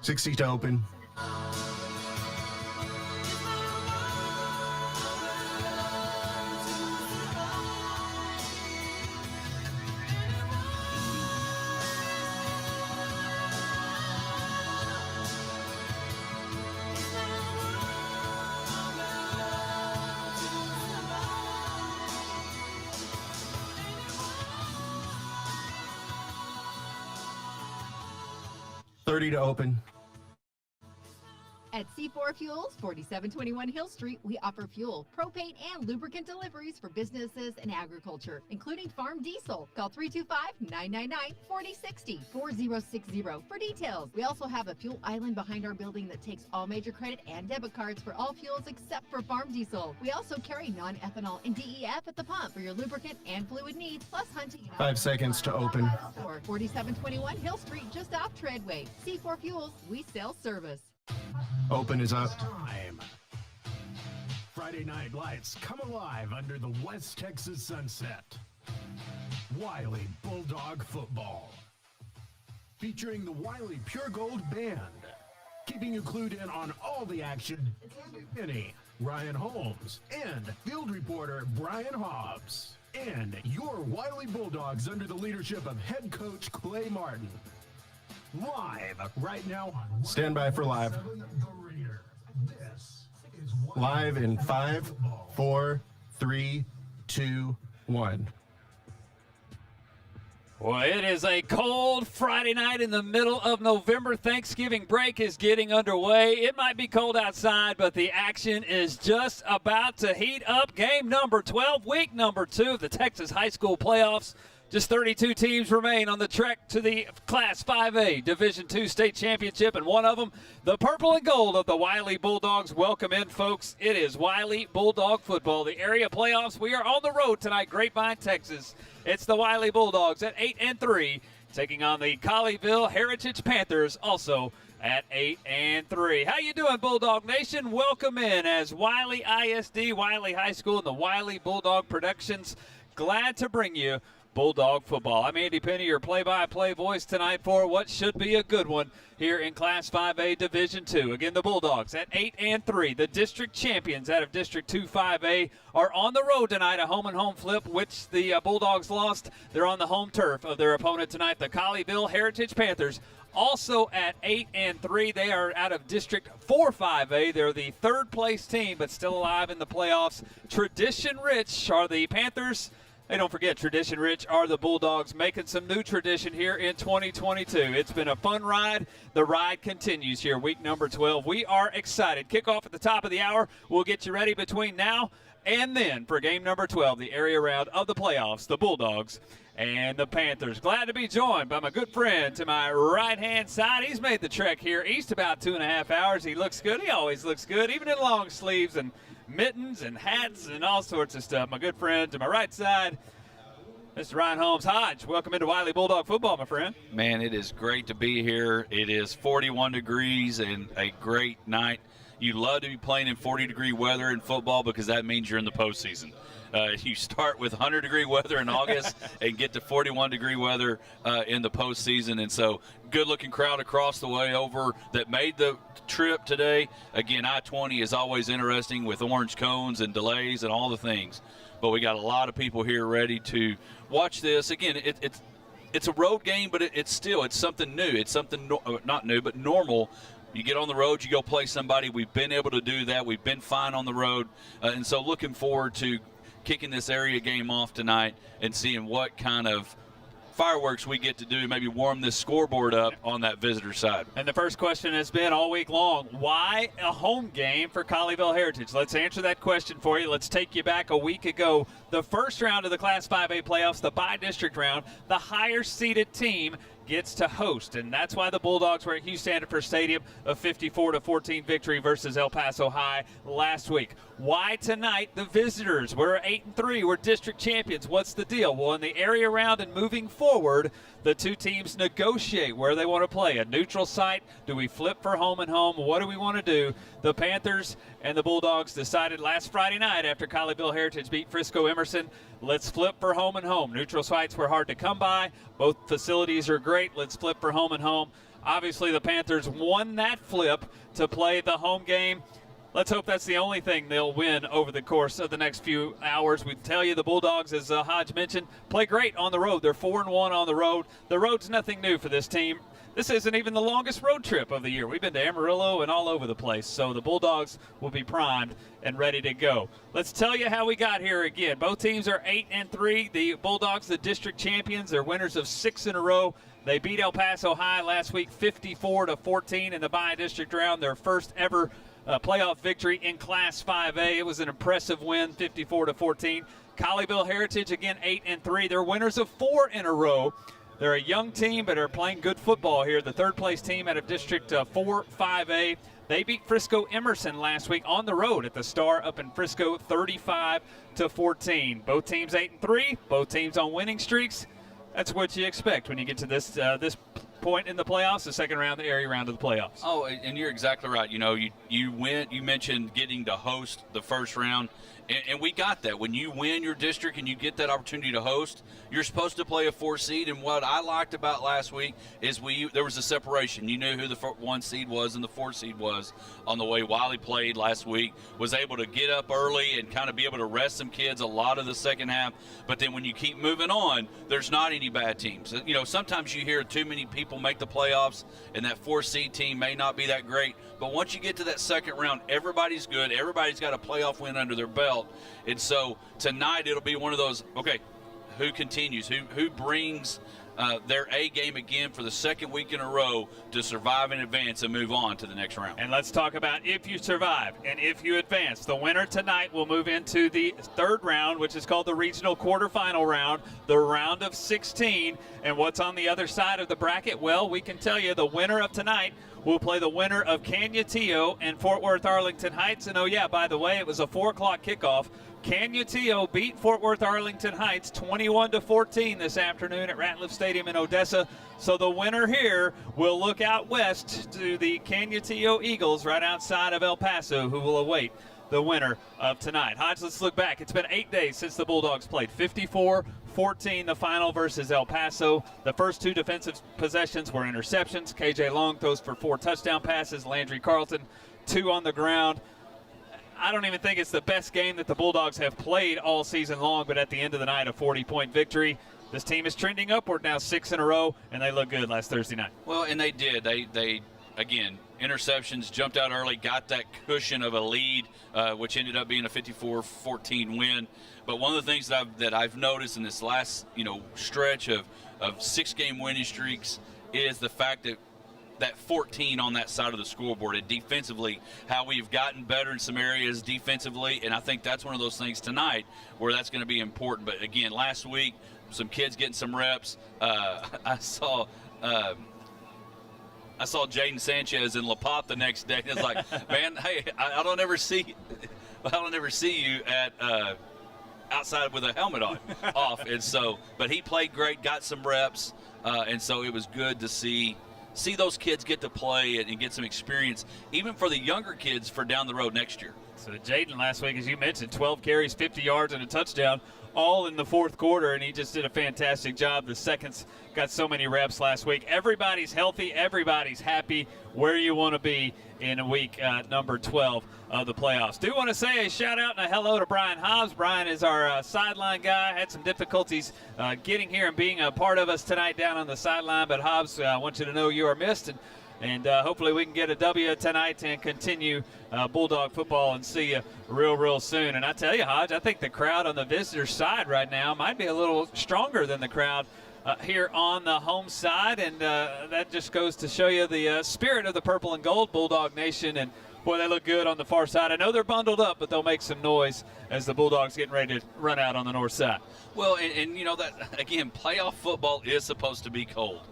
60 to open. $30 to open. At C4 Fuels, 4721 Hill Street, we offer fuel, propane, and lubricant deliveries for businesses and agriculture, including farm diesel. Call 325-999-4060, 4060 for details. We also have a fuel island behind our building that takes all major credit and debit cards for all fuels except for farm diesel. We also carry non-ethanol and DEF at the pump for your lubricant and fluid needs, plus hunting. 5 seconds to open. 4721 Hill Street, just off Treadway. C4 Fuels, we sell service. Open is up. Time. Friday night lights come alive under the West Texas sunset. Wylie Bulldog football. Featuring the Wylie Pure Gold Band. Keeping you clued in on all the action. Penny, Ryan Holmes, and field reporter Brian Hobbs. And your Wylie Bulldogs under the leadership of head coach Clay Martin. Live right now. Stand by for live. Live in 5, 4, 3, 2, 1. Well, it is a cold Friday night in the middle of November. Thanksgiving break is getting underway. It might be cold outside, but the action is just about to heat up. Game number 12, week number 2 of the Texas High School Playoffs. Just 32 teams remain on the trek to the Class 5A Division II State Championship, and one of them, the purple and gold of the Wylie Bulldogs. Welcome in, folks. It is Wylie Bulldog football, the area playoffs. We are on the road tonight, Grapevine, Texas. It's the Wylie Bulldogs at 8-3, taking on the Colleyville Heritage Panthers, also at 8-3. How you doing, Bulldog Nation? Welcome in as Wylie ISD, Wylie High School, and the Wylie Bulldog Productions. Glad to bring you Bulldog football. I'm Andy Penny, your play-by-play voice tonight for what should be a good one here in Class 5A Division II. Again, the Bulldogs at 8-3. The district champions out of District 2 5A are on the road tonight, a home-and-home flip, which the Bulldogs lost. They're on the home turf of their opponent tonight, the Colleyville Heritage Panthers. Also at 8-3, they are out of District 4 5A. They're the third-place team, but still alive in the playoffs. Tradition-rich are the Panthers. Hey, don't forget, tradition-rich are the Bulldogs, making some new tradition here in 2022. It's been a fun ride. The ride continues here, week number 12. We are excited. Kickoff at the top of the hour. We'll get you ready between now and then for game number 12, the area round of the playoffs, the Bulldogs and the Panthers. Glad to be joined by my good friend to my right-hand side. He's made the trek here east about 2.5 hours. He looks good. He always looks good, even in long sleeves and mittens and hats and all sorts of stuff. My good friend to my right side, Mr. Ryan Holmes. Hodge, welcome into Wylie Bulldog football, my friend. Man, it is great to be here. It is 41 degrees and a great night. You love to be playing in 40-degree weather in football because that means you're in the postseason. You start with 100-degree weather in August and get to 41-degree weather in the postseason. And so good-looking crowd across the way over that made the trip today. Again, I-20 is always interesting with orange cones and delays and all the things. But we got a lot of people here ready to watch this. Again, it's a road game, but it's something new. It's something not new, but normal. You get on the road, you go play somebody. We've been able to do that. We've been fine on the road. And so looking forward to kicking this area game off tonight and seeing what kind of fireworks we get to do, maybe warm this scoreboard up on that visitor side. And the first question has been all week long, why a home game for Colleyville Heritage? Let's answer that question for you. Let's take you back a week ago. The first round of the Class 5A playoffs, the by-district round, the higher-seeded team gets to host, and that's why the Bulldogs were at Hugh Sandifer Stadium, a 54-14 victory versus El Paso High last week. Why tonight the visitors? We're 8-3, we're district champions. What's the deal? Well, in the area round and moving forward, the two teams negotiate where they want to play. A neutral site? Do we flip for home and home? What do we want to do? The Panthers and the Bulldogs decided last Friday night after Colleyville Heritage beat Frisco Emerson, let's flip for home and home. Neutral sites were hard to come by. Both facilities are great. Let's flip for home and home. Obviously, the Panthers won that flip to play the home game. Let's hope that's the only thing they'll win over the course of the next few hours. We tell you the Bulldogs, as Hodge mentioned, play great on the road. They're 4-1 on the road. The road's nothing new for this team. This isn't even the longest road trip of the year. We've been to Amarillo and all over the place. So the Bulldogs will be primed and ready to go. Let's tell you how we got here again. Both teams are 8-3. The Bulldogs, the district champions, they're winners of 6 in a row. They beat El Paso High last week 54-14 in the bi-district round, their first ever playoff victory in Class 5A. It was an impressive win, 54-14. Colleyville Heritage, again, 8-3. They're winners of 4 in a row. They're a young team, but are playing good football here. The third-place team out of District 4 5A. They beat Frisco Emerson last week on the road at the Star up in Frisco, 35-14. Both teams 8-3. Both teams on winning streaks. That's what you expect when you get to this point in the playoffs, the second round, the area round of the playoffs. Oh, and you're exactly right. You know, you win. You mentioned getting to host the first round, and we got that. When you win your district and you get that opportunity to host, you're supposed to play a 4 seed. And what I liked about last week is there was a separation. You knew who the 1 seed was and the 4 seed was on the way Wiley played last week. Was able to get up early and kind of be able to rest some kids a lot of the second half. But then when you keep moving on, there's not any bad teams. You know, sometimes you hear too many people make the playoffs, and that 4 seed team may not be that great. But once you get to that second round, everybody's good. Everybody's got a playoff win under their belt. And so tonight it'll be one of those, okay, who continues? Who brings their A game again for the second week in a row to survive and advance and move on to the next round? And let's talk about if you survive and if you advance. The winner tonight will move into the third round, which is called the regional quarterfinal round, the round of 16. And what's on the other side of the bracket? Well, we can tell you the winner of tonight will play the winner of Canutillo and Fort Worth Arlington Heights. And oh yeah, by the way, it was a 4 o'clock kickoff. Canutillo beat Fort Worth Arlington Heights 21-14 this afternoon at Ratliff Stadium in Odessa. So the winner here will look out west to the Canutillo Eagles right outside of El Paso, who will await the winner of tonight. Hodge, let's look back. It's been 8 days since the Bulldogs played. 54-14 the final versus El Paso. The first 2 defensive possessions were interceptions. KJ Long throws for 4 touchdown passes. Landry Carlton 2 on the ground. I don't even think it's the best game that the Bulldogs have played all season long, but at the end of the night, a 40-point victory. This team is trending upward now 6 in a row, and they look good last Thursday night. Well, and they did. They again, interceptions, jumped out early, got that cushion of a lead, which ended up being a 54-14 win. But one of the things that I've noticed in this last, stretch of 6-game winning streaks is the fact that 14 on that side of the scoreboard, and defensively, how we've gotten better in some areas defensively, and I think that's one of those things tonight where that's going to be important. But again, last week, some kids getting some reps. I saw Jaden Sanchez in La Pop the next day, and it's like, man, hey, I don't ever see you at outside with a helmet off, and so, but he played great, got some reps, and so it was good to see those kids get to play and get some experience, even for the younger kids for down the road next year. So Jaden last week, as you mentioned, 12 carries, 50 yards, and a touchdown, all in the fourth quarter, and he just did a fantastic job. The seconds got so many reps last week. Everybody's healthy. Everybody's happy where you want to be in week number 12 of the playoffs. Do want to say a shout-out and a hello to Brian Hobbs. Brian is our sideline guy. Had some difficulties getting here and being a part of us tonight down on the sideline, but Hobbs, I want you to know you are missed, and hopefully we can get a W tonight and continue Bulldog football and see you real soon. And I tell you, Hodge, I think the crowd on the visitor side right now might be a little stronger than the crowd here on the home side, and that just goes to show you the spirit of the purple and gold Bulldog Nation. And boy, they look good on the far side. I know they're bundled up, but they'll make some noise as the Bulldogs getting ready to run out on the north side. Well, and that, again, playoff football is supposed to be cold.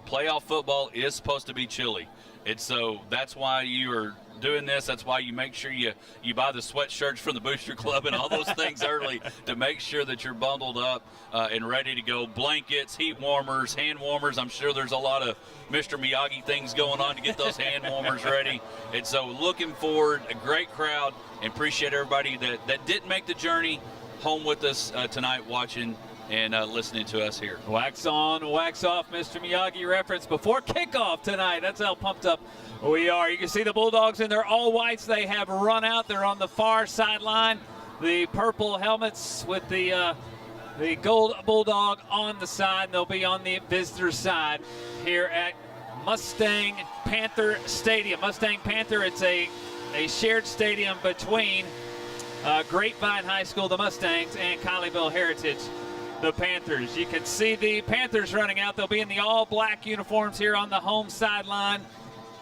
Playoff football is supposed to be chilly. And so that's why you are doing this. That's why you make sure you buy the sweatshirts from the Booster Club and all those things early to make sure that you're bundled up and ready to go. Blankets, heat warmers, hand warmers. I'm sure there's a lot of Mr. Miyagi things going on to get those hand warmers ready. And so looking forward, a great crowd, and appreciate everybody that didn't make the journey home with us tonight watching and listening to us here. Wax on, wax off, Mr. Miyagi reference before kickoff tonight. That's how pumped up we are. You can see the Bulldogs in their all whites. They have run out. They're on the far sideline. The purple helmets with the gold Bulldog on the side. They'll be on the visitor side here at Mustang-Panther Stadium. Mustang-Panther, it's a shared stadium between Grapevine High School, the Mustangs, and Colleyville Heritage, the Panthers. You can see the Panthers running out. They'll be in the all-black uniforms here on the home sideline.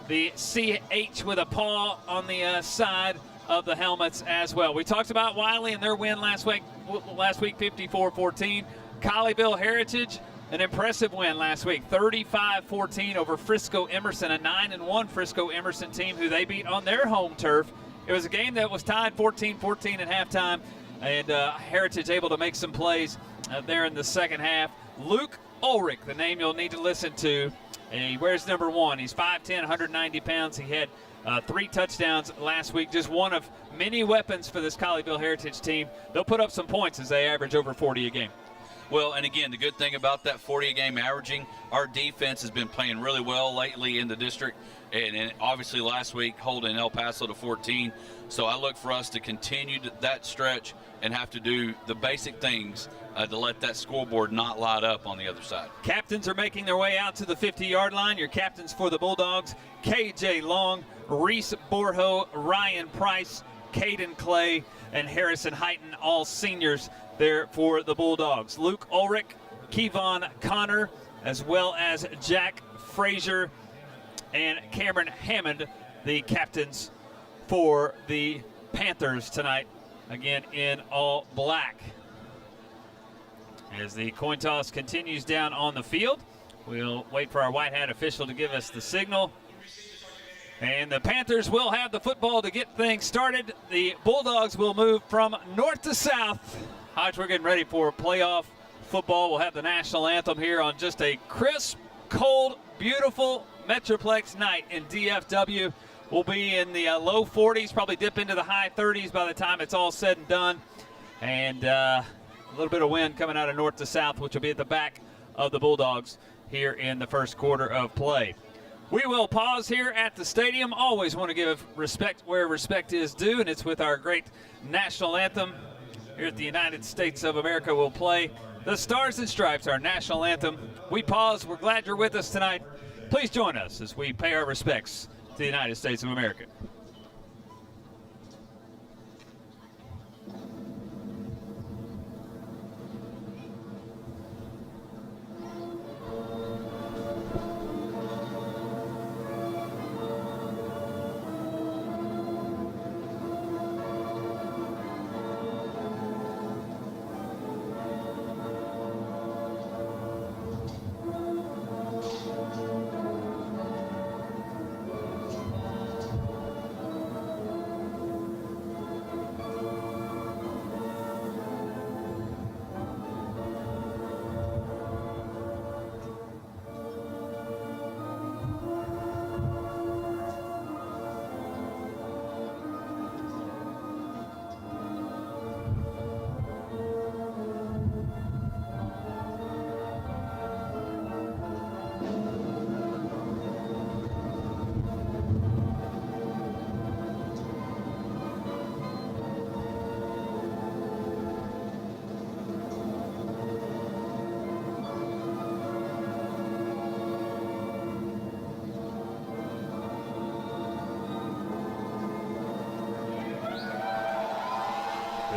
The CH with a paw on the side of the helmets as well. We talked about Wiley and their win last week 54-14. Colleyville Heritage, an impressive win last week, 35-14 over Frisco Emerson, a 9-1 Frisco Emerson team who they beat on their home turf. It was a game that was tied 14-14 at halftime, and Heritage able to make some plays there in the second half. Luke Ulrich, the name you'll need to listen to. He wears number 1. He's 5'10", 190 pounds. He had 3 touchdowns last week, just one of many weapons for this Colleyville Heritage team. They'll put up some points as they average over 40 a game. Well, and again, the good thing about that 40 a game averaging, our defense has been playing really well lately in the district, and obviously last week holding El Paso to 14. So I look for us to continue that stretch and have to do the basic things to let that scoreboard not light up on the other side. Captains are making their way out to the 50-yard line. Your captains for the Bulldogs: KJ Long, Reese Borho, Ryan Price, Caden Clay, and Harrison Heighton, all seniors there for the Bulldogs. Luke Ulrich, Kevon Connor, as well as Jack Frazier and Cameron Hammond, the captains for the Panthers tonight, again in all black. As the coin toss continues down on the field, we'll wait for our white hat official to give us the signal. And the Panthers will have the football to get things started. The Bulldogs will move from north to south. Hodge, we're getting ready for playoff football. We'll have the national anthem here on just a crisp, cold, beautiful Metroplex night in DFW. We'll be in the low 40s, probably dip into the high 30s by the time it's all said and done. And a little bit of wind coming out of north to south, which will be at the back of the Bulldogs here in the first quarter of play. We will pause here at the stadium. Always want to give respect where respect is due, and it's with our great national anthem. Here at the United States of America, we'll play the Stars and Stripes, our national anthem. We pause. We're glad you're with us tonight. Please join us as we pay our respects to the United States of America.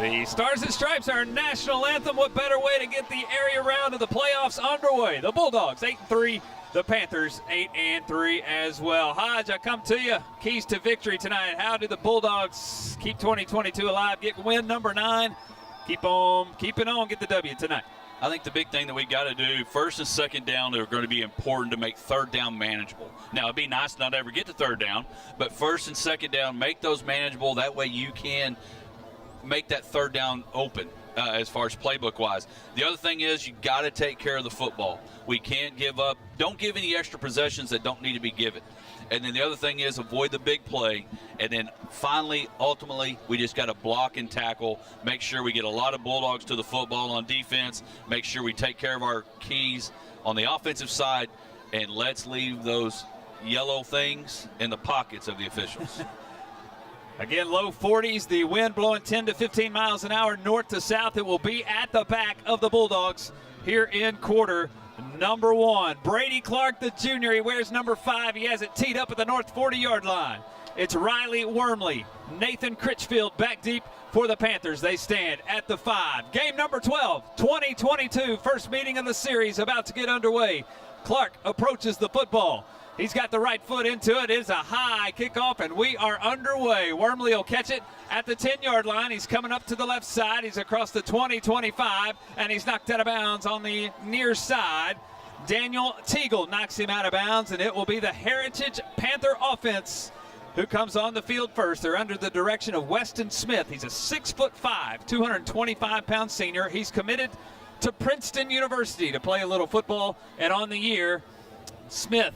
The Stars and Stripes, our national anthem. What better way to get the area round of the playoffs underway? The Bulldogs 8-3, the Panthers 8-3 as well. Hodge, I come to you. Keys to victory tonight. How do the Bulldogs keep 2022 alive? Get win number 9. Keep on keeping on. Get the W tonight. I think the big thing that we got to do, first and second down, are going to be important to make third down manageable. Now, it'd be nice to not ever get to third down, but first and second down, make those manageable. That way you can make that third down open as far as playbook-wise. The other thing is you got to take care of the football. We can't give up. Don't give any extra possessions that don't need to be given. And then the other thing is avoid the big play. And then finally, ultimately, we just got to block and tackle, make sure we get a lot of Bulldogs to the football on defense, make sure we take care of our keys on the offensive side, and let's leave those yellow things in the pockets of the officials. Again, low 40s, the wind blowing 10 to 15 miles an hour north to south. It will be at the back of the Bulldogs here in quarter number 1. Brady Clark, the junior, he wears number 5. He has it teed up at the north 40-yard line. It's Riley Wormley, Nathan Critchfield back deep for the Panthers. They stand at the 5. Game number 12, 2022, first meeting of the series about to get underway. Clark approaches the football. He's got the right foot into it. It is a high kickoff, and we are underway. Wormley will catch it at the 10-yard line. He's coming up to the left side. He's across the 20-25, and he's knocked out of bounds on the near side. Daniel Teagle knocks him out of bounds, and it will be the Heritage Panther offense who comes on the field first. They're under the direction of Weston Smith. He's a 6'5", 225-pound senior. He's committed to Princeton University to play a little football, and on the year, Smith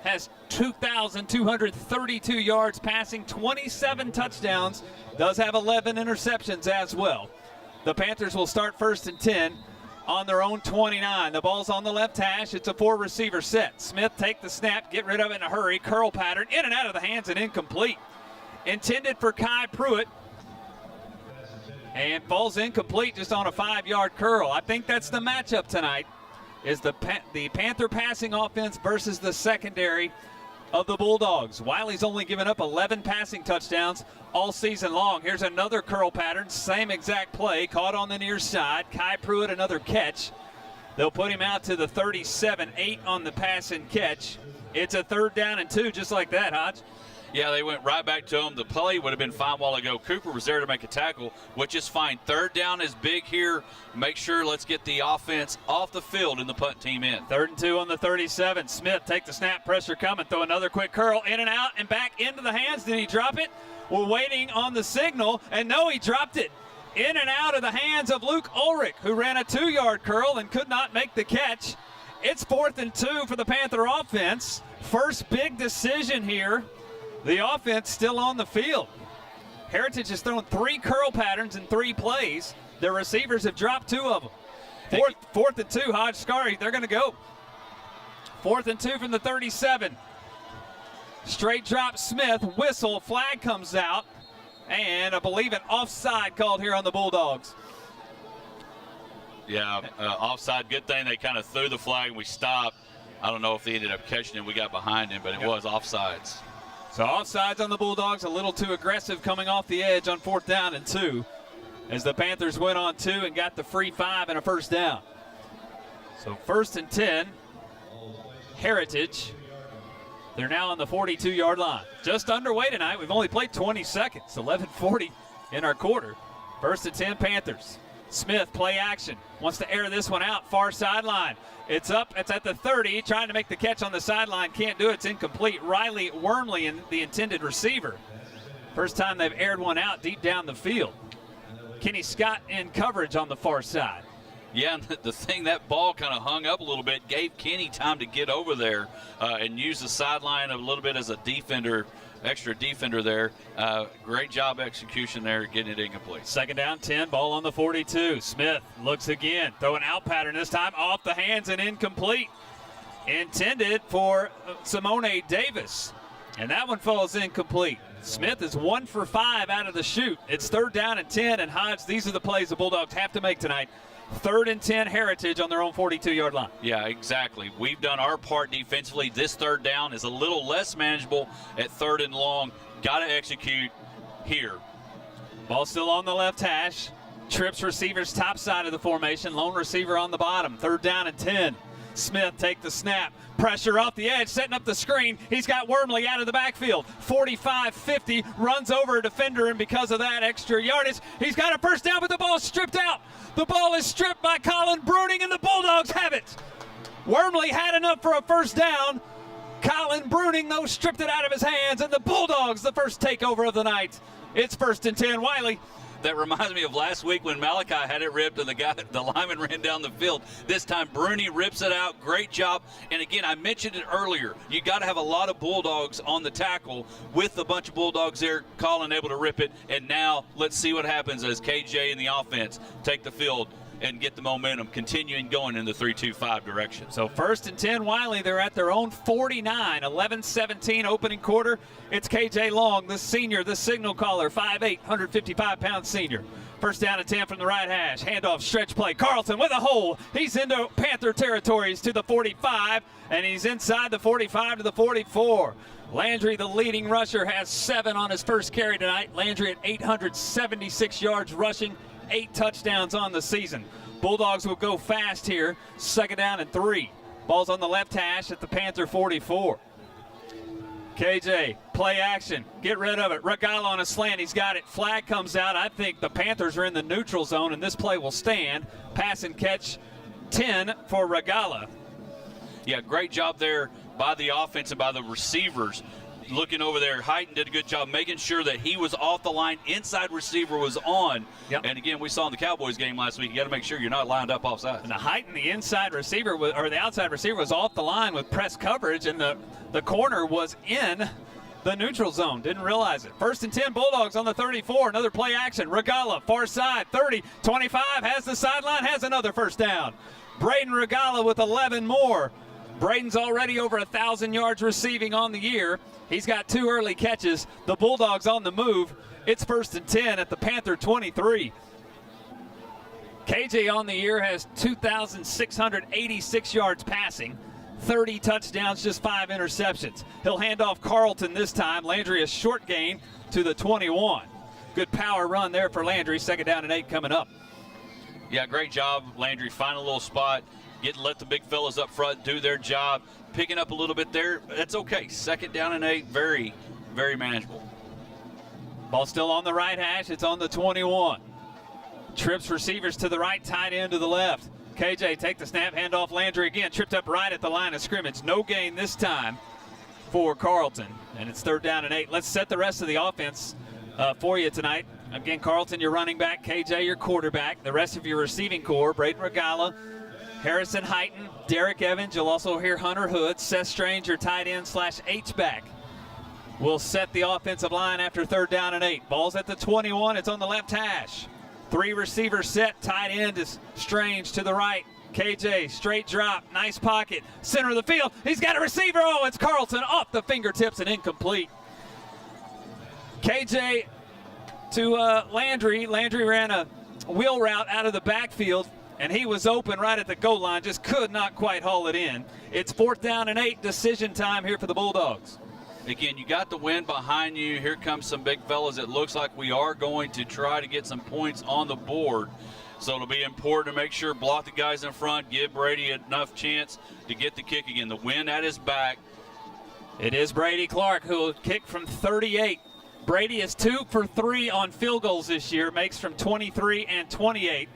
has 2,232 yards passing, 27 touchdowns, does have 11 interceptions as well. The Panthers will start 1st and 10 on their own 29. The ball's on the left hash. It's a 4-receiver set. Smith take the snap, get rid of it in a hurry. Curl pattern, in and out of the hands and incomplete. Intended for Kai Pruitt, and falls incomplete just on a 5-yard curl. I think that's the matchup tonight, is the Panther passing offense versus the secondary of the Bulldogs. Wiley's only given up 11 passing touchdowns all season long. Here's another curl pattern, same exact play, caught on the near side. Kai Pruitt, another catch. They'll put him out to the 37, 8 on the pass and catch. It's a 3rd down and 2, just like that, Hodge. Yeah, they went right back to him. The play would have been fine a while ago. Cooper was there to make a tackle, which is fine. 3rd down is big here. Make sure let's get the offense off the field and the punt team in. 3rd and 2 on the 37. Smith take the snap, pressure coming, throw another quick curl, in and out and back into the hands. Did he drop it? We're waiting on the signal, and no, he dropped it. In and out of the hands of Luke Ulrich, who ran a 2-yard curl and could not make the catch. It's 4th and 2 for the Panther offense. First big decision here. The offense still on the field. Heritage has thrown 3 curl patterns in 3 plays. Their receivers have dropped 2 of them. 4th and 2, Hodge Scary, they're going to go. 4th and 2 from the 37. Straight drop Smith, whistle, flag comes out, and I believe an offside called here on the Bulldogs. Yeah, offside. Good thing they kind of threw the flag and we stopped. I don't know if they ended up catching it. We got behind him, but it was offsides. So offsides on the Bulldogs, a little too aggressive coming off the edge on 4th down and 2 as the Panthers went on 2 and got the free 5 and a 1st down. So 1st and 10, Heritage. They're now on the 42-yard line. Just underway tonight. We've only played 20 seconds, 11:40 in our quarter. 1st and 10, Panthers. Smith, play action, wants to air this one out, far sideline. It's up, it's at the 30, trying to make the catch on the sideline, can't do it, it's incomplete. Riley Wormley, the intended receiver. First time they've aired one out deep down the field. Kenny Scott in coverage on the far side. Yeah, and the thing, that ball kind of hung up a little bit, gave Kenny time to get over there and use the sideline a little bit as a defender, extra defender there. Great job execution there, getting it incomplete. 2nd down, 10, ball on the 42. Smith looks again, throw an out pattern this time, off the hands and incomplete. Intended for Simone Davis, and that one falls incomplete. Smith is 1 for 5 out of the chute. It's 3rd down and 10, and Hodge, these are the plays the Bulldogs have to make tonight. 3rd and 10, Heritage on their own 42-yard line. Yeah, exactly. We've done our part defensively. This 3rd down is a little less manageable at 3rd and long. Got to execute here. Ball still on the left hash. Trips receivers top side of the formation. Lone receiver on the bottom. 3rd down and 10. Smith take the snap. Pressure off the edge, setting up the screen. He's got Wormley out of the backfield. 45-50, runs over a defender, and because of that extra yardage, he's got a 1st down, but the ball's stripped out. The ball is stripped by Colin Bruning, and the Bulldogs have it. Wormley had enough for a 1st down. Colin Bruning, though, stripped it out of his hands, and the Bulldogs, the first takeover of the night. It's 1st and 10. Wiley, That reminds me of last week when Malachi had it ripped and the lineman ran down the field. This time Bruni rips it out. Great job. And again, I mentioned it earlier. You got to have a lot of Bulldogs on the tackle with a bunch of Bulldogs there. Colin able to rip it. And now let's see what happens as KJ and the offense take the field and get the momentum continuing going in the 3-2-5 direction. So 1st and 10, Wiley. They're at their own 49. 11-17 opening quarter. It's KJ Long, the senior, the signal caller, 5'8", 155-pound senior. 1st down and 10 from the right hash. Handoff, stretch play. Carlton with a hole. He's into Panther territories to the 45, and he's inside the 45 to the 44. Landry, the leading rusher, has 7 on his first carry tonight. Landry at 876 yards rushing, 8 touchdowns on the season. Bulldogs will go fast here. 2nd down and 3. Ball's on the left hash at the Panther 44. KJ, play action. Get rid of it. Regala on a slant. He's got it. Flag comes out. I think the Panthers are in the neutral zone, and this play will stand. Pass and catch 10 for Regala. Yeah, great job there by the offense and by the receivers. Looking over there, Heighton did a good job making sure that he was off the line. Inside receiver was on. Yep. And again, we saw in the Cowboys game last week, you got to make sure you're not lined up offside. And the Heighton, the inside receiver, or the outside receiver, was off the line with press coverage, and the corner was in the neutral zone. Didn't realize it. 1st and 10, Bulldogs on the 34. Another play action. Regala, far side, 30, 25, has the sideline, has another 1st down. Braden Regala with 11 more. Braden's already over 1,000 yards receiving on the year. He's got 2 early catches. The Bulldogs on the move. It's 1st and 10 at the Panther 23. KJ on the year has 2,686 yards passing, 30 touchdowns, just 5 interceptions. He'll hand off Carlton this time. Landry a short gain to the 21. Good power run there for Landry. 2nd down and 8 coming up. Yeah, great job, Landry. Find a little spot. Let the big fellas up front do their job. Picking up a little bit there. That's okay. 2nd down and 8. Very, very manageable. Ball still on the right hash. It's on the 21. Trips receivers to the right, tight end to the left. KJ take the snap, hand off Landry again. Tripped up right at the line of scrimmage. No gain this time for Carlton. And it's 3rd down and 8. Let's set the rest of the offense for you tonight. Again, Carlton, your running back. KJ, your quarterback. The rest of your receiving core, Braden Regala, Harrison Heighton, Derek Evans. You'll also hear Hunter Hood. Seth Strange, your tight end / H-back, will set the offensive line after 3rd down and 8. Ball's at the 21. It's on the left hash. 3 receivers set. Tight end is Strange to the right. KJ, straight drop. Nice pocket. Center of the field. He's got a receiver. Oh, it's Carlton off the fingertips and incomplete. KJ to Landry. Landry ran a wheel route out of the backfield, and he was open right at the goal line, just could not quite haul it in. It's 4th down and 8, decision time here for the Bulldogs. Again, you got the wind behind you. Here comes some big fellas. It looks like we are going to try to get some points on the board. So it'll be important to make sure, block the guys in front, give Brady enough chance to get the kick again. The wind at his back. It is Brady Clark who will kick from 38. Brady is 2 for 3 on field goals this year, makes from 23 and 28.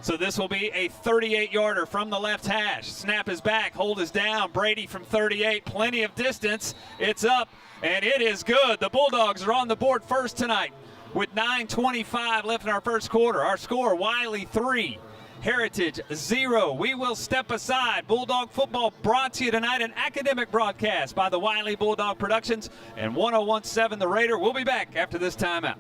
So this will be a 38-yarder from the left hash. Snap is back, hold is down. Brady from 38, plenty of distance. It's up, and it is good. The Bulldogs are on the board first tonight with 9:25 left in our first quarter. Our score, Wylie 3, Heritage 0. We will step aside. Bulldog football brought to you tonight, an academic broadcast by the Wylie Bulldog Productions and 101.7 The Raider. We'll be back after this timeout.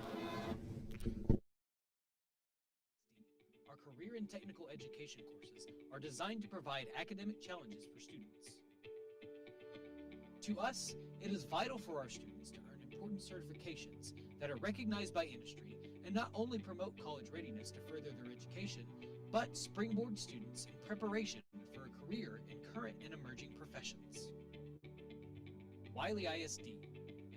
And technical education courses are designed to provide academic challenges for students. To us, it is vital for our students to earn important certifications that are recognized by industry and not only promote college readiness to further their education, but springboard students in preparation for a career in current and emerging professions. Wylie ISD,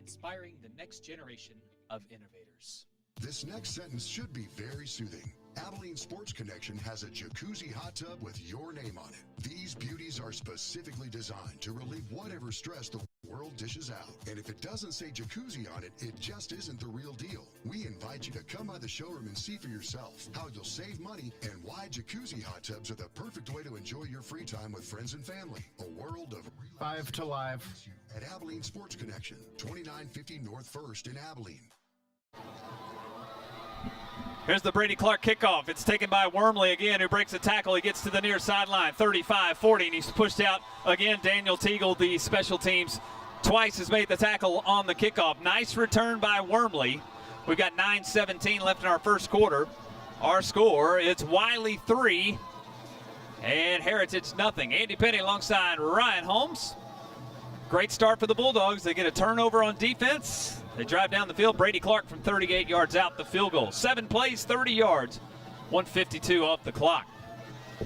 inspiring the next generation of innovators. This next sentence should be very soothing. Abilene Sports Connection has a jacuzzi hot tub with your name on it. These beauties are specifically designed to relieve whatever stress the world dishes out. And if it doesn't say jacuzzi on it, it just isn't the real deal. We invite you to come by the showroom and see for yourself how you'll save money and why jacuzzi hot tubs are the perfect way to enjoy your free time with friends and family. A world of 5 to live. At Abilene Sports Connection, 2950 North 1st in Abilene. Here's the Brady Clark kickoff. It's taken by Wormley again, who breaks a tackle. He gets to the near sideline, 35-40, and he's pushed out again. Daniel Teagle, the special teams, twice has made the tackle on the kickoff. Nice return by Wormley. We've got 9:17 left in our first quarter. Our score, it's Wylie 3 and Heritage nothing. Andy Penny alongside Ryan Holmes. Great start for the Bulldogs. They get a turnover on defense. They drive down the field. Brady Clark from 38 yards out, the field goal. 7 plays, 30 yards, 1:52 off the clock.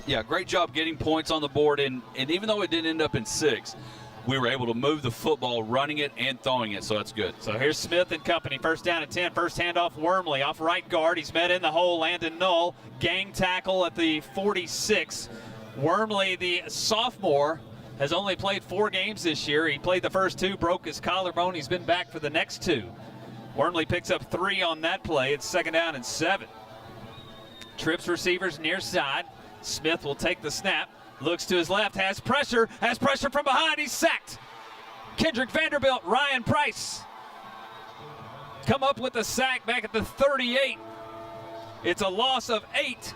Yeah, great job getting points on the board, and even though it didn't end up in 6, we were able to move the football, running it and throwing it, so that's good. So here's Smith and company. First down and 10. First handoff, Wormley off right guard. He's met in the hole. Landon Null. Gang tackle at the 46. Wormley, the sophomore, has only played 4 games this year. He played the first 2, broke his collarbone. He's been back for the next 2. Wormley picks up 3 on that play. It's second down and 7. Trips receivers near side. Smith will take the snap. Looks to his left, has pressure from behind. He's sacked. Kendrick Vanderbilt, Ryan Price come up with the sack back at the 38. It's a loss of 8.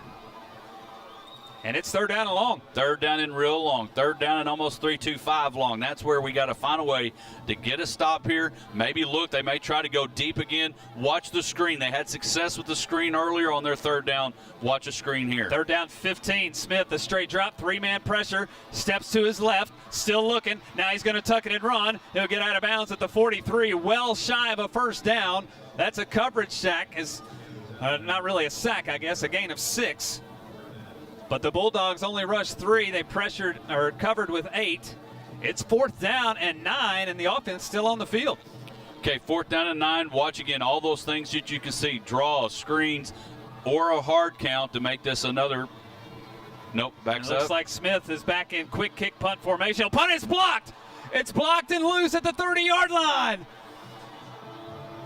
And it's third down and long. Third down and real long. Third down and almost 3-2-5 long. That's where we got to find a way to get a stop here. Maybe look, they may try to go deep again. Watch the screen. They had success with the screen earlier on their third down. Watch a screen here. Third down 15. Smith, a straight drop, 3-man pressure. Steps to his left, still looking. Now he's going to tuck it and run. He'll get out of bounds at the 43. Well shy of a first down. That's a coverage sack. Not really a sack, I guess. A gain of 6. But the Bulldogs only rushed 3. They pressured or covered with 8. It's fourth down and 9, and the offense still on the field. Okay, fourth down and 9. Watch again all those things that you can see. Draws, screens, or a hard count to make this another. Nope, backs up. Looks like Smith is back in quick kick punt formation. Punt is blocked. It's blocked and loose at the 30-yard line.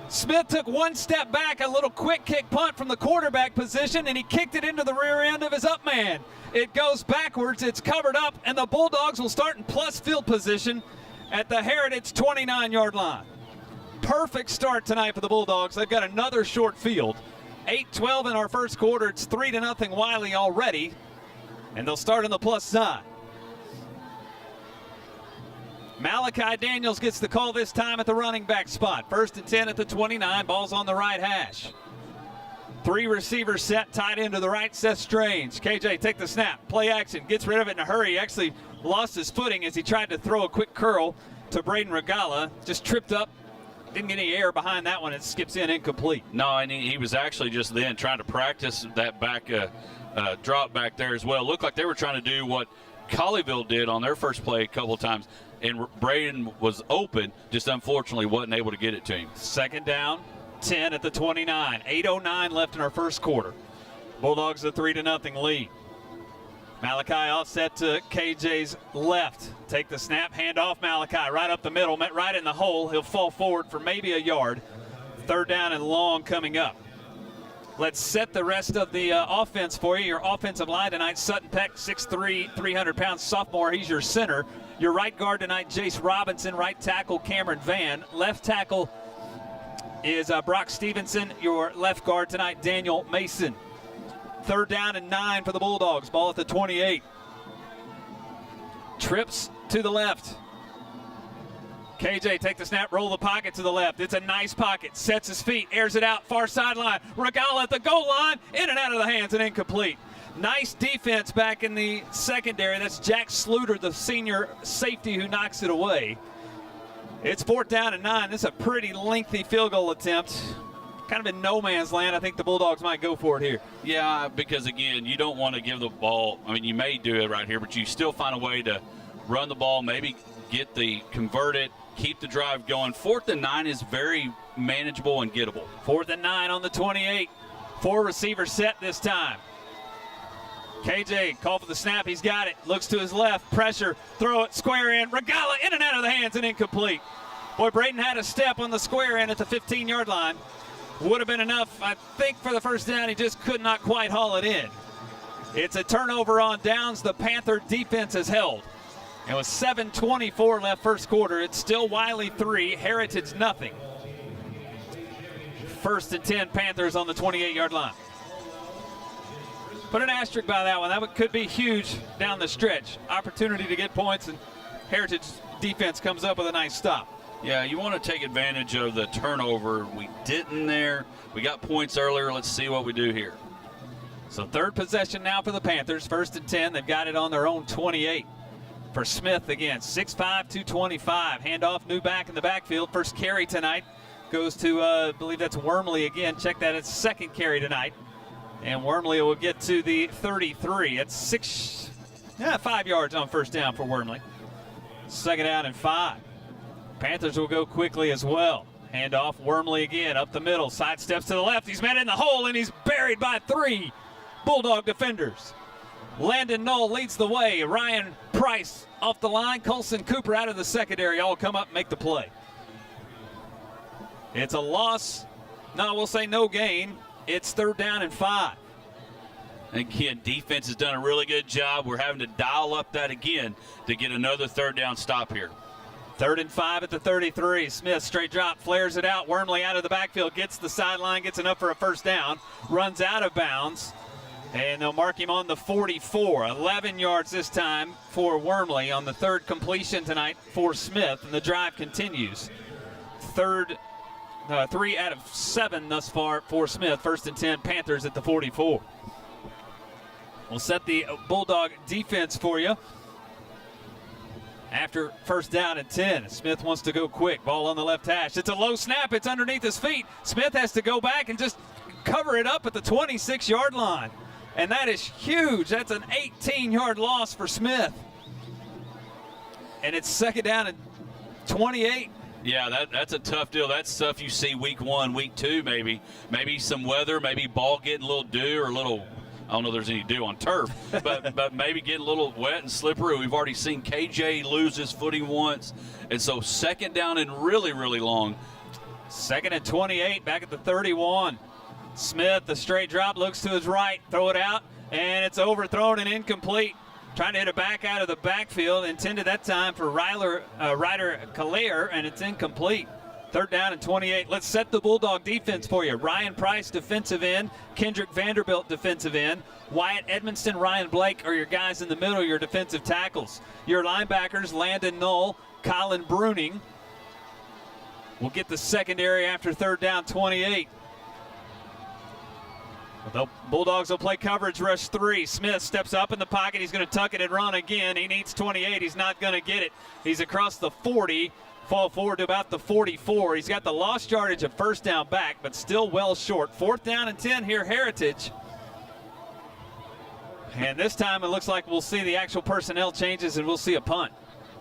Smith took 1 step back, a little quick kick punt from the quarterback position, and he kicked it into the rear end of his up man. It goes backwards, it's covered up, and the Bulldogs will start in plus field position at the Heritage 29-yard line. Perfect start tonight for the Bulldogs. They've got another short field. 8-12 in our first quarter. It's 3-0 Wylie already, and they'll start on the plus side. Malachi Daniels gets the call this time at the running back spot. First and 10 at the 29. Ball's on the right hash. 3 receivers set, tied into the right. Seth Strange. KJ take the snap. Play action. Gets rid of it in a hurry. He actually lost his footing as he tried to throw a quick curl to Braden Regala. Just tripped up. Didn't get any air behind that one. It skips in incomplete. No, and he was actually just then trying to practice that back drop back there as well. Looked like they were trying to do what Colleyville did on their first play a couple of times. And Braden was open, just unfortunately wasn't able to get it to him. Second down, 10 at the 29. 8:09 left in our first quarter. Bulldogs a 3-0 lead. Malachi offset to KJ's left. Take the snap, hand off Malachi, right up the middle, met right in the hole. He'll fall forward for maybe a yard. Third down and long coming up. Let's set the rest of the offense for you. Your offensive line tonight, Sutton Peck, 6'3", 300-pound sophomore. He's your center. Your right guard tonight, Jace Robinson. Right tackle, Cameron Van. Left tackle is Brock Stevenson. Your left guard tonight, Daniel Mason. Third down and 9 for the Bulldogs. Ball at the 28. Trips to the left. KJ take the snap, roll the pocket to the left. It's a nice pocket. Sets his feet, airs it out, far sideline. Regala at the goal line, in and out of the hands and incomplete. Nice defense back in the secondary. That's Jack Sluter, the senior safety, who knocks it away. It's fourth down and 9. This is a pretty lengthy field goal attempt. Kind of in no man's land. I think the Bulldogs might go for it here. Yeah, because again, you don't want to give the ball. I mean, you may do it right here, but you still find a way to run the ball, maybe convert it, keep the drive going. 4th and 9 is very manageable and gettable. 4th and 9 on the 28. 4 receivers set this time. KJ call for the snap. He's got it. Looks to his left. Pressure. Throw it. Square in. Regala in and out of the hands and incomplete. Boy, Braden had a step on the square end at the 15-yard line. Would have been enough, I think, for the first down. He just could not quite haul it in. It's a turnover on downs. The Panther defense has held. And with 7:24 left first quarter, it's still Wylie 3, Heritage nothing. First and 10 Panthers on the 28-yard line. put an asterisk by that one. Could be huge down the stretch. Opportunity to get points, and Heritage defense comes up with a nice stop. Yeah, you want to take advantage of the turnover. We didn't there. We got points earlier. Let's see what we do here. So third possession now for the Panthers. 1st and 10. They've got it on their own 28. For Smith again, 6'5", 225. Handoff, new back in the backfield. First carry tonight goes to, I believe that's Wormley again. Check that, it's second carry tonight. And Wormley will get to the 33. It's 5 yards on first down for Wormley. 2nd down and 5. Panthers will go quickly as well. Handoff, Wormley again, up the middle. Side steps to the left. He's met in the hole, and he's buried by 3 Bulldog defenders. Landon Knoll leads the way. Ryan Price off the line. Colson Cooper out of the secondary. All come up and make the play. It's a loss. No, we'll say no gain. It's 3rd down and 5. Again, defense has done a really good job. We're having to dial up that again to get another 3rd down stop here. 3rd and 5 at the 33. Smith straight drop, flares it out. Wormley out of the backfield, gets the sideline, gets enough for a first down, runs out of bounds, and they'll mark him on the 44. 11 yards this time for Wormley on the 3rd completion tonight for Smith, and the drive continues. 3 out of 7 thus far for Smith. 1st and 10, Panthers at the 44. We'll set the Bulldog defense for you. After 1st down and 10, Smith wants to go quick. Ball on the left hash. It's a low snap. It's underneath his feet. Smith has to go back and just cover it up at the 26-yard line. And that is huge. That's an 18-yard loss for Smith. And it's 2nd down and 28. Yeah, that's a tough deal. That's stuff you see week 1, week 2 maybe. Maybe some weather, maybe ball getting a little dew or a little, I don't know if there's any dew on turf, but maybe getting a little wet and slippery. We've already seen KJ lose his footing once. And so 2nd down and really, really long. 2nd and 28, back at the 31. Smith, the straight drop, looks to his right, throw it out, and it's overthrown and incomplete. Trying to hit it back out of the backfield, intended that time for Ryder Callier, and it's incomplete. 3rd down and 28. Let's set the Bulldog defense for you. Ryan Price, defensive end. Kendrick Vanderbilt, defensive end. Wyatt Edmonston, Ryan Blake are your guys in the middle, your defensive tackles. Your linebackers, Landon Knoll, Colin Bruning. We'll get the secondary after 3rd down, 28. The Bulldogs will play coverage rush 3. Smith steps up in the pocket. He's going to tuck it and run again. He needs 28. He's not going to get it. He's across the 40. Fall forward to about the 44. He's got the lost yardage of 1st down back, but still well short. 4th down and 10 here, Heritage. And this time it looks like we'll see the actual personnel changes and we'll see a punt.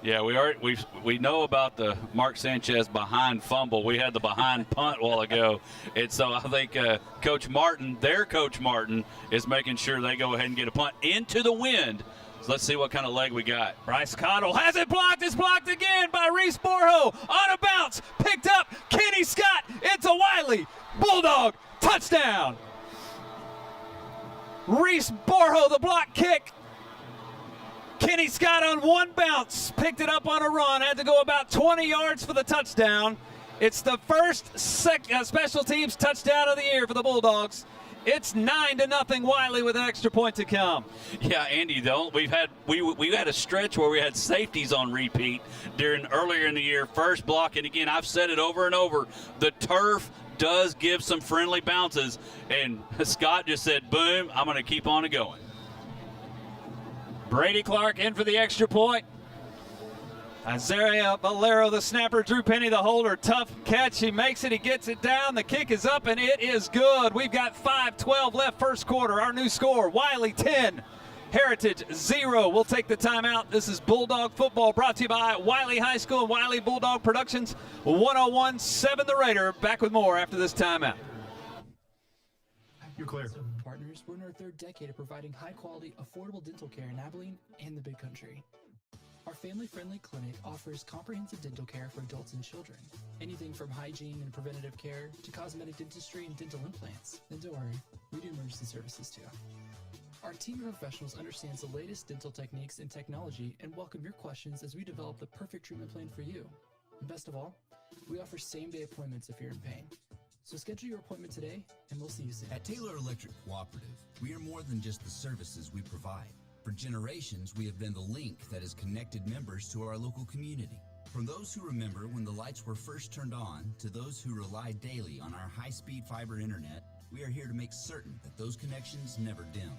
Yeah, we know about the Mark Sanchez behind fumble. We had the behind punt a while ago. And so I think Coach Martin, their Coach Martin, is making sure they go ahead and get a punt into the wind. So let's see what kind of leg we got. Bryce Cottle has it blocked. It's blocked again by Reese Borho. On a bounce. Picked up. Kenny Scott. It's a Wylie Bulldog touchdown. Reese Borho, the block kick. Kenny Scott on one bounce, picked it up on a run, had to go about 20 yards for the touchdown. It's the first special teams touchdown of the year for the Bulldogs. It's 9-0 Wiley with an extra point to come. Yeah, Andy, though, we had a stretch where we had safeties on repeat during earlier in the year. First block, and again, I've said it over and over, the turf does give some friendly bounces, and Scott just said, boom, I'm going to keep on going. Brady Clark in for the extra point. Isaiah Valero, the snapper. Drew Penny, the holder. Tough catch. He makes it. He gets it down. The kick is up, and it is good. We've got 5:12 left first quarter. Our new score, Wiley 10, Heritage 0. We'll take the timeout. This is Bulldog Football brought to you by Wylie High School and Wylie Bulldog Productions. 101.7 The Raider. Back with more after this timeout. You're clear. Partners, we're in our 3rd decade of providing high-quality, affordable dental care in Abilene and the Big Country. Our family-friendly clinic offers comprehensive dental care for adults and children. Anything from hygiene and preventative care to cosmetic dentistry and dental implants. And don't worry, we do emergency services too. Our team of professionals understands the latest dental techniques and technology and welcome your questions as we develop the perfect treatment plan for you. And best of all, we offer same-day appointments if you're in pain. So schedule your appointment today, and we'll see you soon. At Taylor Electric Cooperative, we are more than just the services we provide. For generations, we have been the link that has connected members to our local community. From those who remember when the lights were first turned on to those who rely daily on our high-speed fiber internet, we are here to make certain that those connections never dim.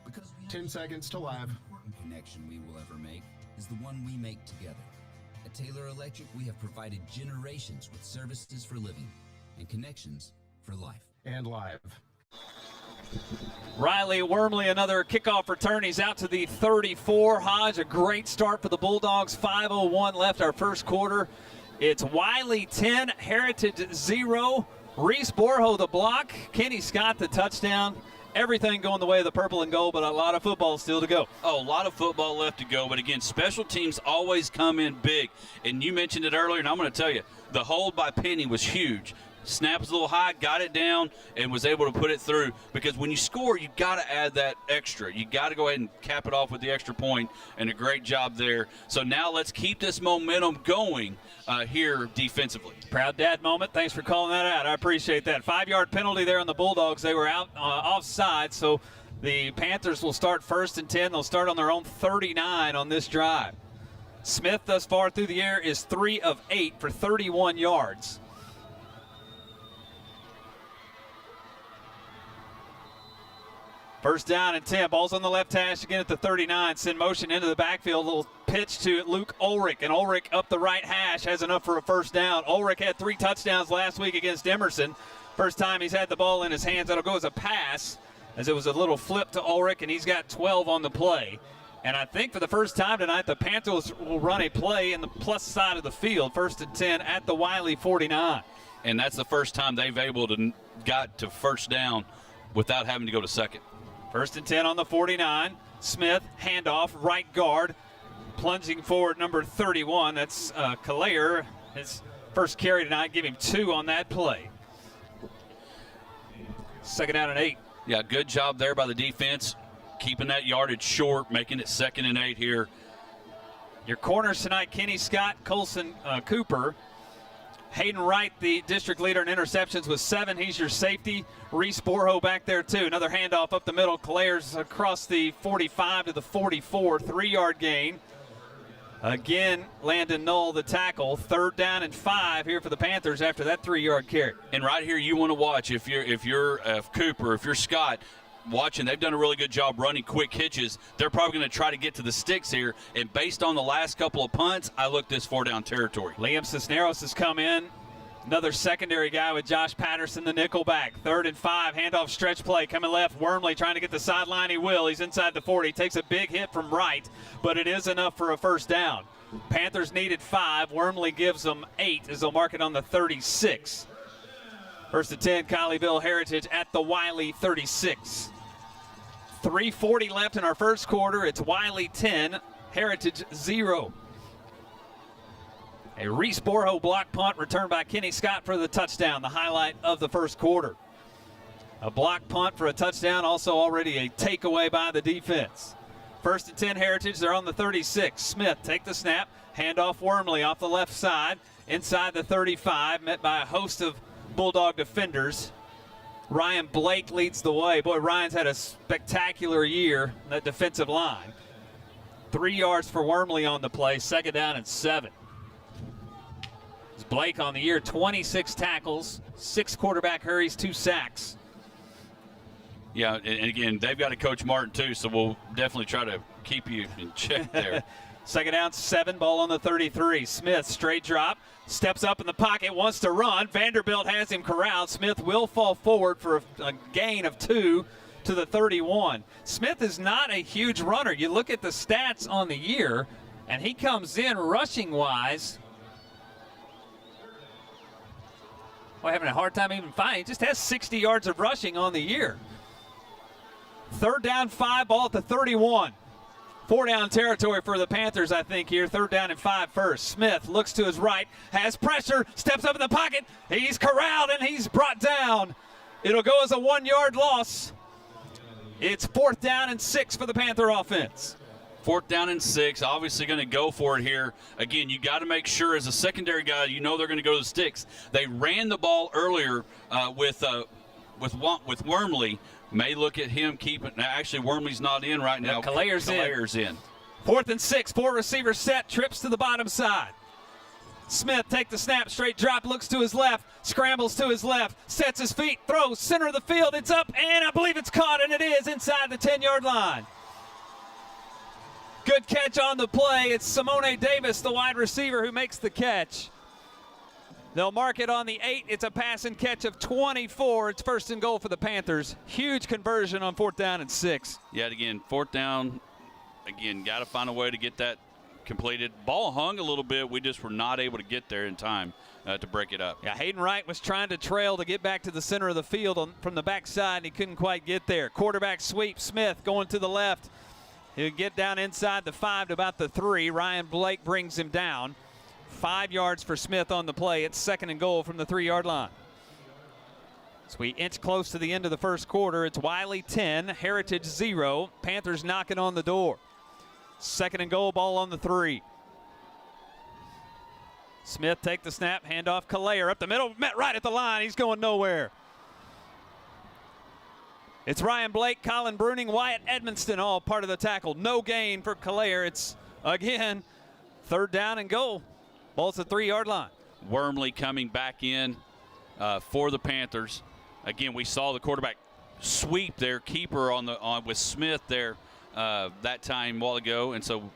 Because we 10 seconds to live. The most important connection we will ever make is the one we make together. At Taylor Electric, we have provided generations with services for living and connections for life. And live. Riley Wormley, another kickoff return. He's out to the 34. Hodge, a great start for the Bulldogs. 5:01 left our first quarter. It's Wylie 10, Heritage 0. Reese Borho the block. Kenny Scott the touchdown. Everything going the way of the purple and gold, but a lot of football still to go. Oh, a lot of football left to go. But again, special teams always come in big. And you mentioned it earlier, and I'm going to tell you, the hold by Penny was huge. Snap was a little high, got it down, and was able to put it through. Because when you score, you got to add that extra. You got to go ahead and cap it off with the extra point, and a great job there. So now let's keep this momentum going here defensively. Proud dad moment. Thanks for calling that out. I appreciate that. 5-yard penalty there on the Bulldogs. They were out offside, so the Panthers will start 1st and 10. They'll start on their own 39 on this drive. Smith thus far through the air is 3 of 8 for 31 yards. First down and 10. Ball's on the left hash again at the 39. Send motion into the backfield. Little pitch to Luke Ulrich. And Ulrich up the right hash has enough for a first down. Ulrich had 3 touchdowns last week against Emerson. First time he's had the ball in his hands. That'll go as a pass, as it was a little flip to Ulrich, and he's got 12 on the play. And I think for the first time tonight, the Panthers will run a play in the plus side of the field. 1st and 10 at the Wylie 49. And that's the first time they've got to first down without having to go to second. 1st and 10 on the 49. Smith, handoff, right guard. Plunging forward, number 31. That's Colleyville. His first carry tonight. Give him 2 on that play. 2nd down and 8. Yeah, good job there by the defense. Keeping that yardage short, making it 2nd and 8 here. Your corners tonight, Kenny Scott, Colson Cooper. Hayden Wright, the district leader in interceptions with 7. He's your safety. Reese Borho back there too. Another handoff up the middle. Colleyville's across the 45 to the 44. 3-yard gain. Again, Landon Knoll, the tackle. 3rd down and 5 here for the Panthers after that 3-yard carry. And right here, you want to watch if you're Cooper, if you're Scott, watching. They've done a really good job running quick hitches. They're probably going to try to get to the sticks here. And based on the last couple of punts, I look this 4-down territory. Liam Cisneros has come in. Another secondary guy with Josh Patterson, the nickel back. 3rd and 5, handoff stretch play coming left. Wormley trying to get the sideline. He will. He's inside the 40. Takes a big hit from Wright, but it is enough for a first down. Panthers needed 5. Wormley gives them 8 as they'll mark it on the 36. 1st and 10, Colleyville Heritage at the Wylie 36. 3:40 left in our first quarter. It's Wylie 10, Heritage 0. A Reese Borho block punt returned by Kenny Scott for the touchdown, the highlight of the first quarter. A block punt for a touchdown, also already a takeaway by the defense. 1st and 10 Heritage, they're on the 36. Smith, take the snap, handoff Wormley off the left side, inside the 35, met by a host of Bulldog defenders. Ryan Blake leads the way. Boy, Ryan's had a spectacular year in that defensive line. 3 yards for Wormley on the play, 2nd down and 7. Blake on the year, 26 tackles, 6 quarterback hurries, 2 sacks. Yeah, and again, they've got to coach Martin too, so we'll definitely try to keep you in check there. 2nd down, 7, ball on the 33. Smith, straight drop, steps up in the pocket, wants to run. Vanderbilt has him corralled. Smith will fall forward for a gain of 2 to the 31. Smith is not a huge runner. You look at the stats on the year, and he comes in rushing-wise. Well, having a hard time even finding. He just has 60 yards of rushing on the year. 3rd down, 5, ball at the 31. 4-down territory for the Panthers, I think, here. 3rd down and 5 first. Smith looks to his right, has pressure, steps up in the pocket. He's corralled, and he's brought down. It'll go as a 1-yard loss. It's 4th down and 6 for the Panther offense. 4th down and 6, obviously going to go for it here. Again, you got to make sure as a secondary guy, you know they're going to go to the sticks. They ran the ball earlier with Wormley. May look at him keeping. Actually, Wormley's not in right now. Calaire's in. 4th and 6, 4 receivers set, trips to the bottom side. Smith take the snap, straight drop, looks to his left, scrambles to his left, sets his feet, throws, center of the field, it's up, and I believe it's caught, and it is inside the 10-yard line. Good catch on the play. It's Simone Davis, the wide receiver, who makes the catch. They'll mark it on the 8. It's a pass and catch of 24. It's 1st and goal for the Panthers. Huge conversion on 4th down and 6. Yeah, again, 4th down. Again, got to find a way to get that completed. Ball hung a little bit. We just were not able to get there in time to break it up. Yeah, Hayden Wright was trying to trail to get back to the center of the field from the backside, and he couldn't quite get there. Quarterback sweep, Smith going to the left. He'll get down inside the 5 to about the 3. Ryan Blake brings him down. 5 yards for Smith on the play. It's 2nd and goal from the 3-yard line. As we inch close to the end of the first quarter, it's Wylie 10, Heritage 0. Panthers knocking on the door. 2nd and goal, ball on the 3. Smith take the snap, handoff Calaire up the middle, met right at the line. He's going nowhere. It's Ryan Blake, Colin Bruning, Wyatt Edmonston, all part of the tackle. No gain for Calaire. It's, again, 3rd down and goal. Ball's at the 3-yard line. Wormley coming back in for the Panthers. Again, we saw the quarterback sweep their keeper with Smith there that time a while ago, and so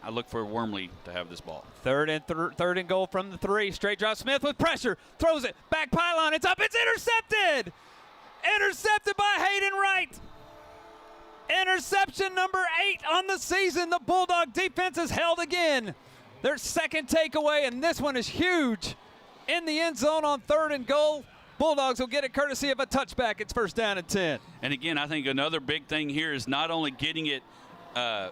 I look for Wormley to have this ball. 3rd and goal from the 3. Straight drop. Smith with pressure, throws it back pylon. It's up. It's intercepted. Intercepted by Hayden Wright. Interception number 8 on the season. The Bulldog defense is held again. Their 2nd takeaway, and this one is huge. In the end zone on 3rd and goal. Bulldogs will get it courtesy of a touchback. It's 1st down and 10. And again, I think another big thing here is not only getting it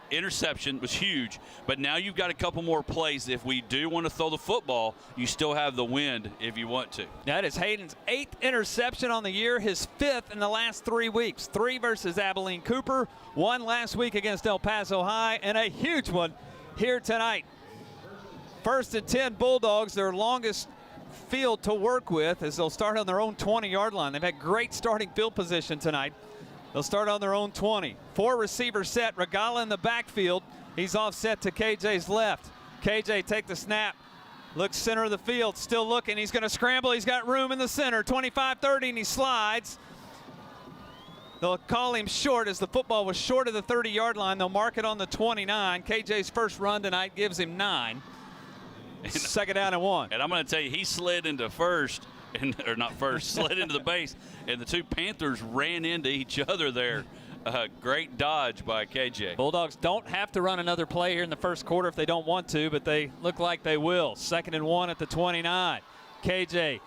interception was huge, but now you've got a couple more plays. If we do want to throw the football, you still have the wind if you want to. That is Hayden's 8th interception on the year, his 5th in the last 3 weeks. 3 versus Abilene Cooper, 1 last week against El Paso High, and a huge one here tonight. 1st and 10 Bulldogs, their longest field to work with, as they'll start on their own 20-yard line. They've had great starting field position tonight. They'll start on their own 20. 4 receivers set. Regala in the backfield. He's offset to KJ's left. KJ take the snap. Looks center of the field. Still looking. He's going to scramble. He's got room in the center. 25-30, and he slides. They'll call him short as the football was short of the 30-yard line. They'll mark it on the 29. KJ's first run tonight gives him 9. 2nd down and 1. And I'm going to tell you, he slid into first. Or not first, slid into the base, and the 2 Panthers ran into each other there. Great dodge by KJ. Bulldogs don't have to run another play here in the first quarter if they don't want to, but they look like they will. 2nd and 1 at the 29. KJ,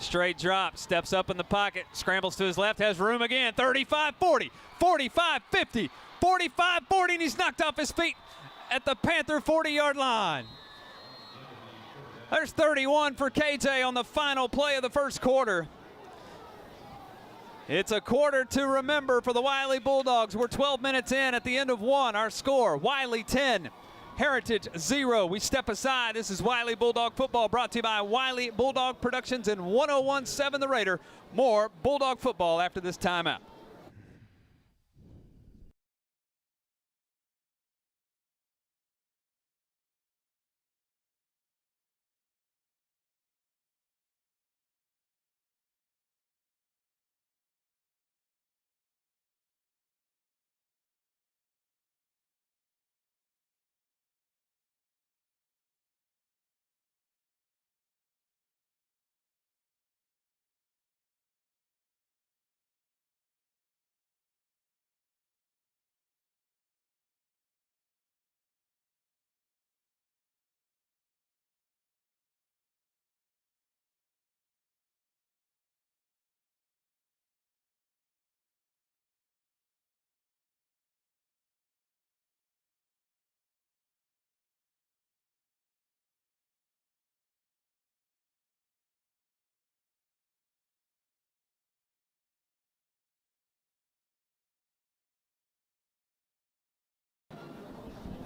straight drop, steps up in the pocket, scrambles to his left, has room again. 35-40, 45-50, 45-40, and he's knocked off his feet at the Panther 40-yard line. There's 31 for KJ on the final play of the first quarter. It's a quarter to remember for the Wylie Bulldogs. We're 12 minutes in at the end of 1. Our score, Wylie 10, Heritage 0. We step aside. This is Wylie Bulldog football brought to you by Wylie Bulldog Productions and 101.7 The Raider. More Bulldog football after this timeout.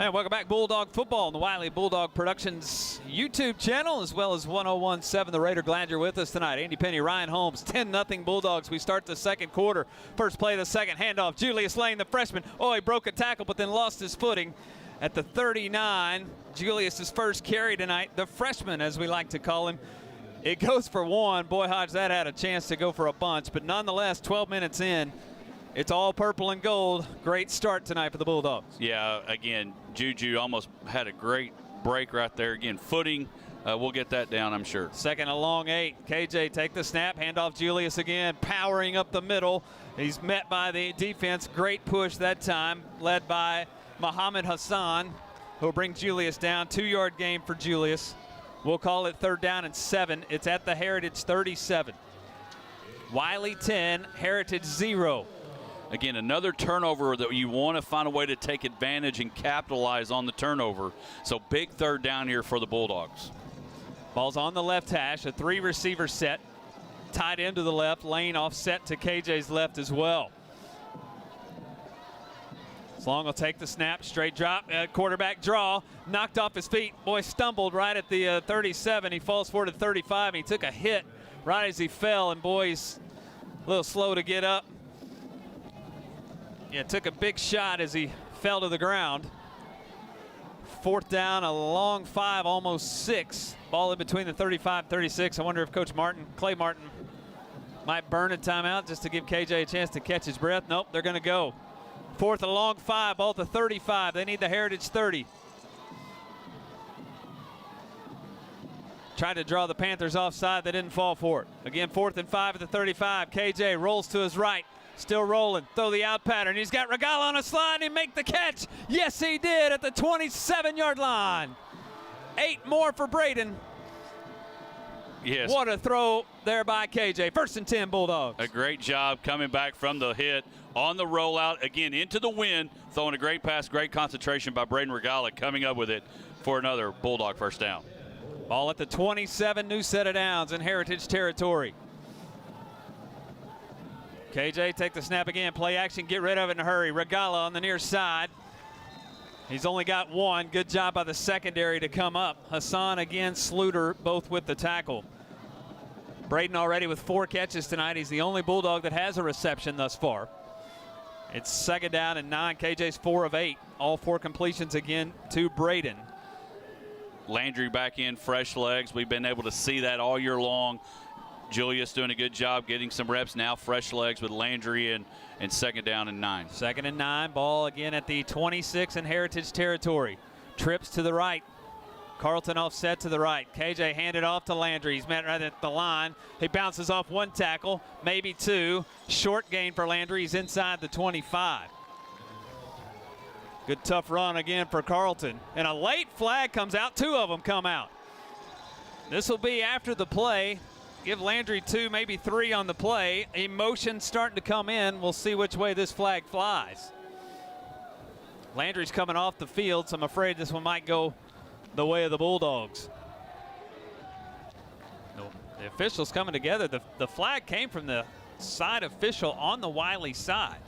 And welcome back, Bulldog football on the Wylie Bulldog Productions YouTube channel, as well as 101.7 The Raider. Glad you're with us tonight. Andy Penny, Ryan Holmes, 10-0 Bulldogs. We start the second quarter. First play of the second, handoff. Julius Lane, the freshman. Oh, he broke a tackle, but then lost his footing at the 39. Julius's first carry tonight, the freshman, as we like to call him. It goes for one. Boy, Hodge, that had a chance to go for a bunch, but nonetheless, 12 minutes in, it's all purple and gold. Great start tonight for the Bulldogs. Yeah, again, Juju almost had a great break right there. Again, footing, we'll get that down, I'm sure. Second and long 8. KJ take the snap, handoff Julius again, powering up the middle. He's met by the defense. Great push that time, led by Muhammad Hassan, who'll bring Julius down. 2-yard gain for Julius. We'll call it 3rd down and 7. It's at the Heritage 37. Wylie 10, Heritage 0. Again, another turnover that you want to find a way to take advantage and capitalize on the turnover. So big 3rd down here for the Bulldogs. Ball's on the left hash, a 3-receiver set. Tight end to the left, Lane offset to KJ's left as well. Long will take the snap, straight drop, quarterback draw, knocked off his feet. Boy, stumbled right at the 37. He falls forward to 35, and he took a hit right as he fell, and boy, he's a little slow to get up. Yeah, took a big shot as he fell to the ground. 4th down, a long 5, almost 6. Ball in between the 35 and 36. I wonder if Coach Clay Martin, might burn a timeout just to give KJ a chance to catch his breath. Nope, they're going to go. 4th and long 5, ball to 35. They need the Heritage 30. Tried to draw the Panthers offside. They didn't fall for it. Again, 4th and 5 at the 35. KJ rolls to his right. Still rolling. Throw the out pattern. He's got Regala on a slide, and he make the catch. Yes, he did at the 27-yard line. 8 more for Braden. Yes. What a throw there by KJ. 1st and 10 Bulldogs. A great job coming back from the hit on the rollout. Again, into the wind. Throwing a great pass. Great concentration by Braden Regala, coming up with it for another Bulldog 1st down. Ball at the 27, new set of downs in Heritage territory. KJ take the snap again, play action, get rid of it in a hurry. Regala on the near side. He's only got 1. Good job by the secondary to come up. Hassan again, Sluter both with the tackle. Braden already with 4 catches tonight. He's the only Bulldog that has a reception thus far. It's 2nd down and 9. KJ's 4 of 8. All 4 completions again to Braden. Landry back in, fresh legs. We've been able to see that all year long. Julius doing a good job getting some reps now, fresh legs with Landry and 2nd down and 9. 2nd and 9, ball again at the 26 in Heritage territory. Trips to the right. Carlton offset to the right. KJ handed off to Landry. He's met right at the line. He bounces off 1 tackle, maybe 2. Short gain for Landry. He's inside the 25. Good tough run again for Carlton. And a late flag comes out. 2 of them come out. This will be after the play. Give Landry 2, maybe 3 on the play. Emotion starting to come in. We'll see which way this flag flies. Landry's coming off the field, so I'm afraid this one might go the way of the Bulldogs. The officials coming together. The flag came from the side official on the Wylie side.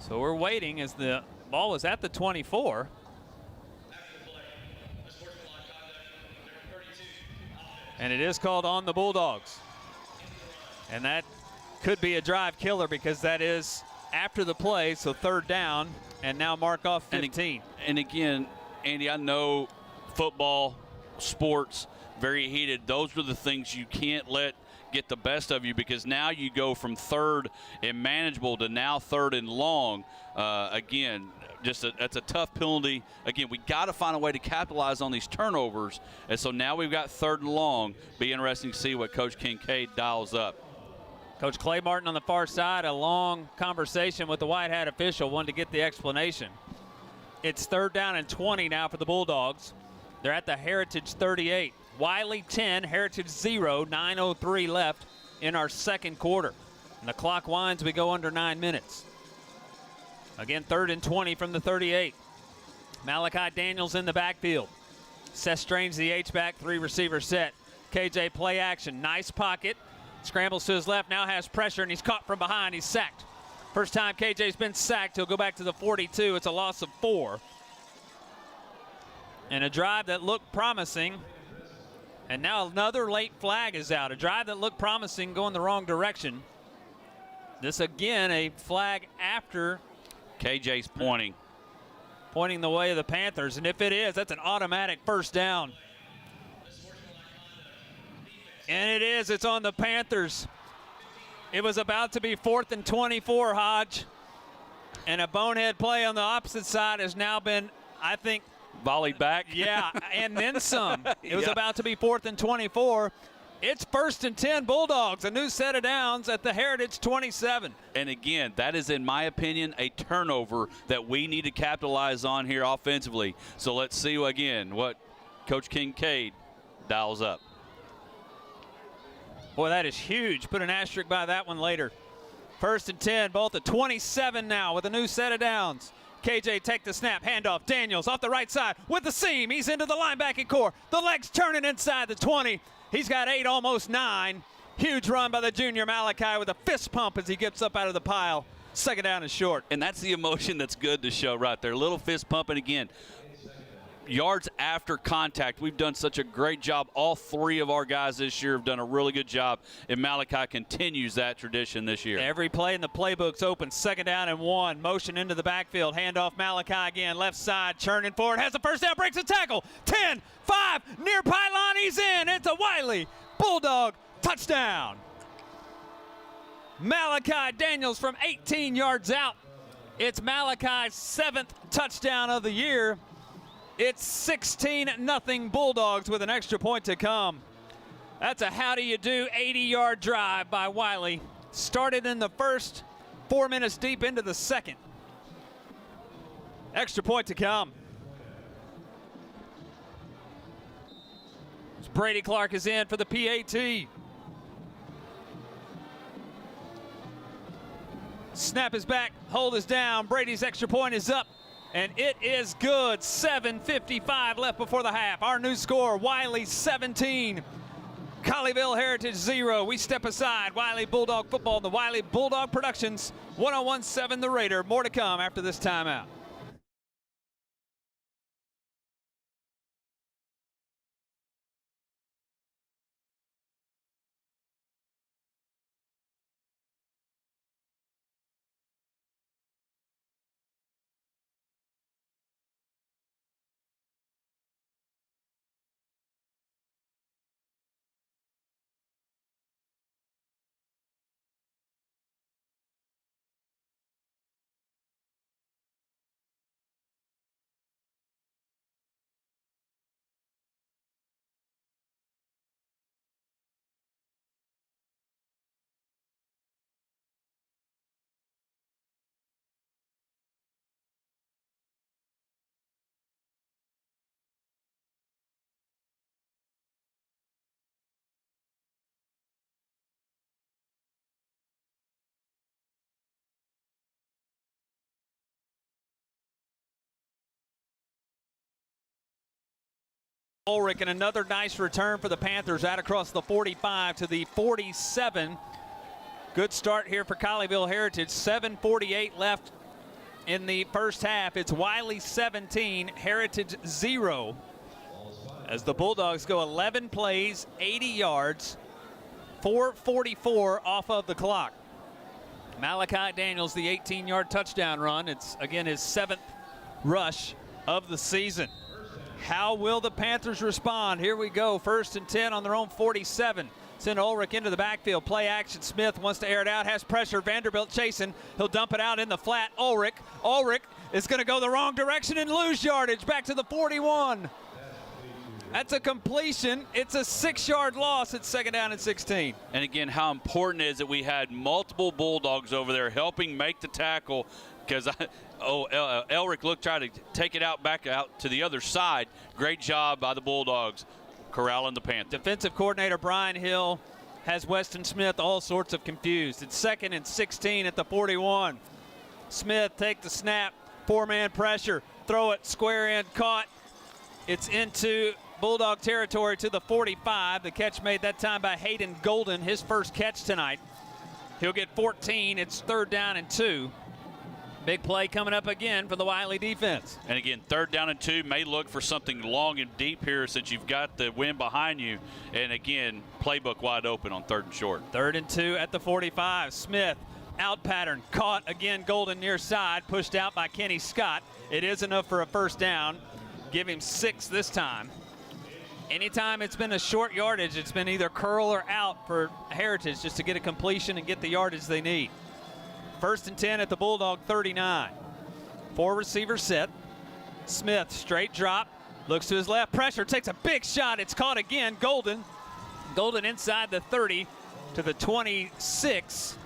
So we're waiting as the ball was at the 24. And it is called on the Bulldogs. And that could be a drive killer because that is after the play, so 3rd down, and now mark off 15. And again, Andy, I know football, sports, very heated. Those are the things you can't let get the best of you because now you go from 3rd and manageable to now 3rd and long. Again, that's a tough penalty. Again, we got to find a way to capitalize on these turnovers. And so now we've got 3rd and long. Be interesting to see what Coach Kincaid dials up. Coach Clay Martin on the far side, a long conversation with the white hat official, wanted to get the explanation. It's 3rd down and 20 now for the Bulldogs. They're at the Heritage 38. Wylie 10, Heritage 0, 9:03 left in our second quarter. And the clock winds, we go under 9 minutes. Again, 3rd and 20 from the 38. Malachi Daniels in the backfield. Seth Strange, the H-back, 3-receiver set. KJ play action, nice pocket. Scrambles to his left, now has pressure, and he's caught from behind. He's sacked First time KJ's been sacked, he'll go back to the 42. It's a loss of 4. And a drive that looked promising. And now another late flag is out. A drive that looked promising going the wrong direction. This again, a flag after KJ's pointing the way of the Panthers. And if it is, that's an automatic first down. And it is. It's on the Panthers. It was about to be 4th and 24, Hodge. And a bonehead play on the opposite side has now been, I think, volleyed back. Yeah, and then some. It was Yeah. about to be 4th and 24. It's 1st and 10 Bulldogs, a new set of downs at the Heritage 27. And again, that is, in my opinion, a turnover that we need to capitalize on here offensively. So let's see again what Coach Kincaid dials up. Boy, that is huge. Put an asterisk by that one later. 1st and 10, both at 27 now with a new set of downs. KJ take the snap, handoff. Daniels off the right side with the seam. He's into the linebacking core. The legs turning inside the 20. He's got 8, almost 9. Huge run by the junior Malachi with a fist pump as he gets up out of the pile. 2nd down and short. And that's the emotion that's good to show right there. Little fist pumping again. Yards after contact. We've done such a great job. All 3 of our guys this year have done a really good job, and Malachi continues that tradition this year. Every play in the playbook's open. 2nd down and 1. Motion into the backfield. Handoff Malachi again. Left side, churning forward. Has a first down, breaks a tackle. 10, 5, near pylon. He's in. It's a Wylie Bulldog touchdown. Malachi Daniels from 18 yards out. It's Malachi's 7th touchdown of the year. It's 16-0 Bulldogs with an extra point to come. That's a how-do-you-do 80-yard drive by Wylie. Started in the first, 4 minutes deep into the second. Extra point to come. Brady Clark is in for the PAT. Snap is back, hold is down. Brady's extra point is up. And it is good. 7:55 left before the half. Our new score, Wylie 17, Colleyville Heritage 0. We step aside. Wylie Bulldog football, the Wylie Bulldog Productions, 101.7 The Raider. More to come after this timeout. Ulrich, and another nice return for the Panthers out across the 45 to the 47. Good start here for Colleyville Heritage. 7:48 left in the first half. It's Wylie 17, Heritage 0. As the Bulldogs go 11 plays, 80 yards, 4:44 off of the clock. Malachi Daniels, the 18-yard touchdown run. It's, again, his 7th rush of the season. How will the Panthers respond? Here we go. 1st and 10 on their own 47. Send Ulrich into the backfield. Play action. Smith wants to air it out. Has pressure. Vanderbilt chasing. He'll dump it out in the flat. Ulrich is going to go the wrong direction and lose yardage. Back to the 41. That's a completion. It's a 6-yard loss. It's 2nd down and 16. And again, how important it is that we had multiple Bulldogs over there helping make the tackle, because Elric tried to take it back out to the other side. Great job by the Bulldogs corralling the Panthers. Defensive coordinator Brian Hill has Weston Smith all sorts of confused. It's 2nd and 16 at the 41. Smith take the snap, 4-man pressure, throw it square end, caught. It's into Bulldog territory to the 45. The catch made that time by Hayden Golden, his first catch tonight. He'll get 14. It's 3rd down and 2. Big play coming up again for the Wylie defense. And again, 3rd down and 2 may look for something long and deep here since you've got the wind behind you. And again, playbook wide open on 3rd and short. 3rd and 2 at the 45. Smith, out pattern, caught again, Golden near side, pushed out by Kenny Scott. It is enough for a 1st down. Give him 6 this time. Anytime it's been a short yardage, it's been either curl or out for Heritage just to get a completion and get the yardage they need. 1st and 10 at the Bulldog 39. 4 receivers set. Smith, straight drop, looks to his left, pressure, takes a big shot. It's caught again. Golden inside the 30 to the 26.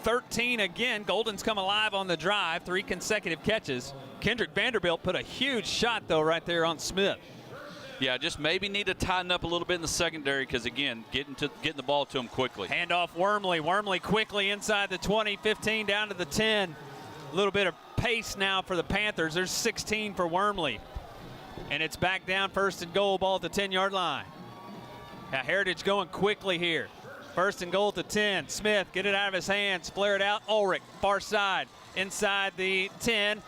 13 again. Golden's come alive on the drive. 3 consecutive catches. Kendrick Vanderbilt put a huge shot, though, right there on Smith. Yeah, just maybe need to tighten up a little bit in the secondary because, again, getting the ball to him quickly. Handoff Wormley. Wormley quickly inside the 20, 15 down to the 10. A little bit of pace now for the Panthers. There's 16 for Wormley. And it's back down, 1st and goal, ball at the 10-yard line. Now Heritage going quickly here. 1st and goal at the 10. Smith, get it out of his hands, flare it out. Ulrich, far side, inside the 10.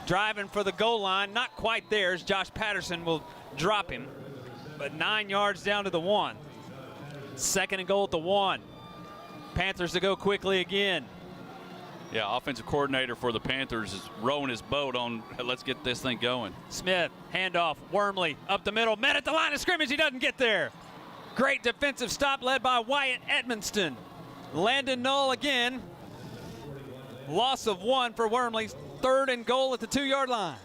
Driving for the goal line, not quite there as Josh Patterson will drop him, but 9 yards down to the 1. 2nd and goal at the 1. Panthers to go quickly again. Yeah, offensive coordinator for the Panthers is rowing his boat on, let's get this thing going. Smith, handoff, Wormley up the middle, met at the line of scrimmage, he doesn't get there. Great defensive stop led by Wyatt Edmonston. Landon Null again. Loss of 1 for Wormley. 3rd and goal at the 2-yard line.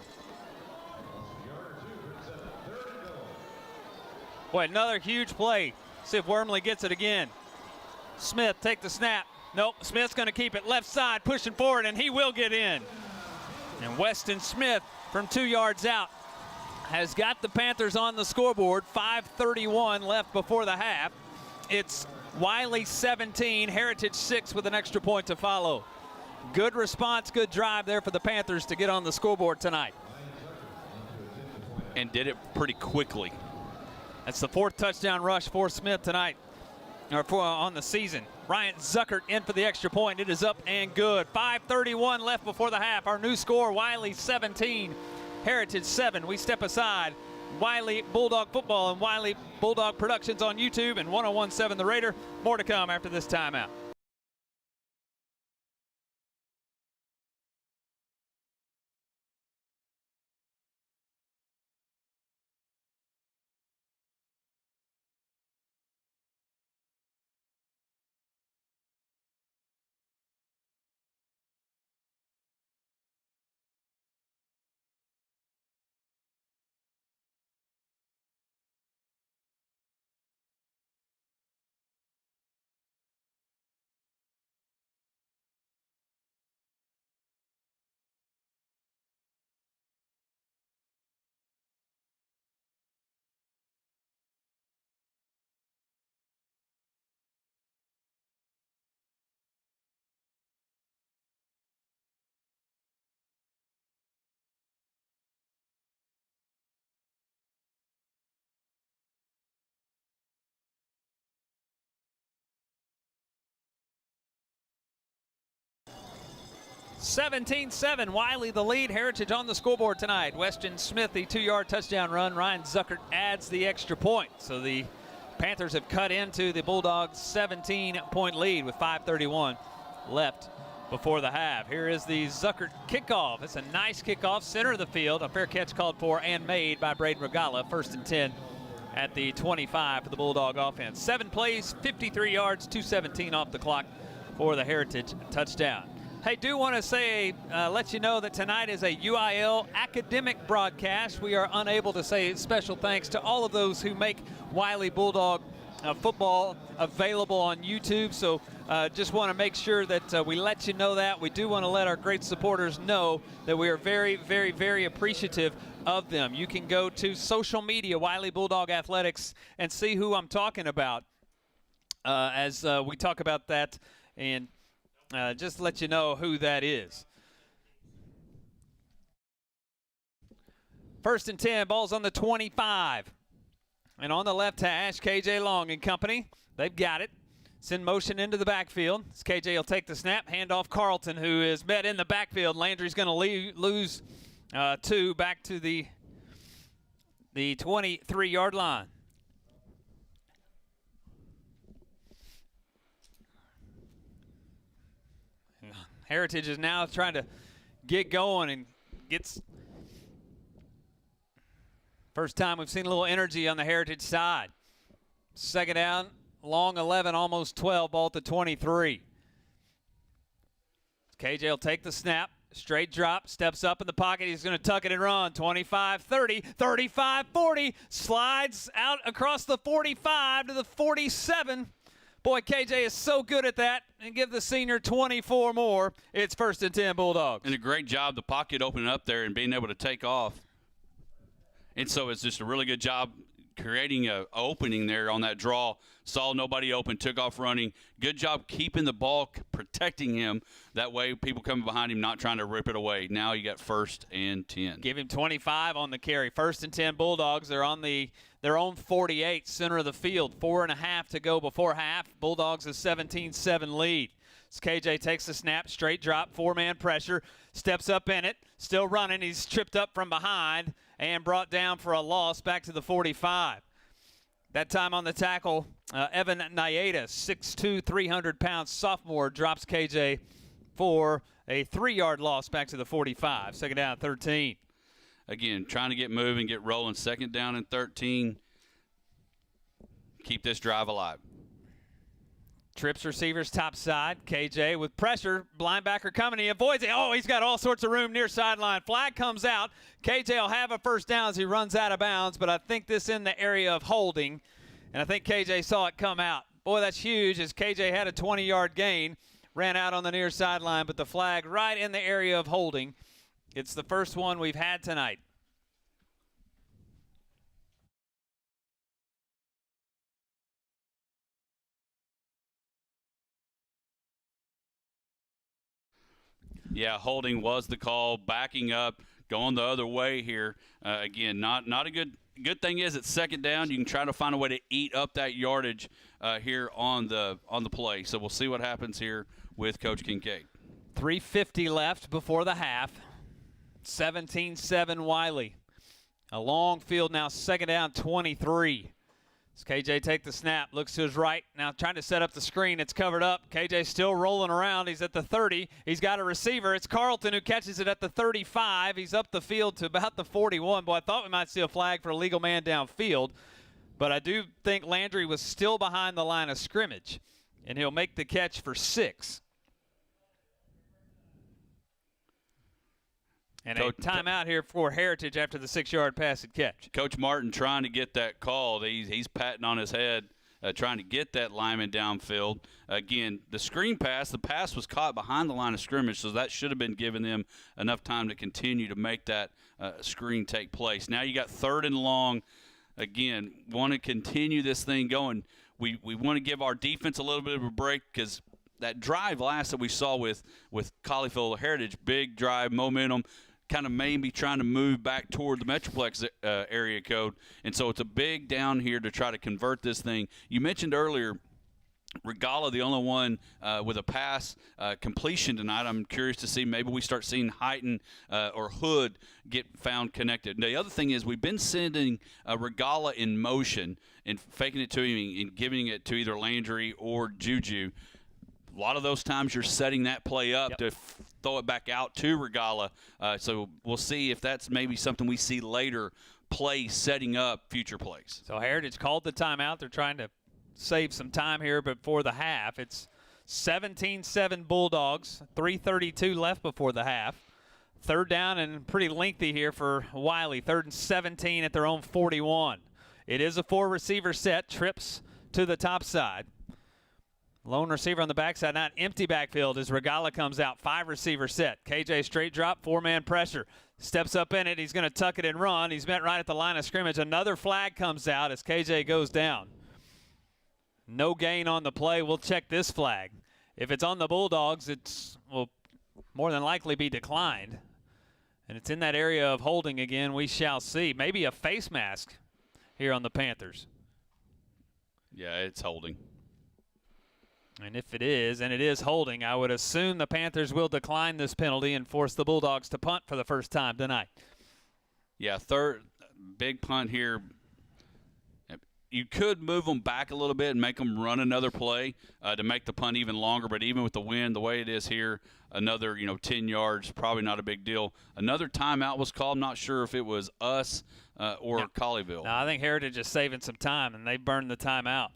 Boy, another huge play. See if Wormley gets it again. Smith, take the snap. Nope, Smith's going to keep it left side, pushing forward, and he will get in. And Weston Smith from 2 yards out has got the Panthers on the scoreboard. 5:31 left before the half. It's Wylie 17, Heritage 6 with an extra point to follow. Good response, good drive there for the Panthers to get on the scoreboard tonight. And did it pretty quickly. That's the 4th touchdown rush for Smith tonight, or on the season. Ryan Zuckert in for the extra point. It is up and good. 5:31 left before the half. Our new score, Wylie 17, Heritage 7. We step aside. Wylie Bulldog Football and Wylie Bulldog Productions on YouTube and 101.7 The Raider. More to come after this timeout. (17-7), Wylie the lead. Heritage on the scoreboard tonight. Weston Smith, the 2-yard touchdown run. Ryan Zuckert adds the extra point. So the Panthers have cut into the Bulldogs' 17-point lead with 5:31 left before the half. Here is the Zuckert kickoff. It's a nice kickoff, center of the field. A fair catch called for and made by Braden Regala. 1st and 10 at the 25 for the Bulldog offense. 7 plays, 53 yards, 2:17 off the clock for the Heritage touchdown. Hey, do want to say, let you know that tonight is a UIL academic broadcast. We are unable to say special thanks to all of those who make Wylie Bulldog football available on YouTube. So just want to make sure that we let you know that. We do want to let our great supporters know that we are very, very, very appreciative of them. You can go to social media, Wylie Bulldog Athletics, and see who I'm talking about as we talk about that, and just let you know who that is. 1st and 10, ball's on the 25. And on the left hash, KJ Long and company. They've got it. It's in motion into the backfield. As KJ will take the snap, hand off Carlton, who is met in the backfield. Landry's going to lose 2 back to the 23-yard line. Heritage is now trying to get going and gets first time we've seen a little energy on the Heritage side. Second down, long 11, almost 12, ball at the 23. KJ will take the snap, straight drop, steps up in the pocket. He's going to tuck it and run. 25-30, 35-40, slides out across the 45 to the 47. Boy, KJ is so good at that, and give the senior 24 more. It's 1st and 10 Bulldogs. And a great job, the pocket opening up there and being able to take off. And so it's just a really good job creating an opening there on that draw. Saw nobody open, took off running. Good job keeping the ball, protecting him. That way people coming behind him not trying to rip it away. Now you got 1st and 10. Give him 25 on the carry. 1st and 10 Bulldogs. They're on their own 48, center of the field. 4.5 to go before half. Bulldogs a 17-7 lead. As KJ takes the snap, straight drop, 4-man pressure, steps up in it, still running. He's tripped up from behind and brought down for a loss back to the 45. That time on the tackle, Evan Nieta, 6'2", 300-pound sophomore, drops KJ for a 3-yard loss back to the 45. Second down, 13. Again, trying to get moving, get rolling. Second down and 13. Keep this drive alive. Trips receivers top side. KJ with pressure. Linebacker coming. He avoids it. Oh, he's got all sorts of room near sideline. Flag comes out. KJ will have a first down as he runs out of bounds, but I think this in the area of holding, and I think KJ saw it come out. Boy, that's huge as KJ had a 20-yard gain, ran out on the near sideline, but the flag right in the area of holding. It's the first one we've had tonight. Yeah, holding was the call, backing up, going the other way here. Again, not a good thing is it's second down. You can try to find a way to eat up that yardage here on the play. So we'll see what happens here with Coach Kincaid. 3:50 left before the half. 17-7 Wiley. A long field now, second down, 23. As KJ take the snap, looks to his right, now trying to set up the screen. It's covered up. KJ still rolling around. He's at the 30. He's got a receiver. It's Carlton who catches it at the 35. He's up the field to about the 41. Boy, I thought we might see a flag for a legal man downfield, but I do think Landry was still behind the line of scrimmage, and he'll make the catch for 6. And a timeout here for Heritage after the 6-yard pass and catch. Coach Martin trying to get that called. He's patting on his head, trying to get that lineman downfield. Again, the screen pass, the pass was caught behind the line of scrimmage, so that should have been giving them enough time to continue to make that screen take place. Now you got 3rd and long. Again, want to continue this thing going. We want to give our defense a little bit of a break because that drive last that we saw with Colleyville Heritage, big drive, momentum, kind of maybe trying to move back toward the Metroplex area code. And so it's a big down here to try to convert this thing. You mentioned earlier Regala, the only one with a pass completion tonight. I'm curious to see maybe we start seeing Heighton or Hood get found connected. And the other thing is we've been sending Regala in motion and faking it to him and giving it to either Landry or Juju. A lot of those times you're setting that play up to throw it back out to Regala. So we'll see if that's maybe something we see later, play setting up future plays. So Heritage called the timeout. They're trying to save some time here before the half. It's 17-7 Bulldogs, 3:32 left before the half. 3rd down and pretty lengthy here for Wiley. 3rd and 17 at their own 41. It is a 4-receiver set. Trips to the top side. Lone receiver on the backside, not empty backfield as Regala comes out. 5-receiver set. KJ straight drop, 4-man pressure. Steps up in it. He's going to tuck it and run. He's met right at the line of scrimmage. Another flag comes out as KJ goes down. No gain on the play. We'll check this flag. If it's on the Bulldogs, it will more than likely be declined. And it's in that area of holding again. We shall see. Maybe a face mask here on the Panthers. Yeah, it's holding. And if it is, and it is holding, I would assume the Panthers will decline this penalty and force the Bulldogs to punt for the first time tonight. Yeah, third big punt here. You could move them back a little bit and make them run another play to make the punt even longer. But even with the wind, the way it is here, another 10 yards, probably not a big deal. Another timeout was called. I'm not sure if it was us or Colleyville. No, I think Heritage is saving some time, and they burned the timeout.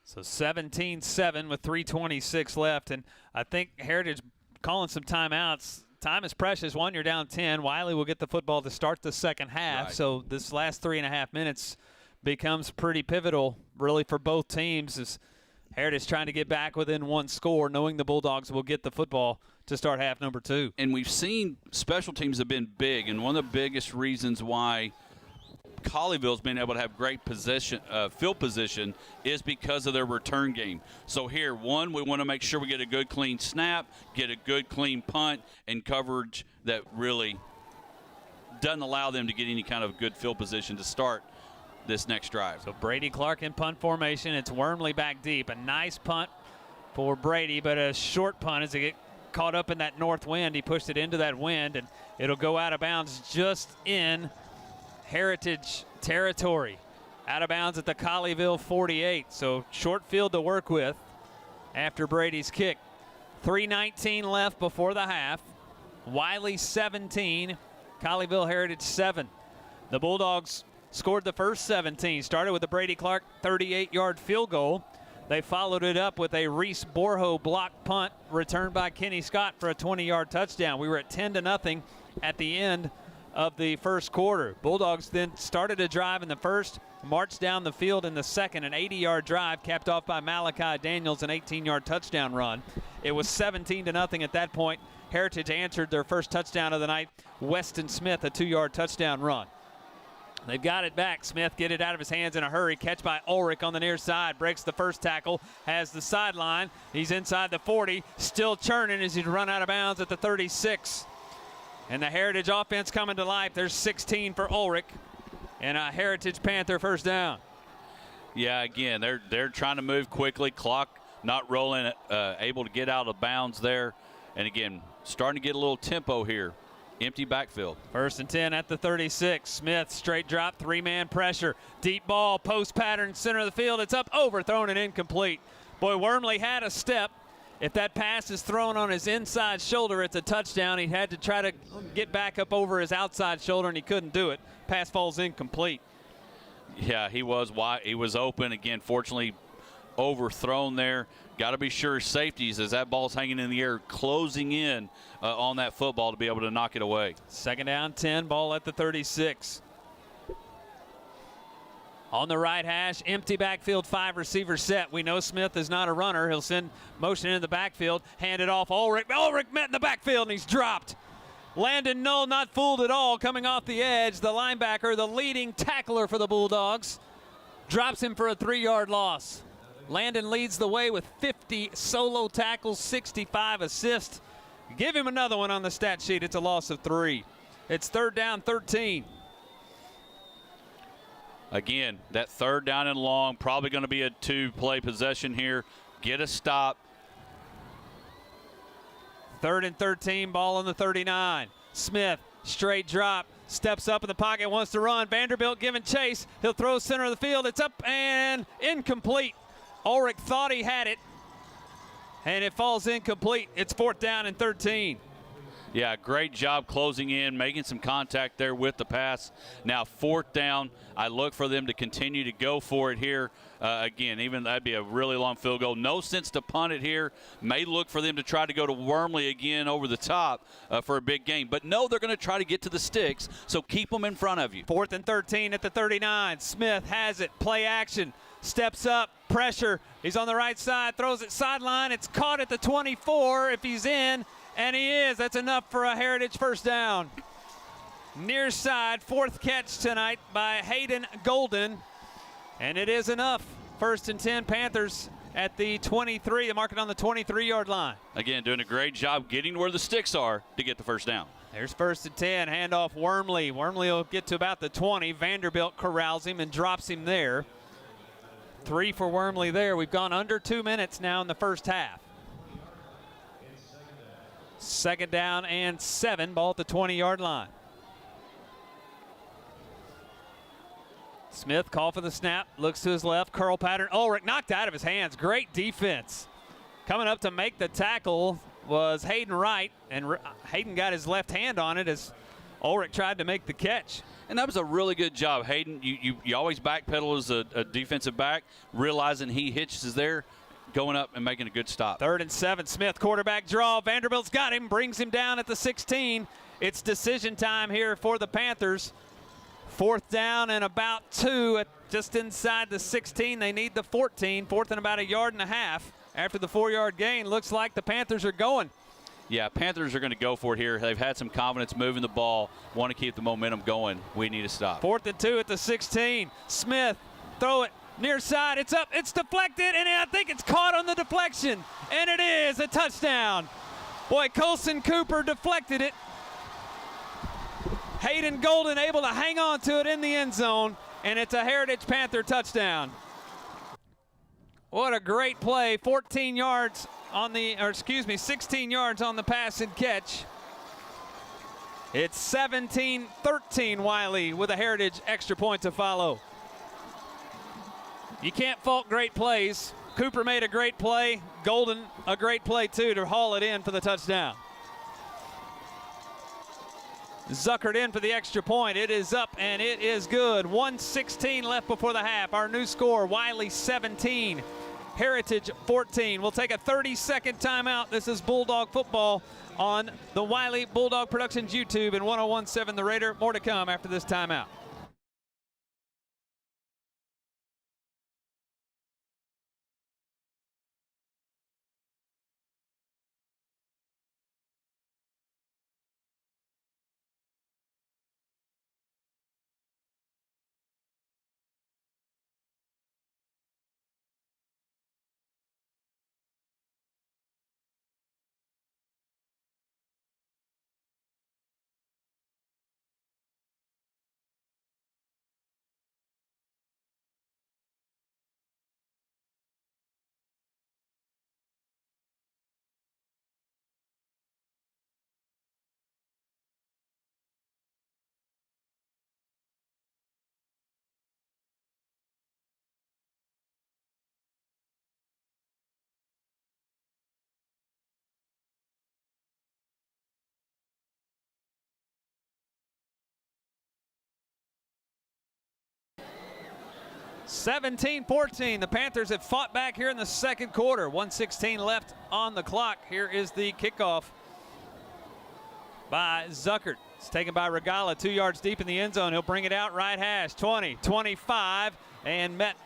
So 17-7 with 3:26 left, and I think Heritage calling some timeouts. Time is precious. One, you're down 10. Wylie will get the football to start the second half. Right. So this last 3.5 minutes becomes pretty pivotal, really, for both teams, as Heritage trying to get back within one score, knowing the Bulldogs will get the football to start half number 2. And we've seen special teams have been big, and one of the biggest reasons why Colleyville's been able to have great position, field position, is because of their return game. So here, one, we want to make sure we get a good, clean snap, get a good, clean punt, and coverage that really doesn't allow them to get any kind of good field position to start this next drive. So Brady Clark in punt formation. It's Wormley back deep. A nice punt for Brady, but a short punt as they get caught up in that north wind. He pushed it into that wind, and it'll go out of bounds just in Heritage territory. Out of bounds at the Colleyville 48. So short field to work with after Brady's kick. 3:19 left before the half. Wylie 17, Colleyville Heritage 7. The Bulldogs scored the first 17. Started with a Brady Clark 38-yard field goal. They followed it up with a Reese Borho block punt returned by Kenny Scott for a 20-yard touchdown. We were at 10-0 at the end of the first quarter. Bulldogs then started a drive in the first, marched down the field in the second, an 80-yard drive capped off by Malachi Daniels, an 18-yard touchdown run. It was 17-0 at that point. Heritage answered their first touchdown of the night. Weston Smith, a 2-yard touchdown run. They've got it back. Smith get it out of his hands in a hurry. Catch by Ulrich on the near side. Breaks the first tackle. Has the sideline. He's inside the 40. Still churning as he'd run out of bounds at the 36. And the Heritage offense coming to life. There's 16 for Ulrich. And a Heritage Panther first down. Yeah, again, they're trying to move quickly. Clock not rolling, able to get out of bounds there. And again, starting to get a little tempo here. Empty backfield. First and 10 at the 36. Smith, straight drop, 3-man pressure. Deep ball, post pattern, center of the field. It's up, overthrown and incomplete. Boy, Wormley had a step. If that pass is thrown on his inside shoulder, it's a touchdown. He had to try to get back up over his outside shoulder, and he couldn't do it. Pass falls incomplete. Yeah, he was wide. He was open. Again, fortunately, overthrown there. Got to be sure safeties as that ball's hanging in the air, closing in on that football to be able to knock it away. Second down, 10, ball at the 36. On the right hash, empty backfield, 5-receiver set. We know Smith is not a runner. He'll send motion into the backfield, hand it off Ulrich. Ulrich met in the backfield, and he's dropped. Landon Null not fooled at all, coming off the edge. The linebacker, the leading tackler for the Bulldogs, drops him for a 3-yard loss. Landon leads the way with 50 solo tackles, 65 assists. Give him another one on the stat sheet. It's a loss of 3. It's third down, 13. Again, that third down and long, probably going to be a 2-play possession here. Get a stop. Third and 13, ball on the 39. Smith, straight drop, steps up in the pocket, wants to run. Vanderbilt giving chase. He'll throw center of the field. It's up and incomplete. Ulrich thought he had it, and it falls incomplete. It's fourth down and 13. Yeah, great job closing in, making some contact there with the pass. Now fourth down. I look for them to continue to go for it here. Again, even that'd be a really long field goal. No sense to punt it here. May look for them to try to go to Wormley again over the top for a big game. But no, they're going to try to get to the sticks, so keep them in front of you. Fourth and 13 at the 39. Smith has it, play action, steps up, pressure. He's on the right side, throws it sideline. It's caught at the 24 if he's in. And he is. That's enough for a Heritage first down. Near side, fourth catch tonight by Hayden Golden. And it is enough. First and 10 Panthers at the 23. The market on the 23-yard line. Again, doing a great job getting where the sticks are to get the first down. There's first and 10. Handoff Wormley. Wormley will get to about the 20. Vanderbilt corrals him and drops him there. 3 for Wormley there. We've gone under 2 minutes now in the first half. 2nd down and 7, ball at the 20-yard line. Smith call for the snap, looks to his left, curl pattern. Ulrich knocked out of his hands. Great defense. Coming up to make the tackle was Hayden Wright, and Hayden got his left hand on it as Ulrich tried to make the catch. And that was a really good job, Hayden. You always backpedal as a defensive back, realizing he hitches there, going up and making a good stop. 3rd and 7, Smith quarterback draw. Vanderbilt's got him, brings him down at the 16. It's decision time here for the Panthers. 4th down and about 2 at just inside the 16. They need the 14. 4th and about 1.5 yards after the 4-yard gain. Looks like the Panthers are going. Yeah, Panthers are going to go for it here. They've had some confidence moving the ball, want to keep the momentum going. We need to stop. 4th and 2 at the 16. Smith, throw it near side. It's up, it's deflected, and I think it's caught on the deflection. And it is a touchdown. Boy, Colson Cooper deflected it. Hayden Golden able to hang on to it in the end zone, and it's a Heritage Panther touchdown. What a great play. 16 yards on the pass and catch. It's 17-13 Wylie with a Heritage extra point to follow. You can't fault great plays. Cooper made a great play. Golden a great play too to haul it in for the touchdown. Zuckert in for the extra point. It is up and it is good. 1:16 left before the half. Our new score, Wylie 17, Heritage 14. We'll take a 30-second timeout. This is Bulldog football on the Wylie Bulldog Productions YouTube and 101.7 The Raider. More to come after this timeout. (17-14). The Panthers have fought back here in the second quarter. 1:16 left on the clock. Here is the kickoff by Zuckert. It's taken by Regala, 2 yards deep in the end zone. He'll bring it out right hash, 20, 25, and met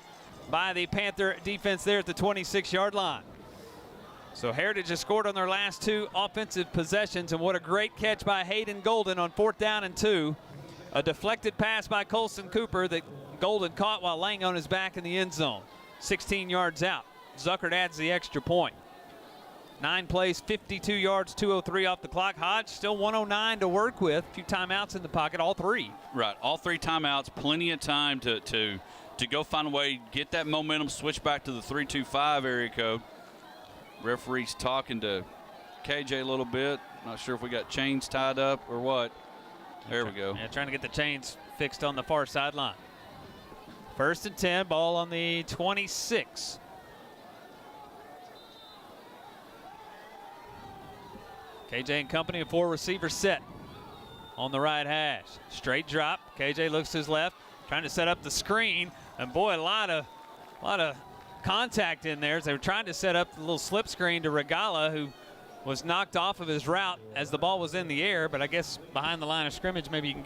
by the Panther defense there at the 26-yard line. So Heritage has scored on their last 2 offensive possessions, and what a great catch by Hayden Golden on 4th down and 2. A deflected pass by Colson Cooper that Golden caught while laying on his back in the end zone. 16 yards out. Zuckert adds the extra point. 9 plays, 52 yards, 2:03 off the clock. Hodge still 109 to work with. A few timeouts in the pocket, all 3. Right, all 3 timeouts, plenty of time to go find a way, get that momentum, switch back to the 3-2-5 area code. Referee's talking to KJ a little bit. Not sure if we got chains tied up or what. There we go. Yeah, trying to get the chains fixed on the far sideline. 1st and 10, ball on the 26. KJ and company, a 4 receiver set on the right hash. Straight drop. KJ looks to his left, trying to set up the screen. And boy, a lot of contact in there as they were trying to set up the little slip screen to Regala, who was knocked off of his route as the ball was in the air. But I guess behind the line of scrimmage, maybe you can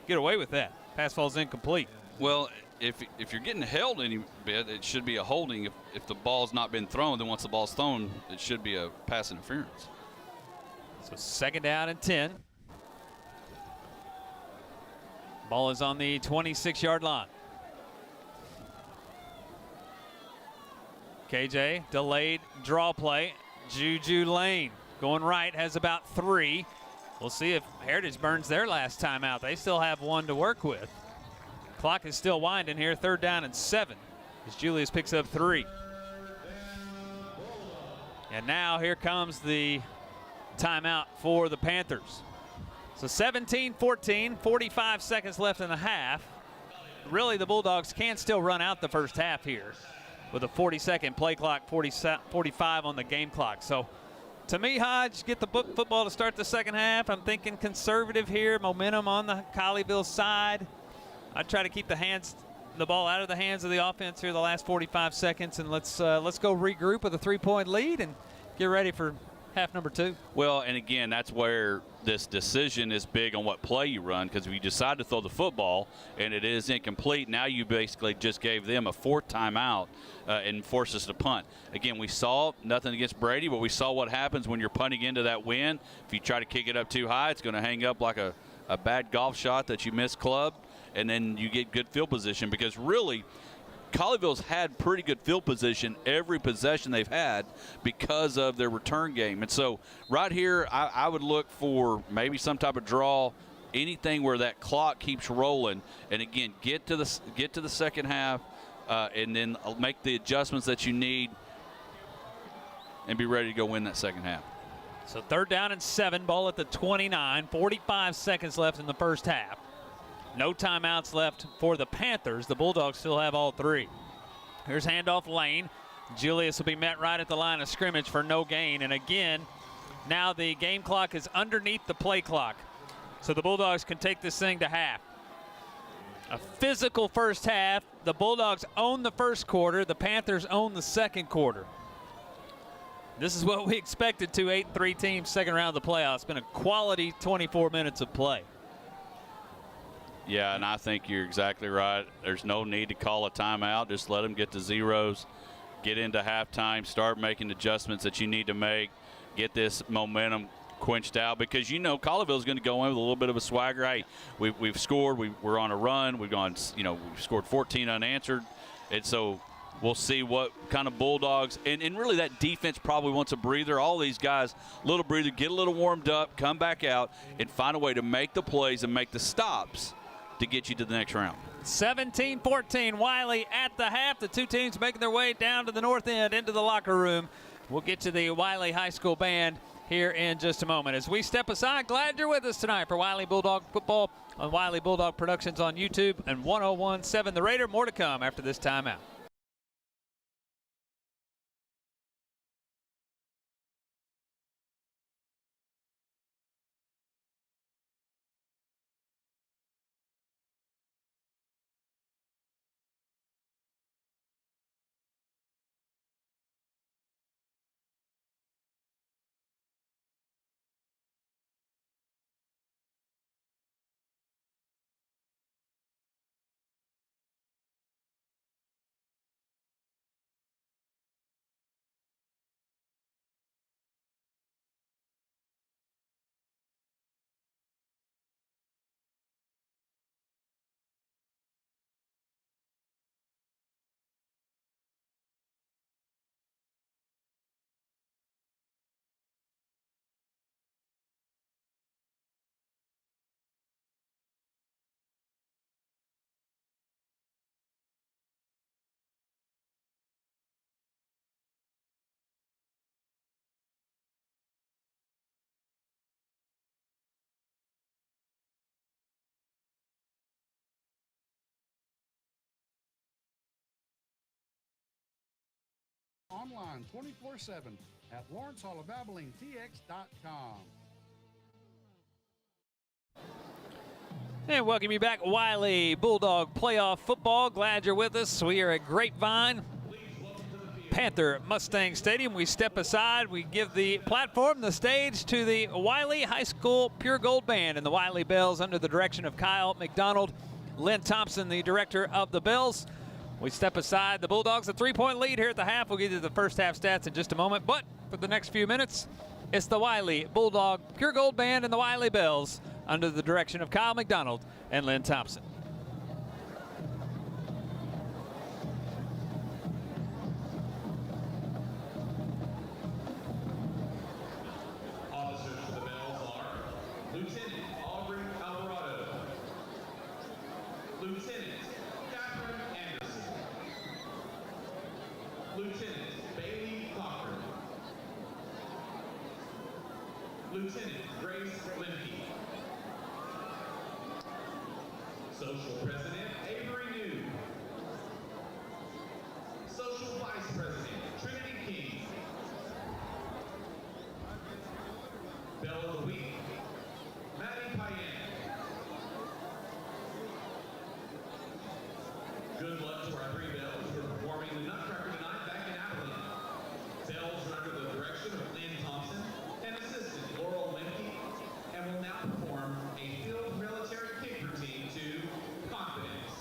get away with that. Pass falls incomplete. Well, if you're getting held any bit, it should be a holding. If the ball's not been thrown, then once the ball's thrown, it should be a pass interference. So 2nd down and 10. Ball is on the 26-yard line. KJ, delayed draw play. Juju Lane going right, has about 3. We'll see if Heritage burns their last time out. They still have 1 to work with. Clock is still winding here, 3rd down and 7. as Julius picks up 3. And now here comes the timeout for the Panthers. So 17-14, 45 seconds left in the half. Really, the Bulldogs can still run out the first half here with a 40-second play clock, 45 on the game clock. So to me, Hodge, get the football to start the second half. I'm thinking conservative here, momentum on the Colleyville side. I'd try to keep the ball out of the hands of the offense here the last 45 seconds, and let's go regroup with a 3-point lead and get ready for half number 2. Well, and again, that's where this decision is big on what play you run, because if you decide to throw the football and it is incomplete, now you basically just gave them a 4th timeout and forced us to punt. Again, we saw nothing against Brady, but we saw what happens when you're punting into that wind. If you try to kick it up too high, it's going to hang up like a bad golf shot that you miss club, and then you get good field position, because really Colleyville's had pretty good field position every possession they've had because of their return game. And so right here, I would look for maybe some type of draw, anything where that clock keeps rolling. And again, get to the second half, and then make the adjustments that you need and be ready to go win that second half. So 3rd down and 7, ball at the 29, 45 seconds left in the first half. No timeouts left for the Panthers. The Bulldogs still have all 3. Here's handoff lane. Julius will be met right at the line of scrimmage for no gain. And again, now the game clock is underneath the play clock. So the Bulldogs can take this thing to half. A physical first half. The Bulldogs own the first quarter. The Panthers own the second quarter. This is what we expected, 2 8-3 teams, second round of the playoffs. It's been a quality 24 minutes of play. Yeah, and I think you're exactly right. There's no need to call a timeout. Just let them get to zeros, get into halftime, start making adjustments that you need to make, get this momentum quenched out, because you know Colleyville's going to go in with a little bit of a swagger. Hey, we've scored, we're on a run, we've scored 14 unanswered, and so we'll see what kind of Bulldogs, and really that defense probably wants a breather. All these guys, little breather, get a little warmed up, come back out, and find a way to make the plays and make the stops to get you to the next round. 17-14, Wylie at the half. The two teams making their way down to the north end into the locker room. We'll get to the Wylie High School band here in just a moment. As we step aside, glad you're with us tonight for Wylie Bulldog football on Wylie Bulldog Productions on YouTube and 101.7 The Raider. More to come after this timeout. Online 24/7 at LawrenceHallofAbileneTX.com. And welcome you back, Wylie Bulldog playoff football. Glad you're with us. We are at Grapevine, Panther Mustang Stadium. We step aside. We give the platform, the stage, to the Wylie High School Pure Gold Band and the Wylie Bells under the direction of Kyle McDonald. Lynn Thompson, the director of the Bells. We step aside. The Bulldogs, a 3-point lead here at the half. We'll get to the first half stats in just a moment. But for the next few minutes, it's the Wylie Bulldog Pure Gold Band and the Wylie Bells under the direction of Kyle McDonald and Lynn Thompson. Officers for the Bells are Lieutenant Aubrey Alvarado, Lieutenant Catherine Anderson, Lieutenant Bailey Cochran. Lieutenant Grace Lemke. Social President Avery New. Social Vice President Trinity King. Belle of the Week, Maddie Payan. Good luck to our three bells who are performing the Nutcracker tonight back in Abilene. Bells are under the direction of Lynn Thompson and assistant Laurel Lemke, and will now perform a field military kick routine to Confidence.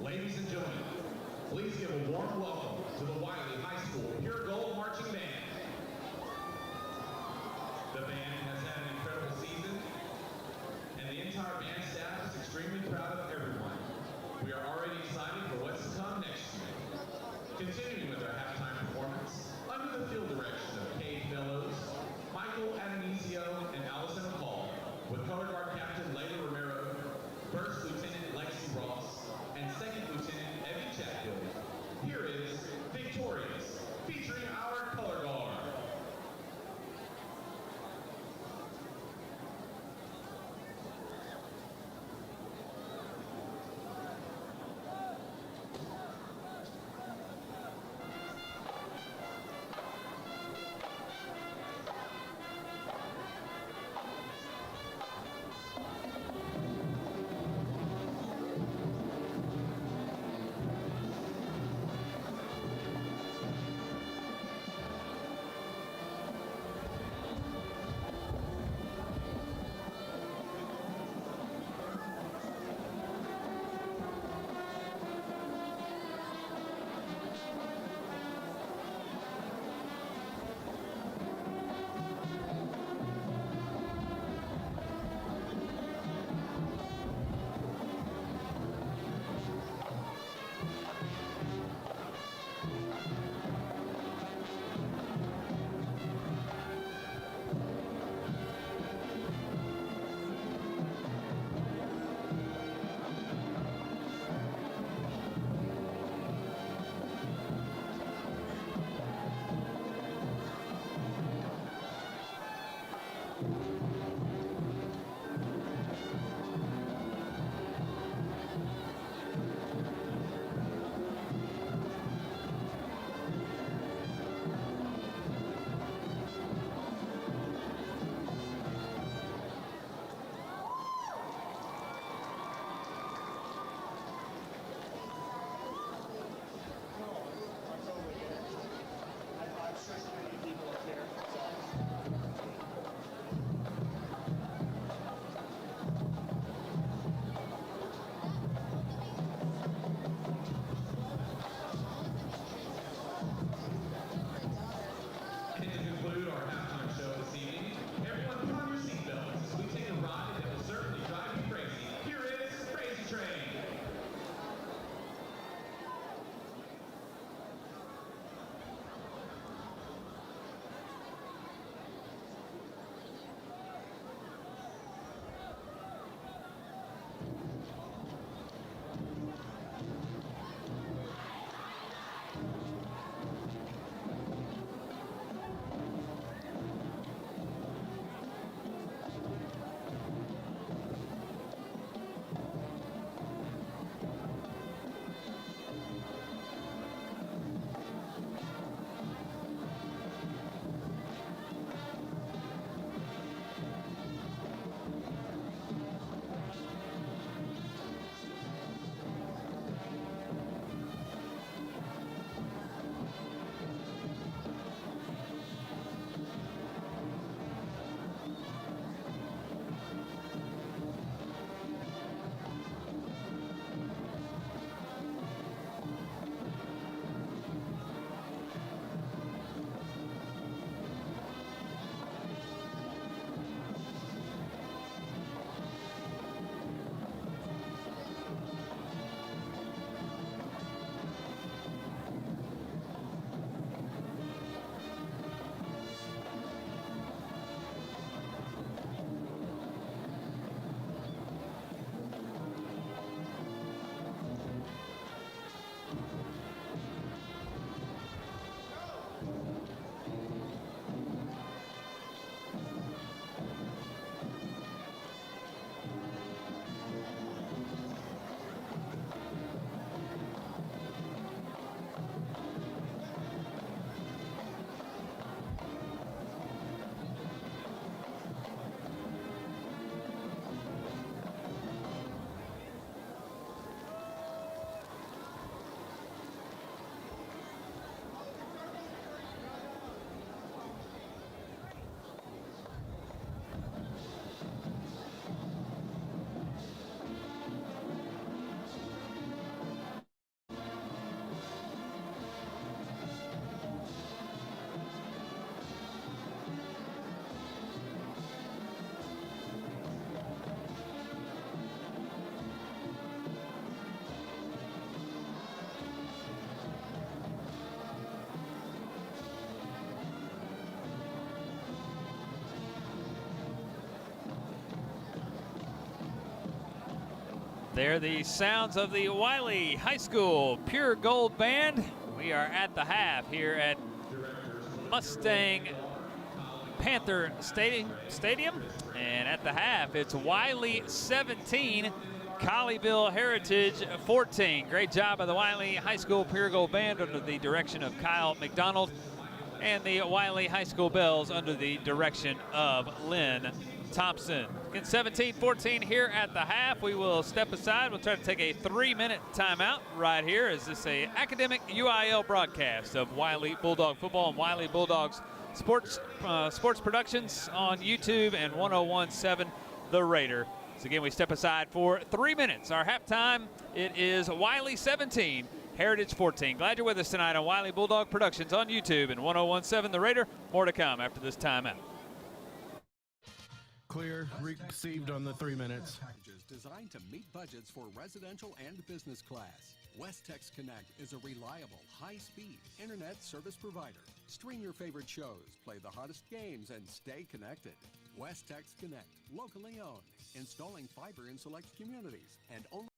Ladies and gentlemen, please give a warm welcome to the Wylie High School Pure Gold Marching Band. The band has had an incredible season, and the entire band staff is extremely proud of everyone. We are already excited for what's to come next year. Continuing with our halftime performance, under the field direction of Cade Fellows, Michael Adonisio, and Allison McCall, with Color Guard Captain Layla Romero, First Lieutenant Lexi Ross, and Second Lieutenant Evie Chatfield. Here is They're the sounds of the Wylie High School Pure Gold Band. We are at the half here at Mustang-Panther Stadium. And at the half, it's Wylie 17, Colleyville Heritage 14. Great job by the Wylie High School Pure Gold Band under the direction of Kyle McDonald, and the Wylie High School Bells under the direction of Lynn Thompson. Again, 17-14 here at the half. We will step aside. We'll try to take a 3-minute timeout right here. Is this a academic UIL broadcast of Wylie Bulldog football and Wylie Bulldogs sports productions on YouTube and 101.7 The Raider. So again, we step aside for 3 minutes. Our halftime, it is Wylie 17, Heritage 14. Glad you're with us tonight on Wylie Bulldog Productions on YouTube and 101.7 The Raider. More to come after this timeout. Clear, received on the 3 minutes. Packages designed to meet budgets for residential and business class. Westex Connect is a reliable, high-speed internet service provider. Stream your favorite shows, play the hottest games, and stay connected. Westex Connect, locally owned, installing fiber in select communities, and only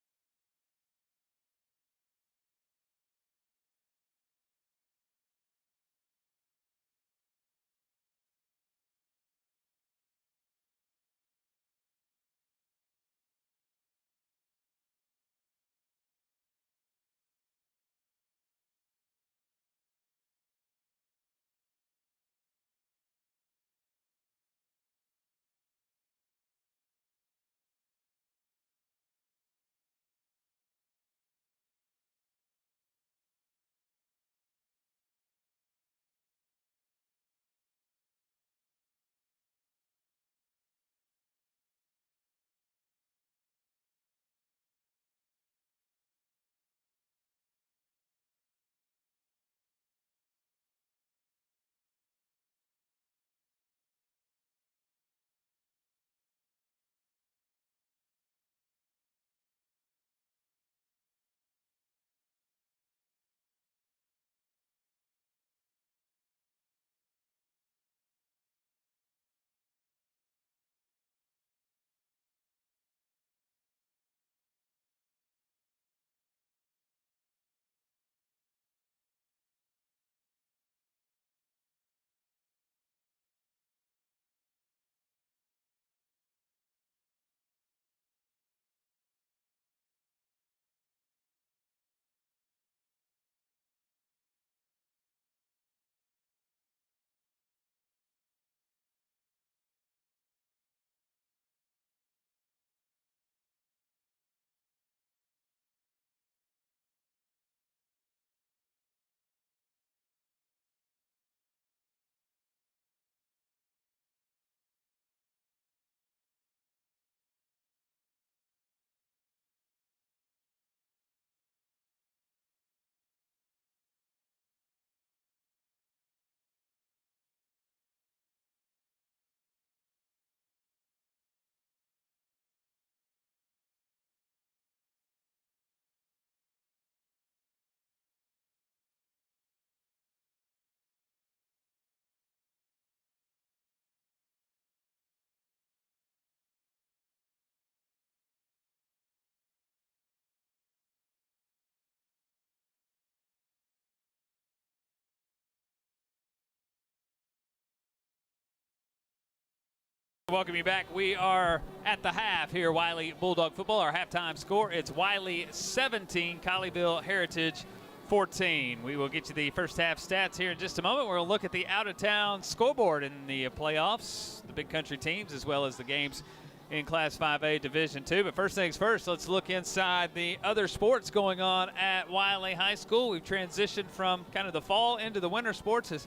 welcome you back. We are at the half here, Wylie Bulldog football. Our halftime score, it's Wylie 17, Colleyville Heritage 14. We will get you the first half stats here in just a moment. We'll look at the out-of-town scoreboard in the playoffs, the big country teams, as well as the games in Class 5A Division II. But first things first, let's look inside the other sports going on at Wylie High School. We've transitioned from kind of the fall into the winter sports as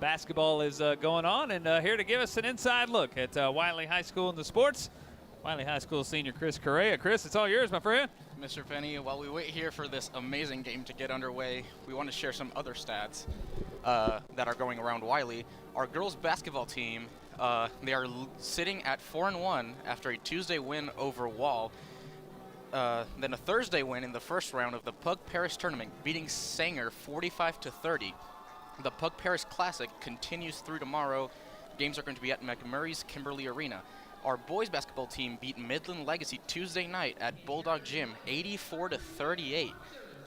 basketball is going on, and here to give us an inside look at Wylie High School and the sports, Wylie High School senior Chris Correa. Chris, it's all yours, my friend. Mr. Penny, while we wait here for this amazing game to get underway, we want to share some other stats that are going around Wylie. Our girls basketball team, they are sitting at 4-1 after a Tuesday win over Wall. Then a Thursday win in the first round of the Pug Paris tournament, beating Sanger 45-30. The Pug Paris Classic continues through tomorrow. Games are going to be at McMurray's Kimberly Arena. Our boys basketball team beat Midland Legacy Tuesday night at Bulldog Gym 84-38.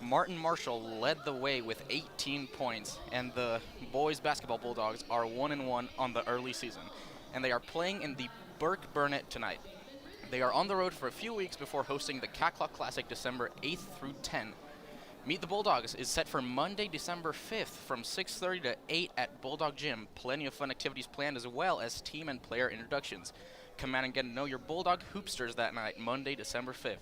Martin Marshall led the way with 18 points, and the boys basketball Bulldogs are 1-1 on the early season, and they are playing in the Burke Burnett tonight. They are on the road for a few weeks before hosting the Caclock Classic December 8th through 10th. Meet the Bulldogs is set for Monday, December 5th from 6:30 to 8 at Bulldog Gym. Plenty of fun activities planned, as well as team and player introductions. Come out and get to know your Bulldog hoopsters that night, Monday, December 5th.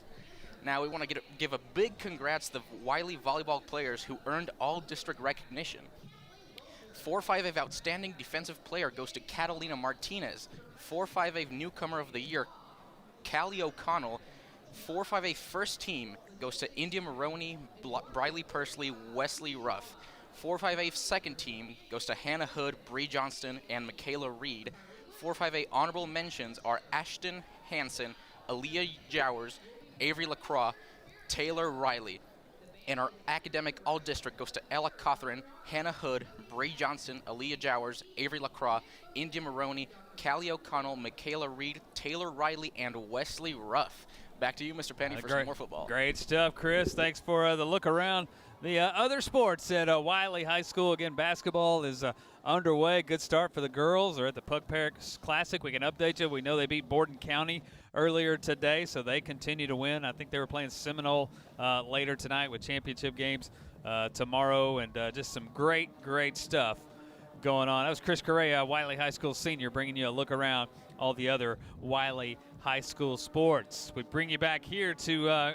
Now, we want to give a big congrats to the Wylie volleyball players who earned all-district recognition. 4-5A Outstanding Defensive Player goes to Catalina Martinez. 4-5A Newcomer of the Year, Callie O'Connell. 4-5A First Team goes to India Maroney, Briley Pursley, Wesley Ruff. 4-5A Second Team goes to Hannah Hood, Bree Johnston, and Michaela Reed. 4-5A Honorable Mentions are Ashton Hansen, Aaliyah Jowers, Avery LaCroix, Taylor Riley. And our academic all-district goes to Ella Cothran, Hannah Hood, Bree Johnson, Aaliyah Jowers, Avery LaCroix, India Maroney, Callie O'Connell, Michaela Reed, Taylor Riley, and Wesley Ruff. Back to you, Mr. Penny, for some more football. Great stuff, Chris. Thanks for the look around the other sports at Wylie High School. Again, basketball is underway. Good start for the girls. They're at the Puck Parks Classic. We can update you. We know they beat Borden County earlier today, so they continue to win. I think they were playing Seminole later tonight with championship games tomorrow, and just some great stuff going on. That was Chris Correa, Wylie High School senior, bringing you a look around all the other Wylie High School sports. We bring you back here to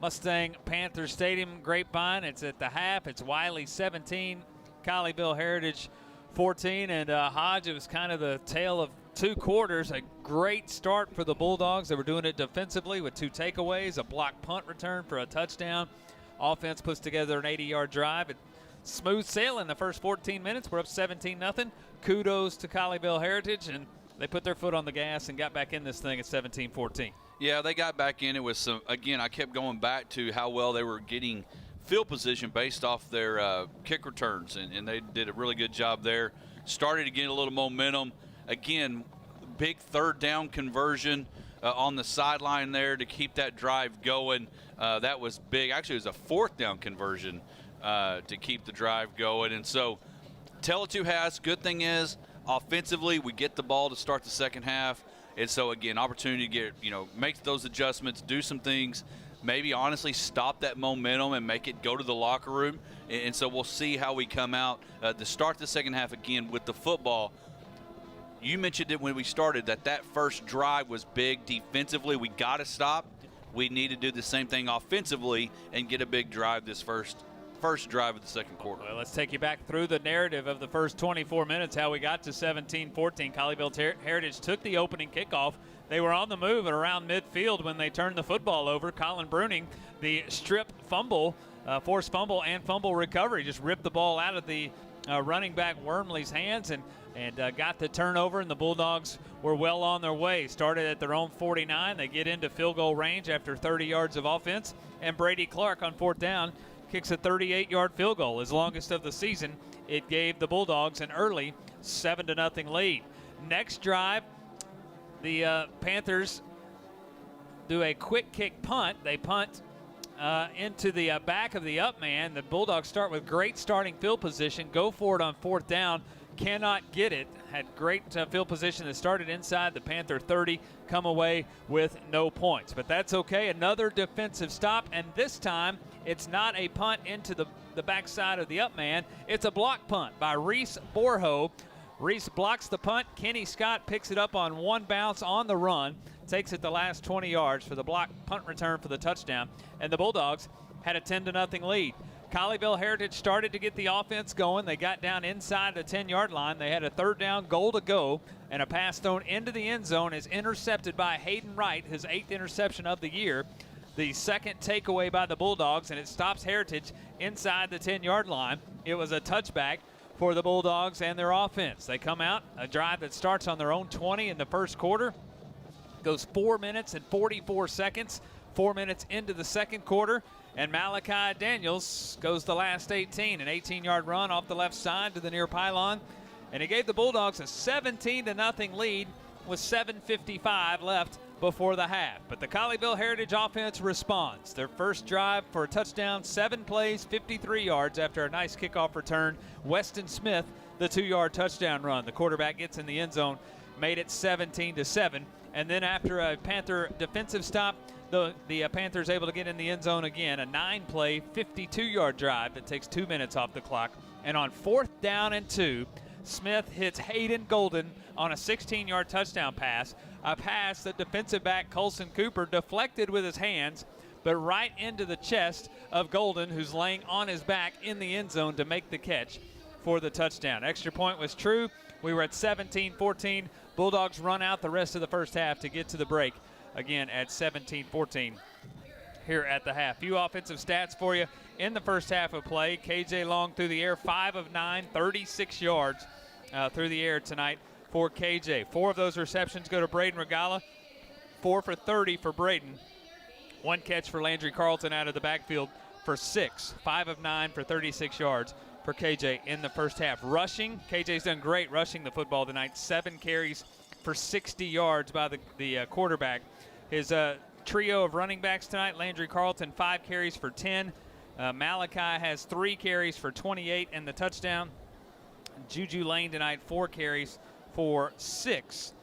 Mustang-Panther Stadium, Grapevine. It's at the half. It's Wylie 17, Colleyville Heritage 14. And Hodge, it was kind of the tale of two quarters. A great start for the Bulldogs. They were doing it defensively with 2 takeaways, a block punt return for a touchdown. Offense puts together an 80-yard drive. And smooth sailing the first 14 minutes. We're up 17-0. Kudos to Colleyville Heritage, and they put their foot on the gas and got back in this thing at 17-14. Yeah, they got back in it with some, again, I kept going back to how well they were getting field position based off their kick returns, and they did a really good job there. Started to get a little momentum. Again, big third down conversion on the sideline there to keep that drive going. That was big. Actually, it was a fourth down conversion to keep the drive going. And so, tell it to has. Good thing is, offensively, we get the ball to start the second half. And so, again, opportunity to get, make those adjustments, do some things, maybe honestly stop that momentum and make it go to the locker room. And so we'll see how we come out to start the second half again with the football. You mentioned it when we started that first drive was big defensively. We got to stop. We need to do the same thing offensively and get a big drive this first drive of the second quarter. Well, let's take you back through the narrative of the first 24 minutes, how we got to 17-14. Colleyville Heritage took the opening kickoff. They were on the move and around midfield when they turned the football over. Colin Bruning, the strip fumble, forced fumble and fumble recovery, just ripped the ball out of the running back Wormley's hands and got the turnover, and the Bulldogs were well on their way. Started at their own 49. They get into field goal range after 30 yards of offense, and Brady Clark on fourth down kicks a 38-yard field goal, his longest of the season. It gave the Bulldogs an early 7-0 lead. Next drive, the Panthers do a quick kick punt. They punt into the back of the up man. The Bulldogs start with great starting field position, go for it on fourth down, cannot get it. Had great field position that started inside the Panther 30, come away with no points. But that's okay. Another defensive stop, and this time it's not a punt into the backside of the up man. It's a block punt by Reese Borho. Reese blocks the punt. Kenny Scott picks it up on one bounce on the run, takes it the last 20 yards for the block punt return for the touchdown, and the Bulldogs had a 10-0 lead. Colleyville Heritage started to get the offense going. They got down inside the 10-yard line. They had a third down goal to go, and a pass thrown into the end zone is intercepted by Hayden Wright, his 8th interception of the year. The second takeaway by the Bulldogs, and it stops Heritage inside the 10-yard line. It was a touchback for the Bulldogs and their offense. They come out, a drive that starts on their own 20 in the first quarter, goes 4 minutes and 44 seconds, 4 minutes into the second quarter, and Malachi Daniels goes the last 18, an 18-yard run off the left side to the near pylon, and it gave the Bulldogs a 17-0 lead with 7:55 left before the half. But the Colleyville Heritage offense responds. Their first drive for a touchdown, 7 plays, 53 yards after a nice kickoff return. Weston Smith, the 2-yard touchdown run. The quarterback gets in the end zone, made it 17-7. And then after a Panther defensive stop, the Panthers able to get in the end zone again. A 9-play, 52-yard drive that takes 2 minutes off the clock. And on 4th down and 2, Smith hits Hayden Golden on a 16-yard touchdown pass, a pass that defensive back Colson Cooper deflected with his hands, but right into the chest of Golden, who's laying on his back in the end zone to make the catch for the touchdown. Extra point was true. We were at 17-14. Bulldogs run out the rest of the first half to get to the break, again at 17-14 here at the half. Few offensive stats for you in the first half of play. KJ Long through the air, 5 of 9, 36 yards through the air tonight for KJ. 4 of those receptions go to Braden Regala, 4 for 30 for Braden. 1 catch for Landry Carlton out of the backfield for 6. 5 of 9 for 36 yards for KJ in the first half. Rushing, KJ's done great rushing the football tonight. 7 carries for 60 yards by the quarterback. His trio of running backs tonight, Landry Carlton, 5 carries for 10. Malachi has 3 carries for 28 and the touchdown. Juju Lane tonight, 4 carries for 6.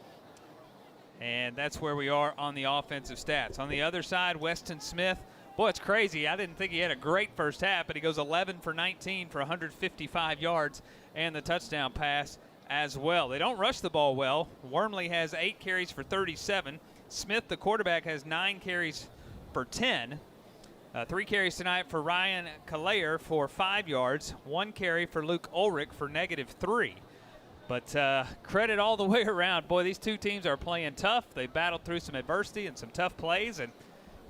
And that's where we are on the offensive stats. On the other side, Weston Smith. Boy, it's crazy. I didn't think he had a great first half, but he goes 11 for 19 for 155 yards and the touchdown pass as well. They don't rush the ball well. Wormley has 8 carries for 37. Smith, the quarterback, has 9 carries for 10. 3 carries tonight for Ryan Kalayer for 5 yards. 1 carry for Luke Ulrich for -3. But credit all the way around. Boy, these two teams are playing tough. They battled through some adversity and some tough plays, and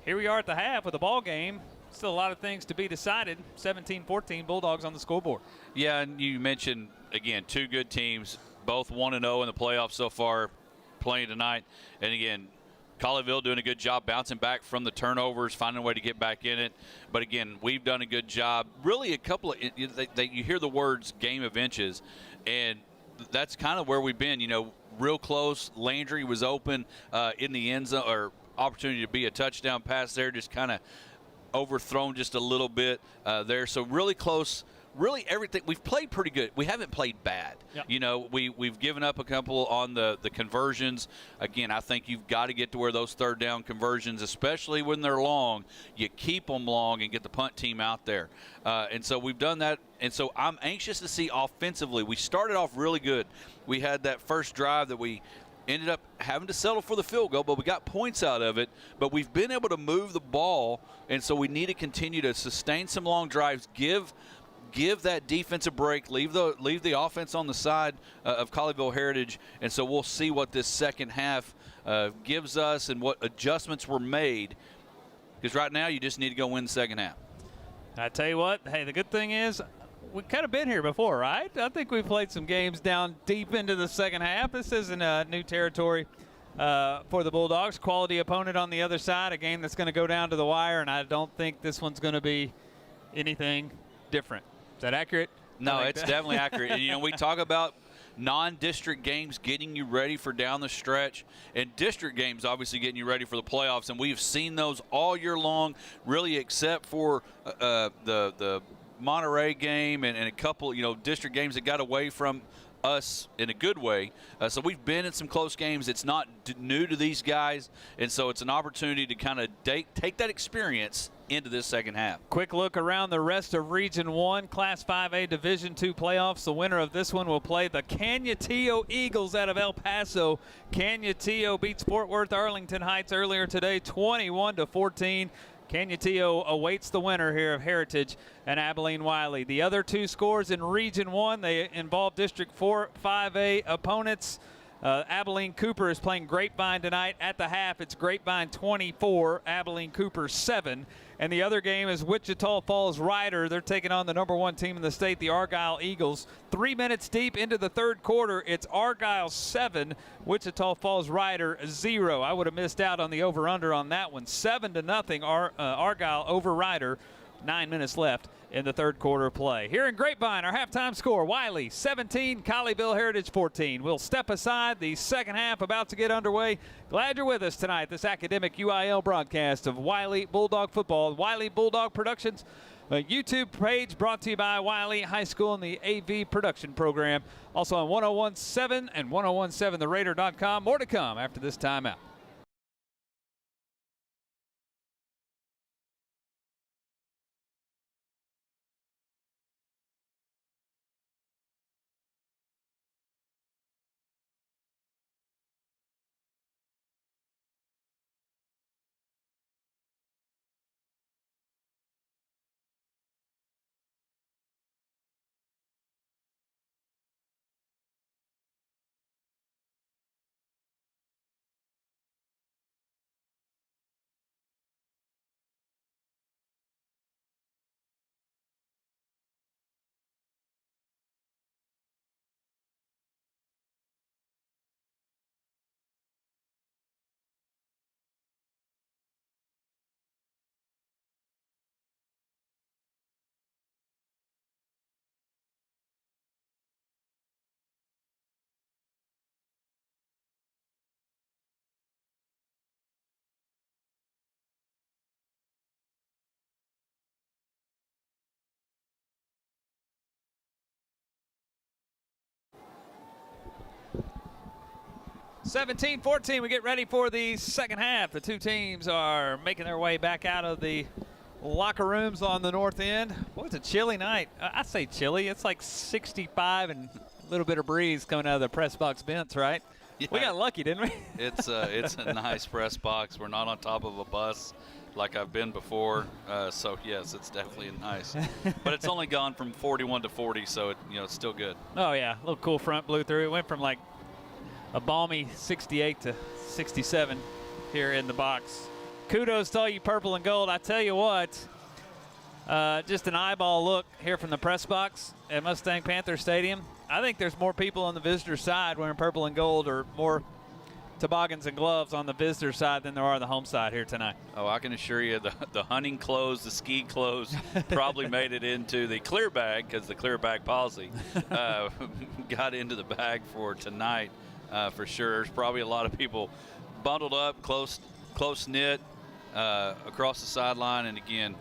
here we are at the half with a ball game. Still a lot of things to be decided. 17-14, Bulldogs on the scoreboard. Yeah, and you mentioned, again, 2 good teams, both 1-0 in the playoffs so far, playing tonight. And again, Colleyville doing a good job bouncing back from the turnovers, finding a way to get back in it. But again, we've done a good job. Really, a couple of you hear the words game of inches, and that's kind of where we've been. You know, real close. Landry was open in the end zone, or opportunity to be a touchdown pass there, just kind of overthrown just a little bit there. So really close. Really everything. We've played pretty good. We haven't played bad. Yep. You know, we've given up a couple on the conversions. Again, I think you've got to get to where those 3rd down conversions, especially when they're long, you keep them long and get the punt team out there. And so we've done that. And so I'm anxious to see offensively. We started off really good. We had that first drive that we ended up having to settle for the field goal, but we got points out of it. But we've been able to move the ball, and so we need to continue to sustain some long drives, give that defense a break, leave the offense on the side of Colleyville Heritage, and so we'll see what this second half gives us and what adjustments were made, because right now you just need to go win the second half. I tell you what, hey, the good thing is we've kind of been here before, right? I think we've played some games down deep into the second half. This isn't new territory for the Bulldogs. Quality opponent on the other side, a game that's going to go down to the wire, and I don't think this one's going to be anything different. Is that accurate? No, it's definitely accurate. And, you know, we talk about non-district games getting you ready for down the stretch, and district games obviously getting you ready for the playoffs, and we've seen those all year long, really, except for the Monterey game and a couple, you know, district games that got away from us in a good way. So we've been in some close games. It's not new to these guys, and so it's an opportunity to kind of take that experience into this second half. Quick look around the rest of Region 1, Class 5A Division II playoffs. The winner of this one will play the Canutillo Eagles out of El Paso. Canutillo beats Fort Worth Arlington Heights earlier today, 21-14. Canutillo awaits the winner here of Heritage and Abilene Wylie. The other 2 scores in Region 1, they involve District 4 5A opponents. Abilene Cooper is playing Grapevine tonight. At the half, it's Grapevine 24, Abilene Cooper 7. And the other game is Wichita Falls Rider. They're taking on the #1 team in the state, the Argyle Eagles. 3 minutes deep into the 3rd quarter, it's Argyle 7, Wichita Falls Rider 0. I would have missed out on the over-under on that one. 7-0 Argyle over Rider. 9 minutes left in the third quarter of play. Here in Grapevine, our halftime score, Wylie 17, Colleyville Heritage 14. We'll step aside. The second half about to get underway. Glad you're with us tonight. This academic UIL broadcast of Wylie Bulldog football. Wylie Bulldog Productions, a YouTube page brought to you by Wylie High School and the AV production program. Also on 1017 and 1017theraider.com. More to come after this timeout. (17-14), we get ready for the second half. The two teams are making their way back out of the locker rooms on the north end. Boy, it's a chilly night. I say chilly. It's like 65 and a little bit of breeze coming out of the press box vents, right? Yeah. We got lucky, didn't we? It's a nice press box. We're not on top of a bus like I've been before. So, yes, it's definitely nice. But it's only gone from 41 to 40, so it's still good. Oh, yeah. A little cool front blew through. It went from like a balmy 68 to 67 here in the box. Kudos to all you purple and gold. I tell you what, just an eyeball look here from the press box at Mustang-Panther Stadium. I think there's more people on the visitor side wearing purple and gold, or more toboggans and gloves on the visitor side than there are on the home side here tonight. Oh, I can assure you the hunting clothes, the ski clothes probably made it into the clear bag, because the clear bag policy got into the bag for tonight. For sure. There's probably a lot of people bundled up, close-knit across the sideline. And, again,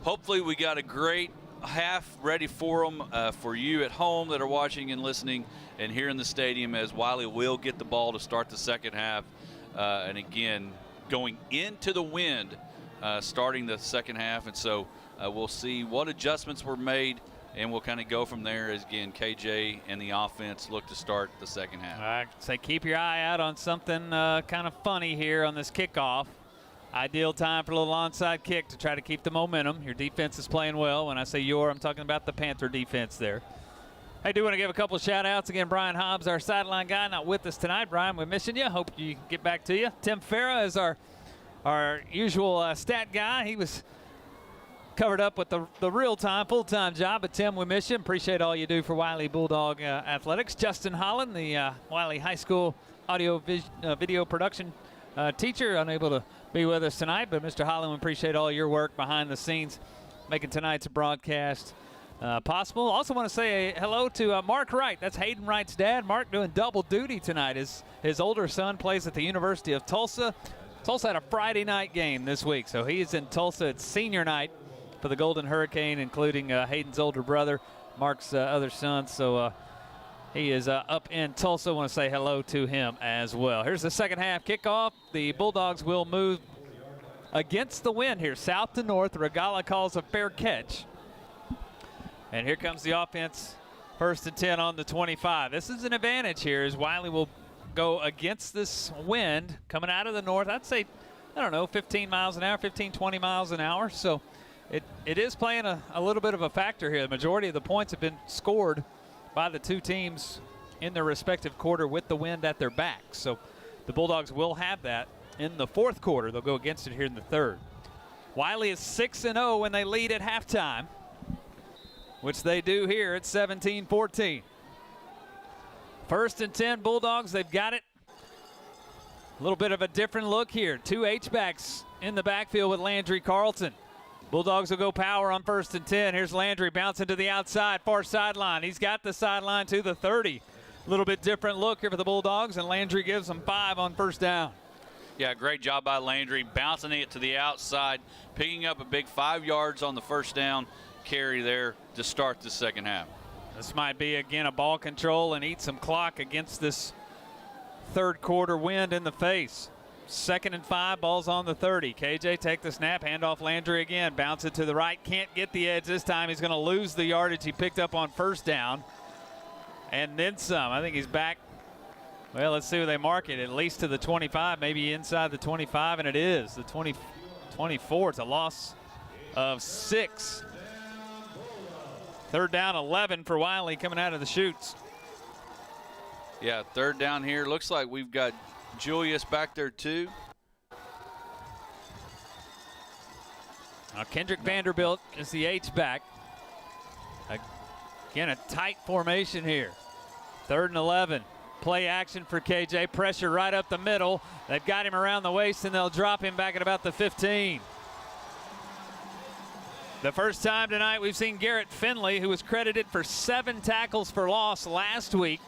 hopefully we got a great half ready for them, for you at home that are watching and listening and here in the stadium, as Wiley will get the ball to start the second half. And, again, going into the wind, starting the second half. And so we'll see what adjustments were made, and we'll kind of go from there as, again, KJ and the offense look to start the second half. I say keep your eye out on something kind of funny here on this kickoff. Ideal time for a little onside kick to try to keep the momentum. Your defense is playing well. When I say your, I'm talking about the Panther defense there. I do want to give a couple of shout-outs. Again, Brian Hobbs, our sideline guy, not with us tonight. Brian, we're missing you. Hope you get back to you. Tim Farah is our usual stat guy. He was covered up with the real-time, full-time job. But, Tim, we miss you. Appreciate all you do for Wylie Bulldog Athletics. Justin Holland, the Wylie High School audio video production teacher, unable to be with us tonight. But, Mr. Holland, we appreciate all your work behind the scenes, making tonight's broadcast possible. Also want to say hello to Mark Wright. That's Hayden Wright's dad. Mark doing double duty tonight. His older son plays at the University of Tulsa. Tulsa had a Friday night game this week, so he is in Tulsa. It's senior night for the Golden Hurricane, including Hayden's older brother, Mark's other son. So he is up in Tulsa. I want to say hello to him as well. Here's the second half kickoff. The Bulldogs will move against the wind here, south to north. Regala calls a fair catch. And here comes the offense, 1st and 10 on the 25. This is an advantage here, as Wylie will go against this wind coming out of the north. I'd say, 15 miles an hour, 15, 20 miles an hour. So it is playing a little bit of a factor here. The majority of the points have been scored by the two teams in their respective quarter with the wind at their back. So the Bulldogs will have that in the fourth quarter. They'll go against it here in the third. Wylie is 6-0 when they lead at halftime, which they do here at 17-14. 1st and 10 Bulldogs, they've got it. A little bit of a different look here. Two H-backs in the backfield with Landry Carlton. Bulldogs will go power on 1st and 10. Here's Landry bouncing to the outside, far sideline. He's got the sideline to the 30. A little bit different look here for the Bulldogs, and Landry gives them 5 on 1st down. Yeah, great job by Landry, bouncing it to the outside, picking up a big 5 yards on the 1st down carry there to start the second half. This might be, again, a ball control and eat some clock against this third quarter wind in the face. 2nd and 5, ball's on the 30. KJ take the snap, hand off Landry again, bounce it to the right, can't get the edge this time. He's going to lose the yardage he picked up on 1st down, and then some. I think he's back. Well, let's see where they mark it, at least to the 25, maybe inside the 25, and it is the 24. It's a loss of 6. 3rd down, 11 for Wiley coming out of the chutes. Yeah, 3rd down here. Looks like we've got Julius back there too. Now Kendrick Vanderbilt is the H-back. Again, a tight formation here. 3rd and 11. Play action for KJ. Pressure right up the middle. They've got him around the waist, and they'll drop him back at about the 15. The first time tonight we've seen Garrett Finley, who was credited for 7 tackles for loss last week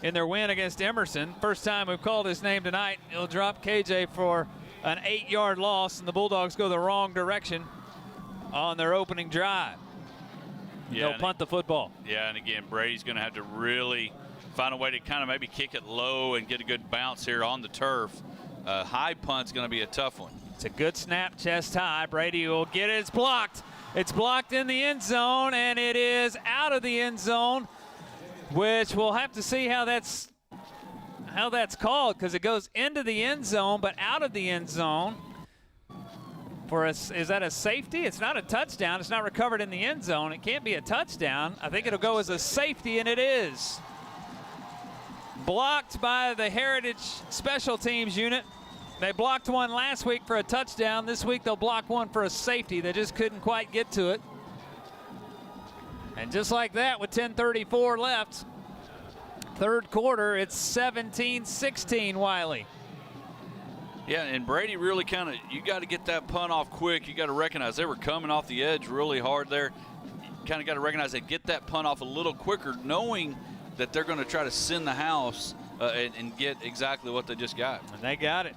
in their win against Emerson. First time we've called his name tonight. He'll drop KJ for an 8-yard loss, and the Bulldogs go the wrong direction on their opening drive. Yeah, they'll punt the football. Yeah, and again, Brady's going to have to really find a way to kind of maybe kick it low and get a good bounce here on the turf. High punt's going to be a tough one. It's a good snap, chest high. Brady will get it. It's blocked. It's blocked in the end zone, and it is out of the end zone, which we'll have to see how that's called, because it goes into the end zone but out of the end zone. Is that a safety? It's not a touchdown. It's not recovered in the end zone. It can't be a touchdown. I think it'll go as a safety, and it is. Blocked by the Heritage Special Teams unit. They blocked one last week for a touchdown. This week they'll block one for a safety. They just couldn't quite get to it. And just like that, with 10:34 left, third quarter, it's 17-16 Wiley. Yeah, and Brady really kind of, you got to get that punt off quick. You got to recognize they were coming off the edge really hard there. Kind of got to recognize they get that punt off a little quicker, knowing that they're going to try to send the house and get exactly what they just got. And they got it.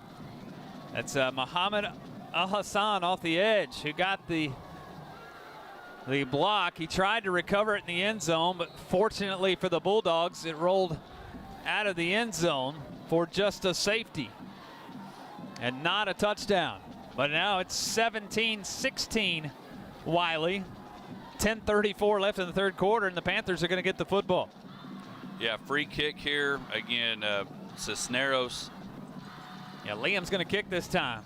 That's Muhammad Al-Hassan off the edge, who got the block. He tried to recover it in the end zone, but fortunately for the Bulldogs, it rolled out of the end zone for just a safety and not a touchdown. But now it's 17-16 Wiley. 10:34 left in the third quarter, and the Panthers are going to get the football. Yeah, free kick here. Again, Cisneros. Yeah, Liam's going to kick this time.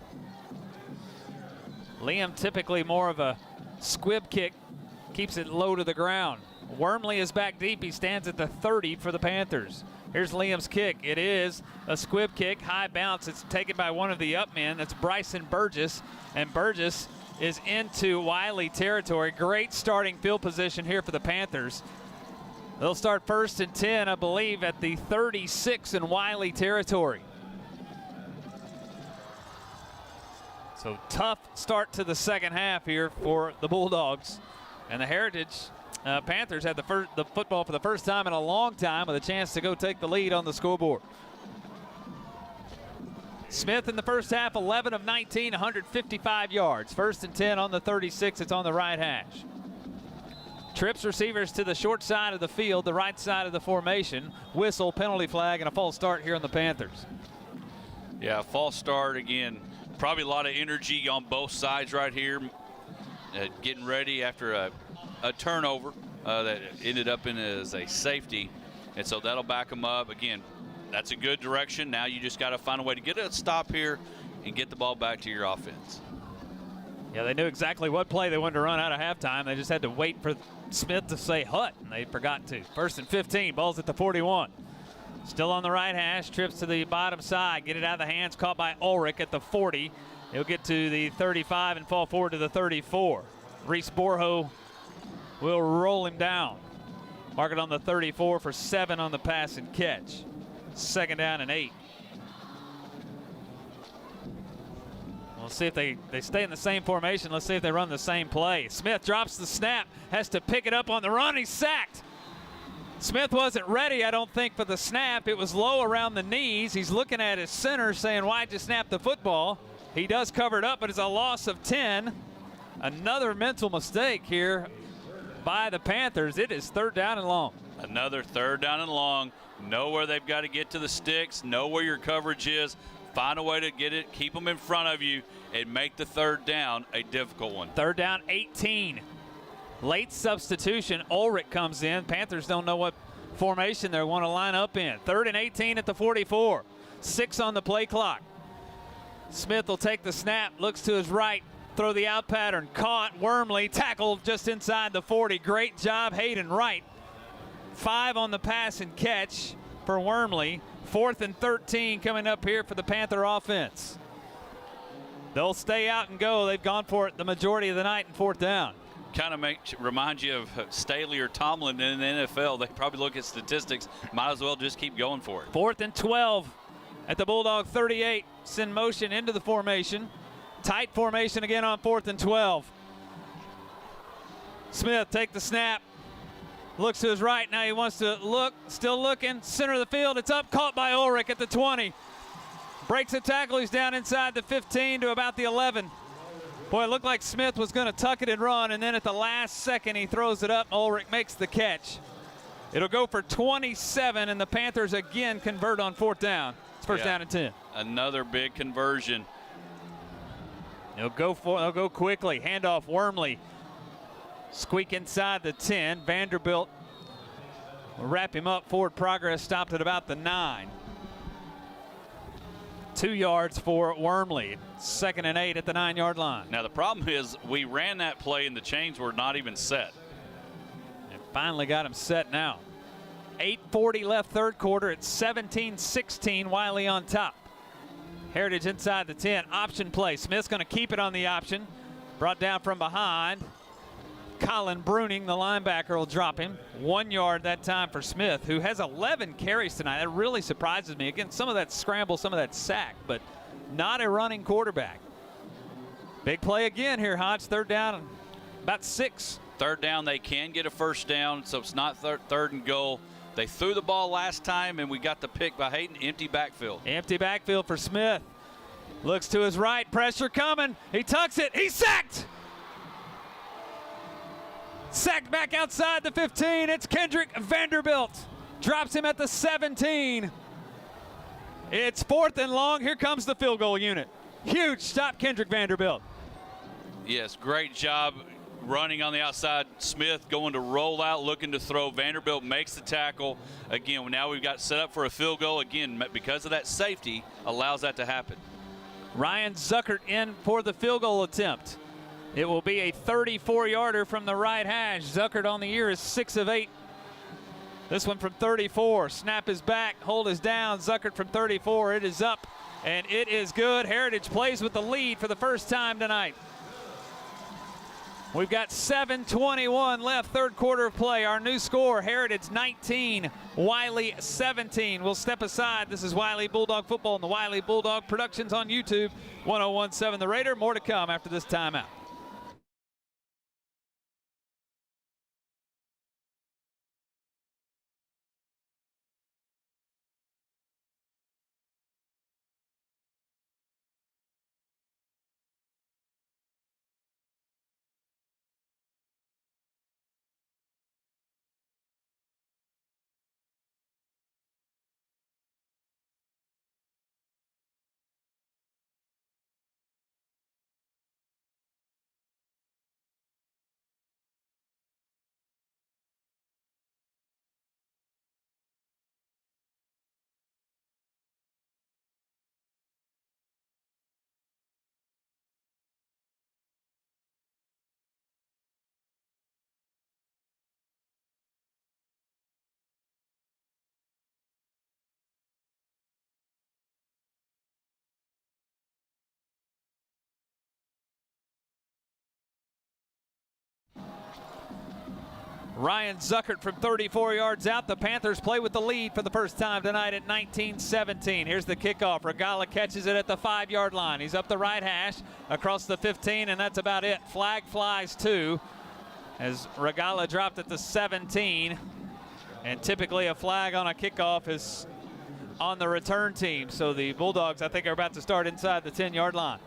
Liam typically more of a squib kick, keeps it low to the ground. Wormley is back deep. He stands at the 30 for the Panthers. Here's Liam's kick. It is a squib kick, high bounce. It's taken by one of the up men. That's Bryson Burgess, and Burgess is into Wiley territory. Great starting field position here for the Panthers. They'll start 1st and 10, I believe, at the 36 in Wiley territory. So tough start to the second half here for the Bulldogs. And the Heritage Panthers had the football for the first time in a long time, with a chance to go take the lead on the scoreboard. Smith in the first half, 11 of 19, 155 yards. 1st and 10 on the 36. It's on the right hash. Trips receivers to the short side of the field, the right side of the formation. Whistle, penalty flag, and a false start here on the Panthers. Yeah, false start again. Probably a lot of energy on both sides right here. Getting ready after a turnover that ended up in as a safety. And so that'll back them up. Again, that's a good direction. Now you just got to find a way to get a stop here and get the ball back to your offense. Yeah, they knew exactly what play they wanted to run out of halftime. They just had to wait for Smith to say hut, and they forgot to. 1st and 15, ball's at the 41. Still on the right hash, trips to the bottom side, get it out of the hands, caught by Ulrich at the 40. He'll get to the 35 and fall forward to the 34. Reese Borho will roll him down. Mark it on the 34 for 7 on the pass and catch. 2nd down and 8. We'll see if they stay in the same formation. Let's see if they run the same play. Smith drops the snap, has to pick it up on the run. He's sacked. Smith wasn't ready, I don't think, for the snap. It was low around the knees. He's looking at his center saying, why'd you snap the football? He does cover it up, but it's a loss of 10. Another mental mistake here by the Panthers. It is 3rd down and long. Another 3rd down and long. Know where they've got to get to the sticks. Know where your coverage is. Find a way to get it, keep them in front of you, and make the 3rd down a difficult one. 3rd down, 18. Late substitution. Ulrich comes in. Panthers don't know what formation they want to line up in. 3rd and 18 at the 44. 6 on the play clock. Smith will take the snap, looks to his right, throw the out pattern. Caught. Wormley tackled just inside the 40. Great job, Hayden Wright. 5 on the pass and catch for Wormley. 4th and 13 coming up here for the Panther offense. They'll stay out and go. They've gone for it the majority of the night in 4th down. Kind of reminds you of Staley or Tomlin in the NFL. They probably look at statistics. Might as well just keep going for it. 4th and 12 at the Bulldog 38. Send motion into the formation. Tight formation again on 4th and 12. Smith take the snap. Looks to his right. Now he wants to look. Still looking. Center of the field. It's up. Caught by Ulrich at the 20. Breaks a tackle. He's down inside the 15 to about the 11. Boy, it looked like Smith was going to tuck it and run, and then at the last second he throws it up. Ulrich makes the catch. It'll go for 27, and the Panthers again convert on 4th down. It's 1st down and 10. Another big conversion. They'll go quickly. Handoff Wormley. Squeak inside the 10. Vanderbilt will wrap him up. Forward progress stopped at about the 9. 2 yards for Wormley. 2nd and 8 at the 9-yard line. Now the problem is we ran that play and the chains were not even set. And finally got him set now. 8:40 left 3rd quarter. It's 17-16. Wylie on top. Heritage inside the 10. Option play. Smith's going to keep it on the option. Brought down from behind. Colin Bruning, the linebacker, will drop him. 1 yard that time for Smith, who has 11 carries tonight. That really surprises me. Again, some of that scramble, some of that sack, but not a running quarterback. Big play again here, Hodge. 3rd down and about 6. 3rd down, they can get a 1st down, so it's not 3rd and goal. They threw the ball last time, and we got the pick by Hayden. Empty backfield. Empty backfield for Smith. Looks to his right. Pressure coming. He tucks it. He's sacked. Sacked back outside the 15. It's Kendrick Vanderbilt. Drops him at the 17. It's 4th and long. Here comes the field goal unit. Huge stop, Kendrick Vanderbilt. Yes, great job running on the outside. Smith going to roll out, looking to throw. Vanderbilt makes the tackle. Again, now we've got set up for a field goal. Again, because of that safety, allows that to happen. Ryan Zuckert in for the field goal attempt. It will be a 34-yarder from the right hash. Zuckert on the year is 6 of 8. This one from 34. Snap is back. Hold is down. Zuckert from 34. It is up, and it is good. Heritage plays with the lead for the first time tonight. We've got 7:21 left, 3rd quarter of play. Our new score, Heritage 19, Wylie 17. We'll step aside. This is Wylie Bulldog Football and the Wylie Bulldog Productions on YouTube. 1017 The Raider. More to come after this timeout. Ryan Zuckert from 34 yards out. The Panthers play with the lead for the first time tonight at 19-17. Here's the kickoff. Regala catches it at the 5-yard line. He's up the right hash across the 15, and that's about it. Flag flies too, as Regala dropped at the 17. And typically a flag on a kickoff is on the return team. So the Bulldogs, I think, are about to start inside the 10-yard line.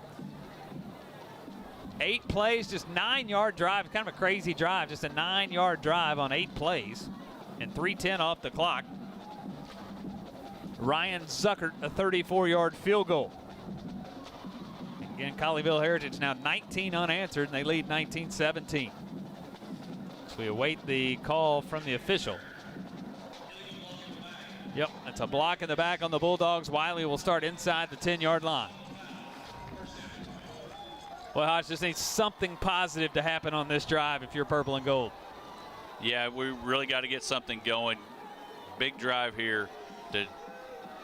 8 plays, just 9-yard drive. Kind of a crazy drive, just a 9-yard drive on 8 plays, and 3:10 off the clock. Ryan Zuckert, a 34-yard field goal. Again, Colleyville Heritage now 19 unanswered, and they lead 19-17. So we await the call from the official. Yep, it's a block in the back on the Bulldogs. Wiley will start inside the 10-yard line. Well, Hodge, just needs something positive to happen on this drive if you're purple and gold. Yeah, we really got to get something going. Big drive here to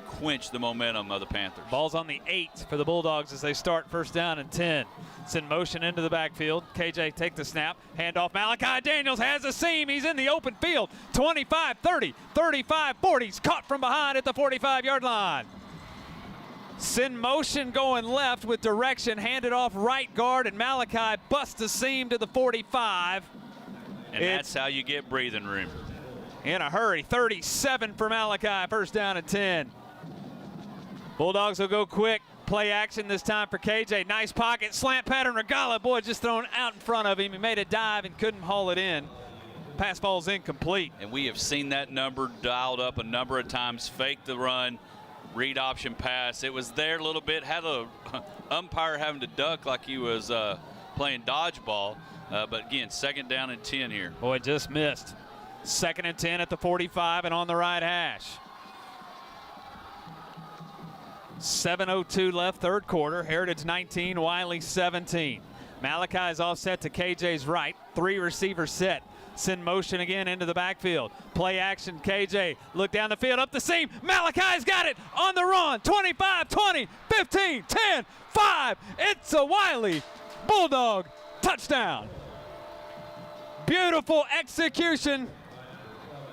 quench the momentum of the Panthers. Ball's on the 8 for the Bulldogs as they start first down and 10. It's in motion into the backfield. KJ take the snap. Handoff. Malachi Daniels has a seam. He's in the open field. 25-30, 35-40. He's caught from behind at the 45-yard line. Send motion going left with direction, handed off right guard, and Malachi busts a seam to the 45. And that's how you get breathing room. In a hurry, 37 for Malachi, first down and 10. Bulldogs will go quick. Play action this time for KJ. Nice pocket, slant pattern. Regala, boy, just thrown out in front of him. He made a dive and couldn't haul it in. Pass ball's incomplete. And we have seen that number dialed up a number of times. Fake the run. Read option pass. It was there a little bit. Had a umpire having to duck like he was playing dodgeball. But again, second down and 10 here. Boy, just missed. Second and 10 at the 45 and on the right hash. 7:02 left, third quarter. Heritage 19, Wiley 17. Malachi is offset to KJ's right. 3 receivers set. Send motion again into the backfield. Play action, KJ. Look down the field, up the seam. Malachi's got it on the run. 25, 20, 15, 10, 5. It's a Wylie Bulldog touchdown. Beautiful execution.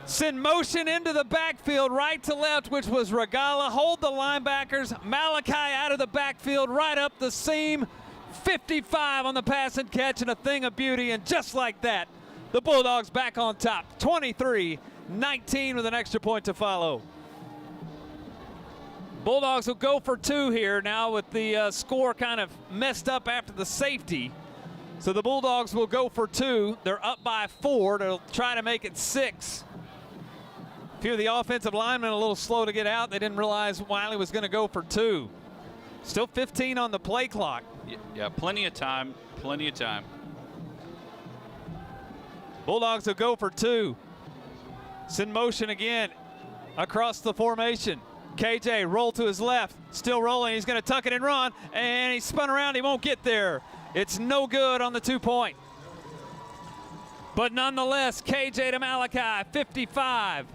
Send motion into the backfield, right to left, which was Regala. Hold the linebackers. Malachi out of the backfield, right up the seam. 55 on the pass and catch, and a thing of beauty. And just like that, the Bulldogs back on top, 23-19 with an extra point to follow. Bulldogs will go for 2 here now with the score kind of messed up after the safety. So the Bulldogs will go for 2. They're up by 4 to try to make it 6. A few of the offensive linemen a little slow to get out. They didn't realize Wiley was going to go for 2. Still 15 on the play clock. Yeah, plenty of time, plenty of time. Bulldogs will go for 2. Send motion again across the formation. KJ roll to his left, still rolling. He's going to tuck it and run, and he spun around. He won't get there. It's no good on the 2-point. But nonetheless, KJ to Malachi, 55.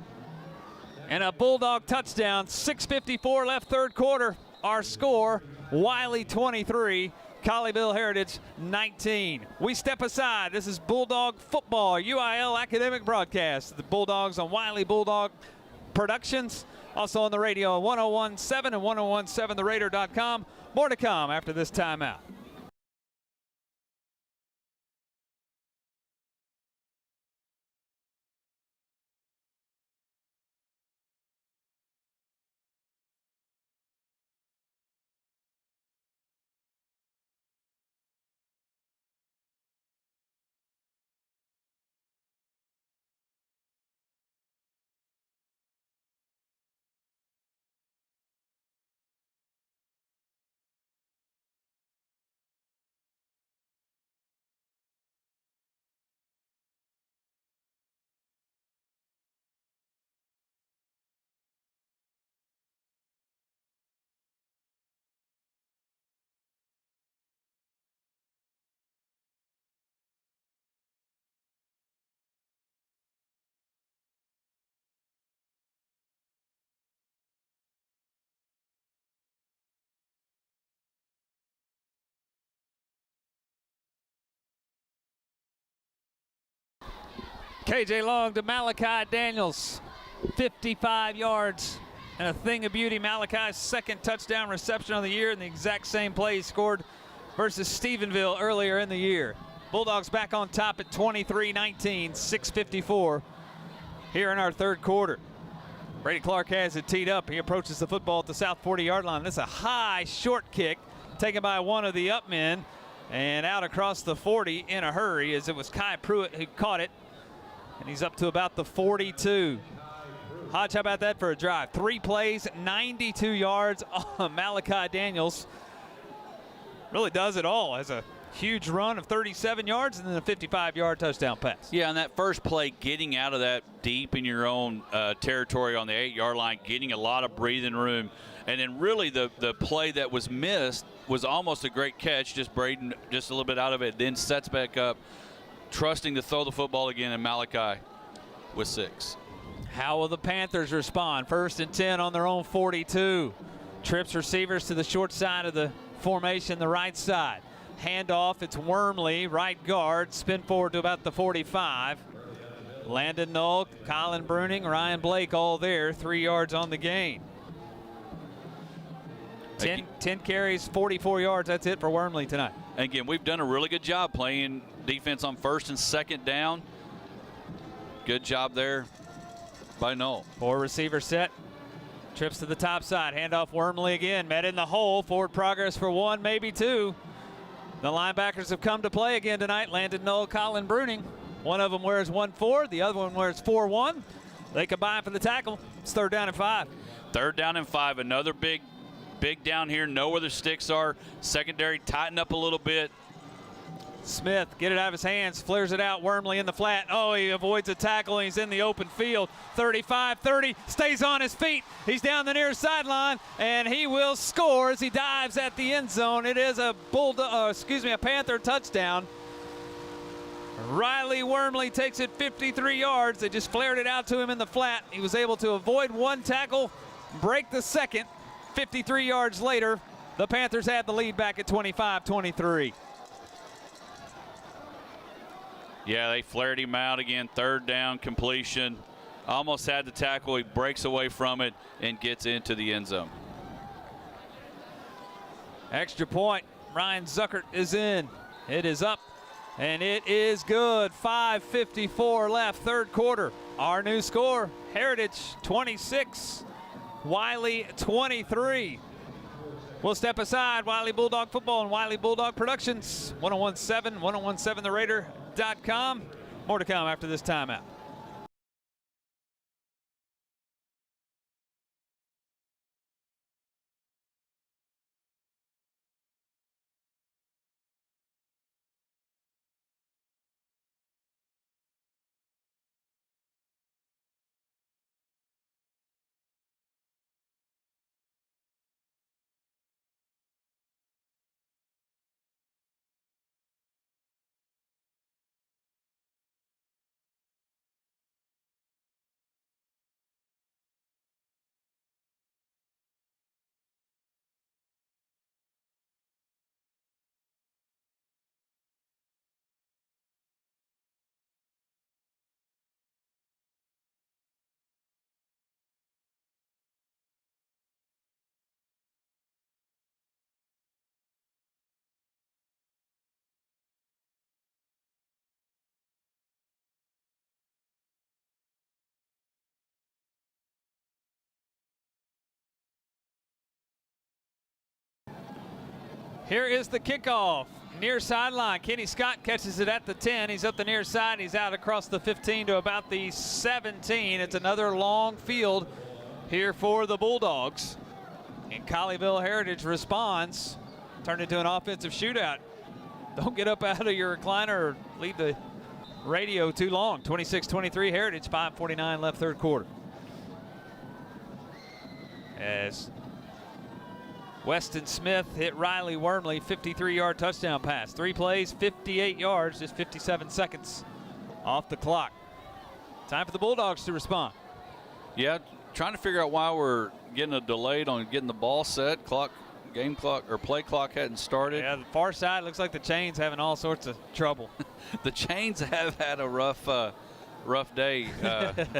And a Bulldog touchdown. 6:54 left, third quarter. Our score, Wiley 23. Colleyville Heritage 19. We step aside. This is Bulldog Football, UIL Academic Broadcast. The Bulldogs on Wylie Bulldog Productions. Also on the radio on 101.7 and 101.7theraider.com. More to come after this timeout. KJ Long to Malachi Daniels. 55 yards and a thing of beauty. Malachi's second touchdown reception of the year, and the exact same play he scored versus Stephenville earlier in the year. Bulldogs back on top at 23-19, 6:54 here in our third quarter. Brady Clark has it teed up. He approaches the football at the south 40-yard line. This is a high, short kick taken by one of the up men and out across the 40 in a hurry, as it was Kai Pruitt who caught it. And he's up to about the 42. Hodge, how about that for a drive? 3 plays, 92 yards. Malachi Daniels really does it all. Has a huge run of 37 yards and then a 55-yard touchdown pass. Yeah, on that first play, getting out of that deep in your own territory on the 8-yard line, getting a lot of breathing room. And then really the play that was missed was almost a great catch, just Braden just a little bit out of it, then sets back up, trusting to throw the football again, and Malachi with 6. How will the Panthers respond? 1st and 10 on their own 42. Trips receivers to the short side of the formation, the right side. Handoff, it's Wormley, right guard, spin forward to about the 45. Landon Knoll, Colin Bruning, Ryan Blake all there, 3 yards on the gain. 10 carries, 44 yards, that's it for Wormley tonight. Again, we've done a really good job playing defense on 1st and 2nd down. Good job there by Knoll. 4 receiver set. Trips to the top side. Handoff Wormley again. Met in the hole. Forward progress for 1, maybe 2. The linebackers have come to play again tonight. Landon Knoll, Colin Bruning. One of them wears 1-4. The other one wears 4-1. They combine for the tackle. It's 3rd down and 5. 3rd down and 5. Another big down here. Know where the sticks are. Secondary tighten up a little bit. Smith, get it out of his hands, flares it out. Wormley in the flat. Oh, he avoids a tackle, and he's in the open field. 35-30, stays on his feet. He's down the near sideline, and he will score as he dives at the end zone. It is a Panther touchdown. Riley Wormley takes it 53 yards. They just flared it out to him in the flat. He was able to avoid 1 tackle, break the second. 53 yards later, the Panthers had the lead back at 25-23. Yeah, they flared him out again. 3rd down completion. Almost had the tackle. He breaks away from it and gets into the end zone. Extra point. Ryan Zuckert is in. It is up, and it is good. 5:54 left, 3rd quarter. Our new score, Heritage 26, Wylie 23. We'll step aside. Wylie Bulldog Football and Wylie Bulldog Productions. 1017theraider.com. More to come after this timeout. Here is the kickoff. Near sideline. Kenny Scott catches it at the 10. He's up the near side. He's out across the 15 to about the 17. It's another long field here for the Bulldogs. And Colleyville Heritage responds. Turned into an offensive shootout. Don't get up out of your recliner or leave the radio too long. 26-23 Heritage, 5:49 left, 3rd quarter. As Weston Smith hit Riley Wormley, 53-yard touchdown pass. 3 plays, 58 yards, just 57 seconds off the clock. Time for the Bulldogs to respond. Yeah, trying to figure out why we're getting a delayed on getting the ball set. Game clock or play clock hadn't started. Yeah, the far side looks like the chain's having all sorts of trouble. The chains have had a rough rough day.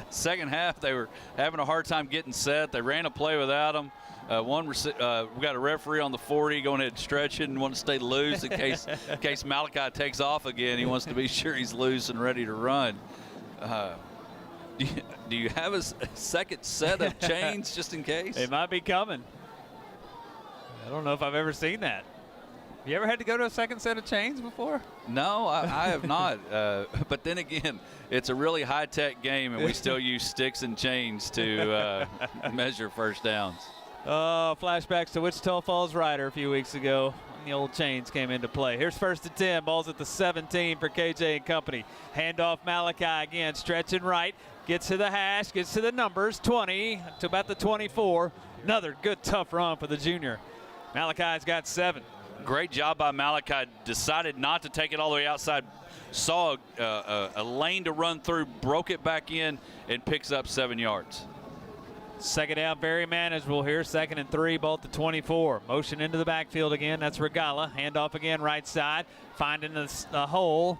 Second half, they were having a hard time getting set. They ran a play without them. We got a referee on the 40 going ahead and stretching and want to stay loose in case Malachi takes off again. He wants to be sure he's loose and ready to run. Do you have a second set of chains just in case? It might be coming. I don't know if I've ever seen that. You ever had to go to a second set of chains before? No, I have not. But then again, it's a really high-tech game, and we still use sticks and chains to measure first downs. Oh, flashbacks to Wichita Falls Rider a few weeks ago. The old chains came into play. Here's 1st and 10. Ball's at the 17 for KJ and company. Handoff Malachi again, stretching right. Gets to the hash, gets to the numbers, 20 to about the 24. Another good, tough run for the junior. Malachi's got 7. Great job by Malachi. Decided not to take it all the way outside. Saw a lane to run through, broke it back in, and picks up 7 yards. Second down, very manageable here. 2nd and 3, ball at the 24. Motion into the backfield again. That's Regala. Handoff again, right side. Finding the hole.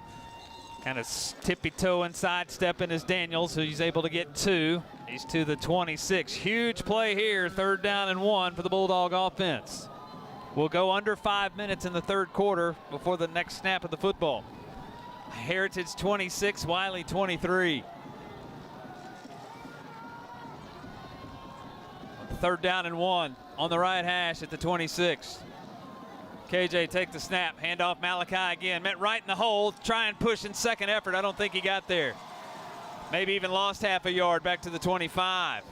Kind of tippy-toe inside, stepping is Daniels, who he's able to get 2. He's to the 26. Huge play here. 3rd down and 1 for the Bulldog offense. We'll go under 5 minutes in the 3rd quarter before the next snap of the football. Heritage 26, Wylie 23. 3rd down and 1 on the right hash at the 26. KJ take the snap, hand off Malachi again. Met right in the hole, try and push in second effort. I don't think he got there. Maybe even lost half a yard back to the 25.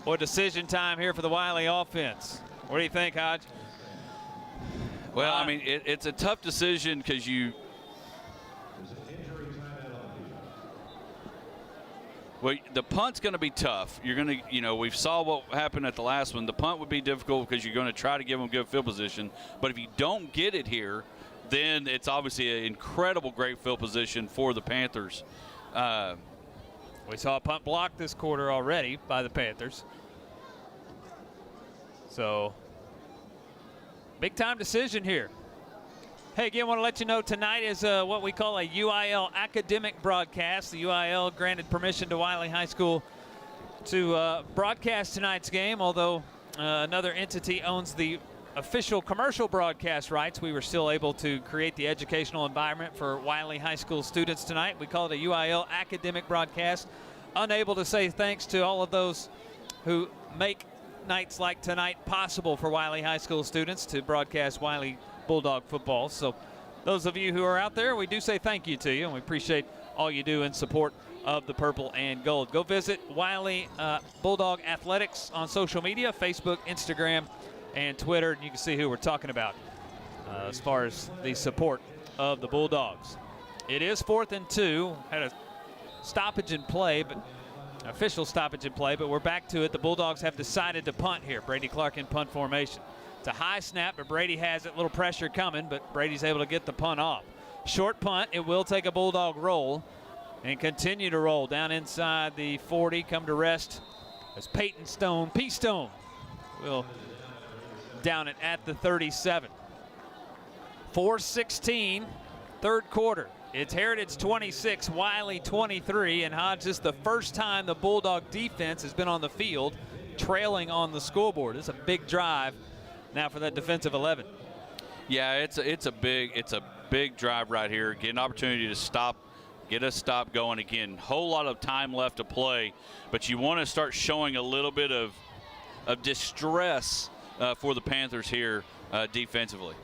Boy, decision time here for the Wylie offense. What do you think, Hodge? Well, I mean, it's a tough decision because well, the punt's going to be tough. You're going to, we saw what happened at the last one. The punt would be difficult because you're going to try to give them good field position. But if you don't get it here, then it's obviously an incredible great field position for the Panthers. We saw a punt block this quarter already by the Panthers. So, big time decision here. Hey, again, want to let you know tonight is what we call a UIL academic broadcast. The UIL granted permission to Wylie High School to broadcast tonight's game, although another entity owns the official commercial broadcast rights. We were still able to create the educational environment for Wylie High School students tonight. We call it a UIL academic broadcast. Unable to say thanks to all of those who make nights like tonight possible for Wylie High School students to broadcast Wylie Bulldog football. So those of you who are out there, we do say thank you to you, and we appreciate all you do in support of the purple and gold. Go visit Wylie Bulldog Athletics on social media, Facebook, Instagram, and Twitter, and you can see who we're talking about as far as the support of the Bulldogs. It is 4th and 2. Had a stoppage in play, but official stoppage in play, but we're back to it. The Bulldogs have decided to punt here. Brady Clark in punt formation. It's a high snap, but Brady has it. Little pressure coming, but Brady's able to get the punt off. Short punt. It will take a Bulldog roll and continue to roll down inside the 40. Come to rest as Peyton Stone, P. Stone, will down it at the 37. 4:16, 3rd quarter. It's Heritage 26, Wylie 23, and Hodge, this is the first time the Bulldog defense has been on the field trailing on the scoreboard. It's a big drive now for that defensive 11. Yeah, it's a big drive right here. Get an opportunity to get a stop going again. Whole lot of time left to play, but you want to start showing a little bit of distress for the Panthers here defensively.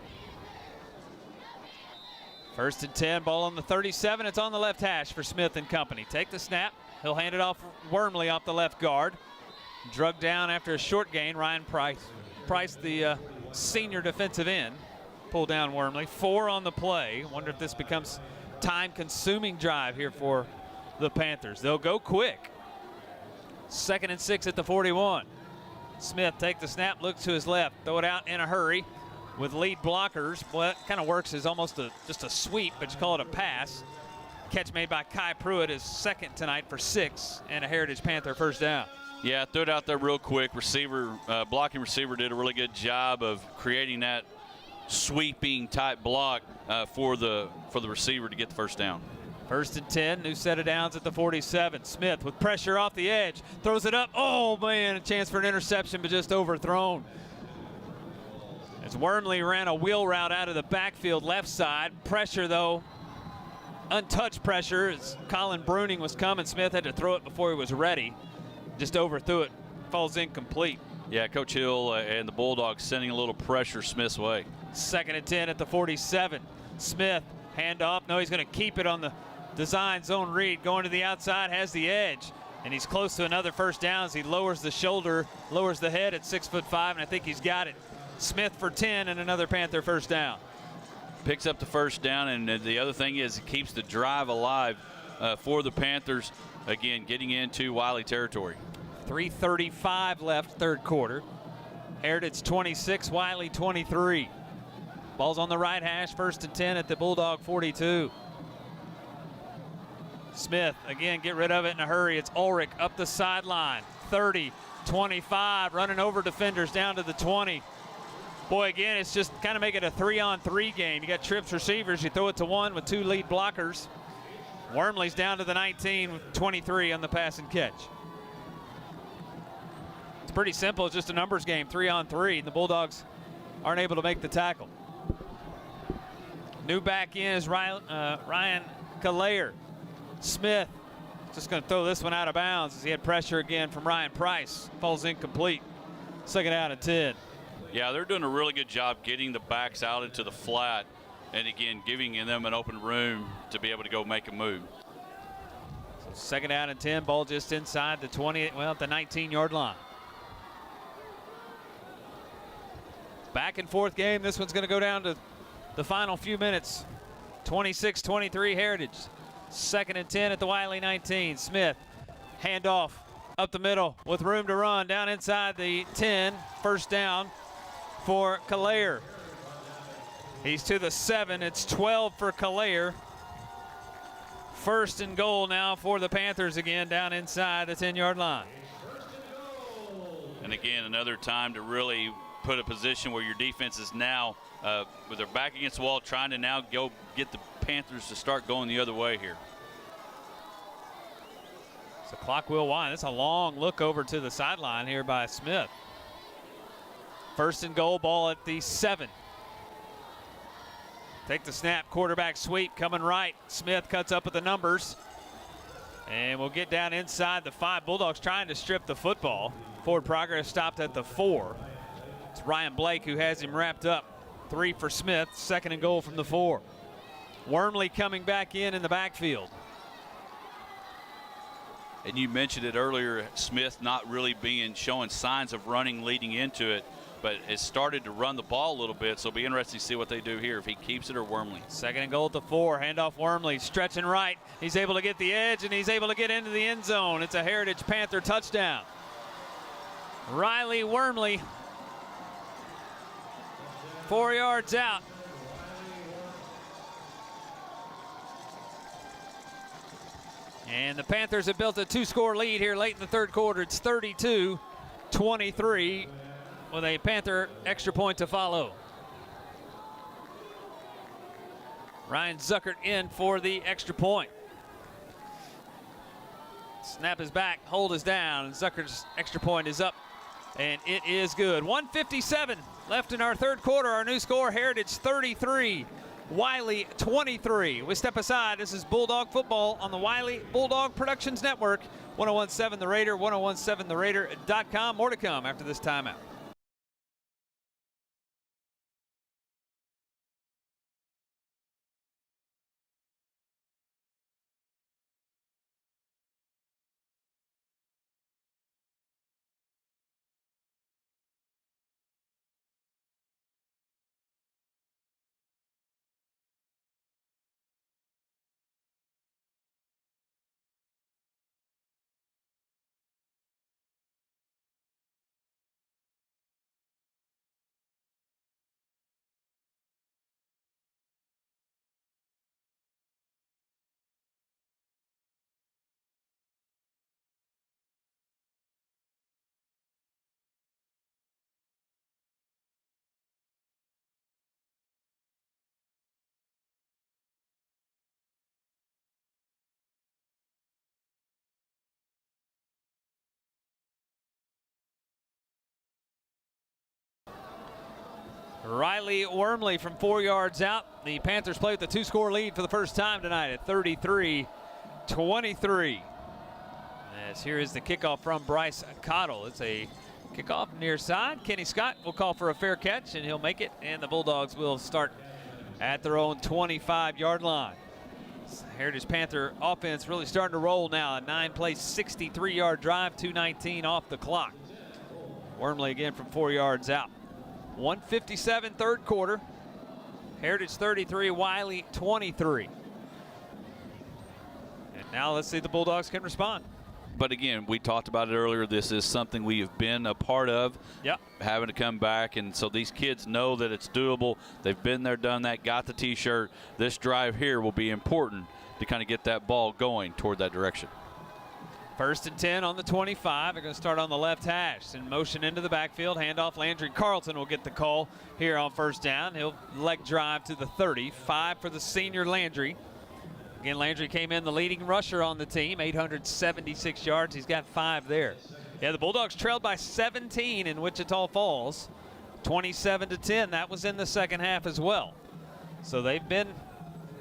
1st and 10, ball on the 37. It's on the left hash for Smith and company. Take the snap. He'll hand it off Wormley off the left guard. Drugged down after a short gain. Ryan Price, the senior defensive end, pulled down Wormley. 4 on the play. Wonder if this becomes time-consuming drive here for the Panthers. They'll go quick. 2nd and 6 at the 41. Smith take the snap, looks to his left, throw it out in a hurry with lead blockers. Well, that kind of works as almost just a sweep, but you call it a pass. Catch made by Kai Pruitt is 2nd tonight for 6, and a Heritage Panther 1st down. Yeah, threw it out there real quick. Blocking receiver did a really good job of creating that sweeping type block for the receiver to get the 1st down. First and 10, new set of downs at the 47. Smith with pressure off the edge, throws it up. Oh man, a chance for an interception, but just overthrown. As Wormley ran a wheel route out of the backfield left side. Pressure though, untouched pressure as Colin Bruning was coming. Smith had to throw it before he was ready. Just overthrew it, falls incomplete. Yeah, Coach Hill and the Bulldogs sending a little pressure Smith's way. Second and 10 at the 47. Smith, handoff. No, he's going to keep it on the design zone read. Going to the outside, has the edge. And he's close to another first down as he lowers the shoulder, lowers the head at 6'5", and I think he's got it. Smith for 10 and another Panther first down. Picks up the first down, and the other thing is it keeps the drive alive for the Panthers. Again, getting into Wylie territory. 3:35 left, third quarter. Heritage 26, Wylie 23. Ball's on the right hash, first and 10 at the Bulldog 42. Smith, again, get rid of it in a hurry. It's Ulrich up the sideline. 30, 25, running over defenders down to the 20. Boy, again, it's just kind of making a 3-on-3 game. You got trips receivers, you throw it to one with two lead blockers. Wormley's down to the 19 with 23 on the pass and catch. It's pretty simple. It's just a numbers game, 3-on-3, and the Bulldogs aren't able to make the tackle. New back in is Ryan Colleyville. Smith just going to throw this one out of bounds as he had pressure again from Ryan Price. Falls incomplete. Second out and 10. Yeah, they're doing a really good job getting the backs out into the flat and, again, giving them an open room to be able to go make a move. So second out and 10, ball just inside the 20, well, at the 19-yard line. Back and forth game. This one's going to go down to the final few minutes. 26-23 Heritage. Second and 10 at the Wylie 19. Smith, handoff up the middle with room to run down inside the 10. First down for Colleyville. He's to the 7. It's 12 for Colleyville. First and goal now for the Panthers again down inside the 10-yard line. And again, another time to really put a position where your defense is now with their back against the wall, trying to now go get the Panthers to start going the other way here. So clock will wind. That's a long look over to the sideline here by Smith. First and goal, ball at the 7. Take the snap, quarterback sweep coming right. Smith cuts up with the numbers. And we'll get down inside the 5. Bulldogs trying to strip the football. Forward progress stopped at the 4. It's Ryan Blake who has him wrapped up. 3 for Smith, second and goal from the 4. Wormley coming back in the backfield. And you mentioned it earlier, Smith not really showing signs of running leading into it, but has started to run the ball a little bit, so it'll be interesting to see what they do here, if he keeps it or Wormley. Second and goal at the 4, handoff Wormley, stretching right. He's able to get the edge, and he's able to get into the end zone. It's a Heritage Panther touchdown. Riley Wormley, 4 yards out. And the Panthers have built a 2-score lead here late in the third quarter. It's 32-23 with a Panther extra point to follow. Ryan Zuckert in for the extra point. Snap is back, hold is down, and Zuckert's extra point is up, and it is good. 1:57 left in our third quarter. Our new score, Heritage 33. Wylie 23. We step aside. This is Bulldog football on the Wylie Bulldog Productions Network. 1017 The Raider, 1017theraider.com. More to come after this timeout. Riley Wormley from 4 yards out. The Panthers play with a 2-score lead for the first time tonight at 33-23. As here is the kickoff from Bryce Cottle. It's a kickoff near side. Kenny Scott will call for a fair catch, and he'll make it, and the Bulldogs will start at their own 25-yard line. Heritage Panther offense really starting to roll now. A 9-play, 63-yard drive, 2:19 off the clock. Wormley again from 4 yards out. 1:57 third quarter. Heritage 33, Wylie 23. And now let's see if the Bulldogs can respond. But again, we talked about it earlier. This is something we have been a part of, having to come back. And so these kids know that it's doable. They've been there, done that, got the T-shirt. This drive here will be important to kind of get that ball going toward that direction. 1st and 10 on the 25. They're going to start on the left hash. In motion into the backfield. Handoff. Landry Carlton will get the call here on 1st down. He'll leg drive to the 30. 5 for the senior Landry. Again, Landry came in the leading rusher on the team, 876 yards. He's got 5 there. Yeah, the Bulldogs trailed by 17 in Wichita Falls, 27-10. That was in the second half as well. So they've been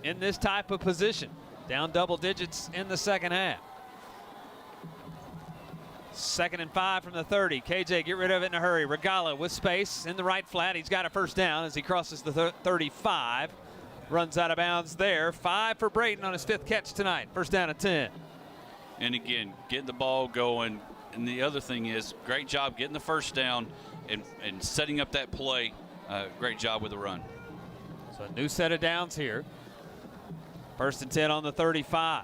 in this type of position, down double digits in the second half. 2nd and 5 from the 30. KJ, get rid of it in a hurry. Regala with space in the right flat. He's got a 1st down as he crosses the 35. Runs out of bounds there. 5 for Braden on his 5th catch tonight. 1st down at 10. And again, getting the ball going. And the other thing is, great job getting the 1st down and setting up that play. Great job with the run. So a new set of downs here. 1st and 10 on the 35.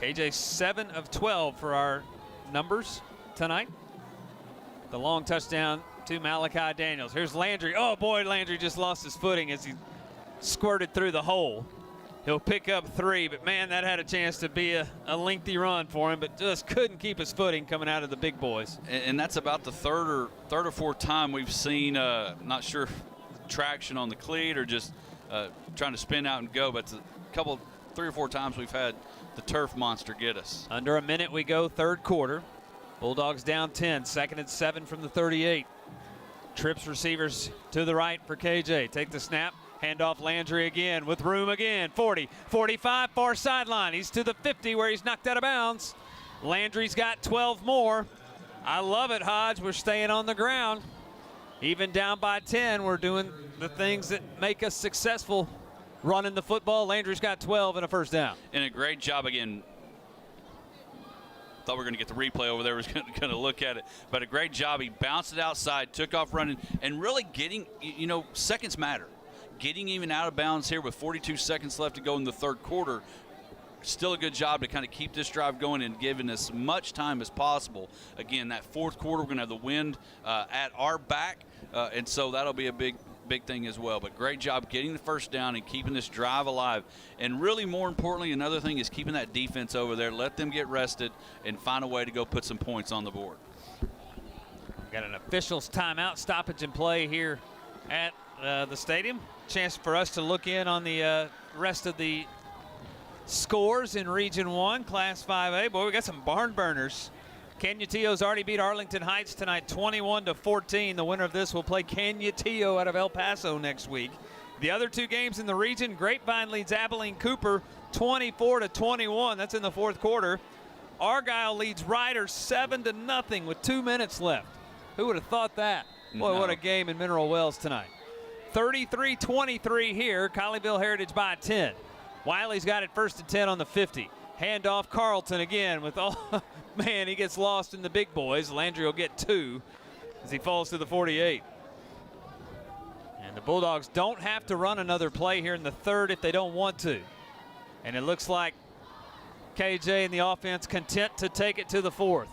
KJ 7 of 12 for our numbers tonight. The long touchdown to Malachi Daniels. Here's Landry. Oh boy, Landry just lost his footing as he squirted through the hole. He'll pick up 3, but man, that had a chance to be a lengthy run for him, but just couldn't keep his footing coming out of the big boys. And that's about the third or fourth time we've seen, not sure, traction on the cleat or just trying to spin out and go, but it's a couple, 3 or 4 times we've had the turf monster get us. Under a minute we go, third quarter. Bulldogs down 10, 2nd and 7 from the 38. Trips receivers to the right for KJ. Take the snap, hand off Landry again with room again. 40, 45, far sideline. He's to the 50 where he's knocked out of bounds. Landry's got 12 more. I love it, Hodge. We're staying on the ground. Even down by 10, we're doing the things that make us successful running the football. Landry's got 12 and a 1st down. And a great job again. Thought we were going to get the replay over there. Was going to look at it, but a great job. He bounced it outside, took off running, and really getting, seconds matter. Getting even out of bounds here with 42 seconds left to go in the third quarter. Still a good job to kind of keep this drive going and giving as much time as possible. Again, that fourth quarter, we're going to have the wind at our back, and so that'll be a big thing as well. But great job getting the 1st down and keeping this drive alive. And really, more importantly, another thing is keeping that defense over there. Let them get rested and find a way to go put some points on the board. Got an officials timeout, stoppage in play here at the stadium. Chance for us to look in on the rest of the scores in Region 1, Class 5A. Boy, we got some barn burners. Canutillo's already beat Arlington Heights tonight, 21-14. The winner of this will play Canutillo out of El Paso next week. The other 2 games in the region, Grapevine leads Abilene Cooper 24-21. That's in the 4th quarter. Argyle leads Ryder 7-0 with 2 minutes left. Who would have thought that? Boy, what a game in Mineral Wells tonight. 33-23 here, Colleyville Heritage by 10. Wiley's got it 1st and 10 on the 50. Handoff Carlton again with all, man, he gets lost in the big boys. Landry will get 2 as he falls to the 48. And the Bulldogs don't have to run another play here in the 3rd if they don't want to. And it looks like KJ and the offense content to take it to the 4th.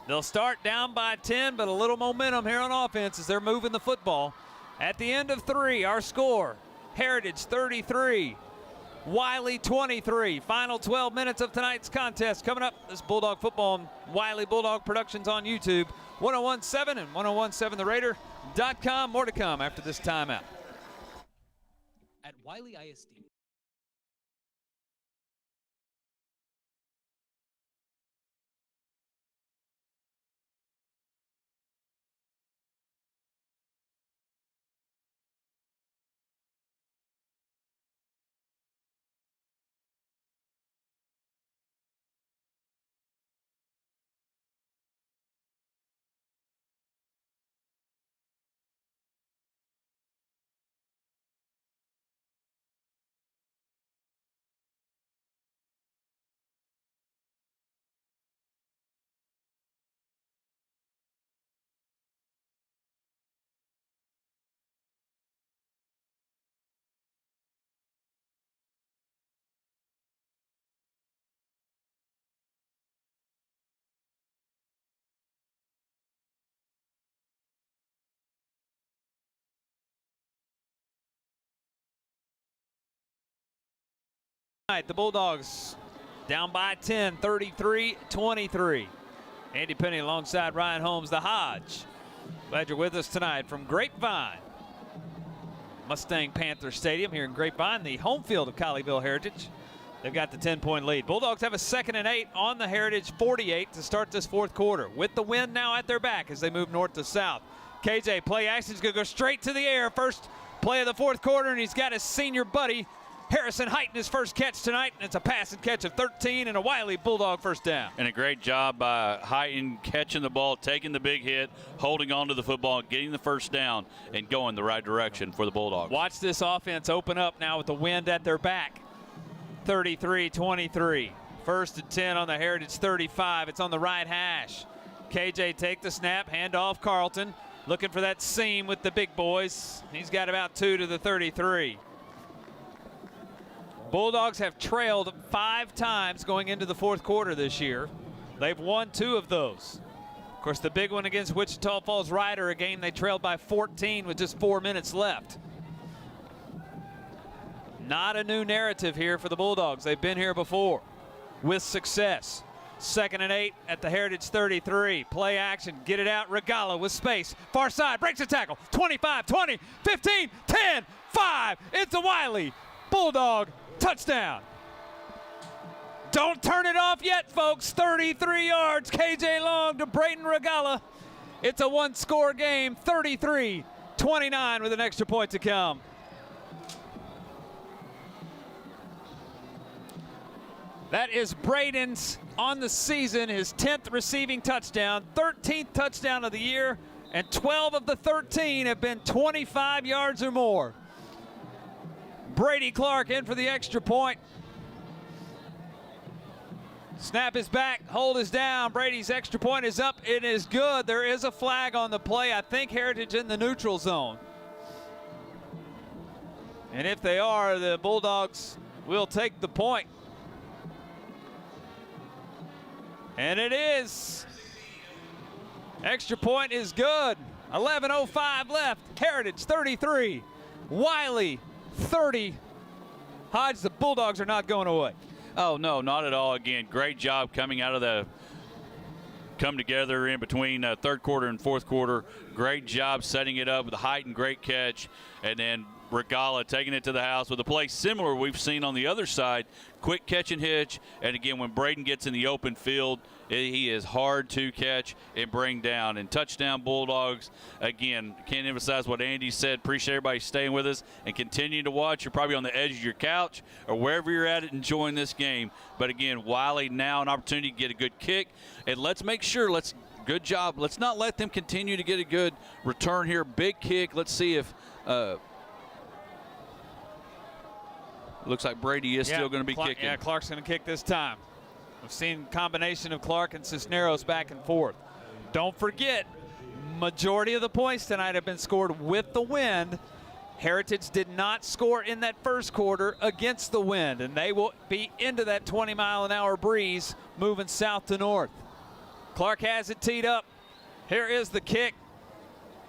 They'll start down by 10, but a little momentum here on offense as they're moving the football. At the end of 3, our score, Heritage 33, Wylie 23. Final 12 minutes of tonight's contest coming up. This Bulldog football and Wylie Bulldog Productions on YouTube. 1017 and 1017theraider.com. More to come after this timeout. At Wylie ISD, The Bulldogs down by 10, 33-23. Andy Penny alongside Ryan Holmes, the Hodge. Glad you're with us tonight from Grapevine. Mustang-Panther Stadium here in Grapevine, the home field of Colleyville Heritage. They've got the 10-point lead. Bulldogs have a 2nd and 8 on the Heritage 48 to start this 4th quarter. With the wind now at their back as they move north to south. KJ, play action, is going to go straight to the air. First play of the 4th quarter, and he's got his senior buddy, Harrison Heighton, his first catch tonight. And it's a pass and catch of 13 and a Wylie Bulldog first down. And a great job by Heighton catching the ball, taking the big hit, holding on to the football, getting the first down, and going the right direction for the Bulldogs. Watch this offense open up now with the wind at their back. 33-23. 1st and 10 on the Heritage 35. It's on the right hash. KJ take the snap, hand off Carlton. Looking for that seam with the big boys. He's got about 2 to the 33. Bulldogs have trailed 5 times going into the 4th quarter this year. They've won 2 of those. Of course, the big one against Wichita Falls Rider, a game they trailed by 14 with just 4 minutes left. Not a new narrative here for the Bulldogs. They've been here before with success. 2nd and 8 at the Heritage 33. Play action, get it out. Regala with space. Far side, breaks a tackle. 25, 20, 15, 10, 5. It's a Wylie Bulldog touchdown. Don't turn it off yet, folks. 33 yards. KJ Long to Brayton Regala. It's a 1-score game. 33-29 with an extra point to come. That is Braden's on the season, his 10th receiving touchdown, 13th touchdown of the year, and 12 of the 13 have been 25 yards or more. Brady Clark in for the extra point. Snap is back, hold is down. Brady's extra point is up. It is good. There is a flag on the play. I think Heritage in the neutral zone. And if they are, the Bulldogs will take the point. And it is. Extra point is good. 11:05 left. Heritage 33. Wylie 30. Hodge, the Bulldogs are not going away. Oh, no, not at all. Again, great job coming out of the come together in between 3rd quarter and 4th quarter. Great job setting it up with a height and great catch. And then Regala taking it to the house with a play similar we've seen on the other side. Quick catch and hitch. And again, when Braden gets in the open field, he is hard to catch and bring down. And touchdown Bulldogs. Again, can't emphasize what Andy said. Appreciate everybody staying with us and continuing to watch. You're probably on the edge of your couch or wherever you're at enjoying this game. But again, Wylie now an opportunity to get a good kick. And let's make sure, good job. Let's not let them continue to get a good return here. Big kick. Let's see if looks like Brady is still going to be kicking. Yeah, Clark's going to kick this time. We've seen combination of Clark and Cisneros back and forth. Don't forget, majority of the points tonight have been scored with the wind. Heritage did not score in that 1st quarter against the wind, and they will be into that 20-mile-an-hour breeze moving south to north. Clark has it teed up. Here is the kick.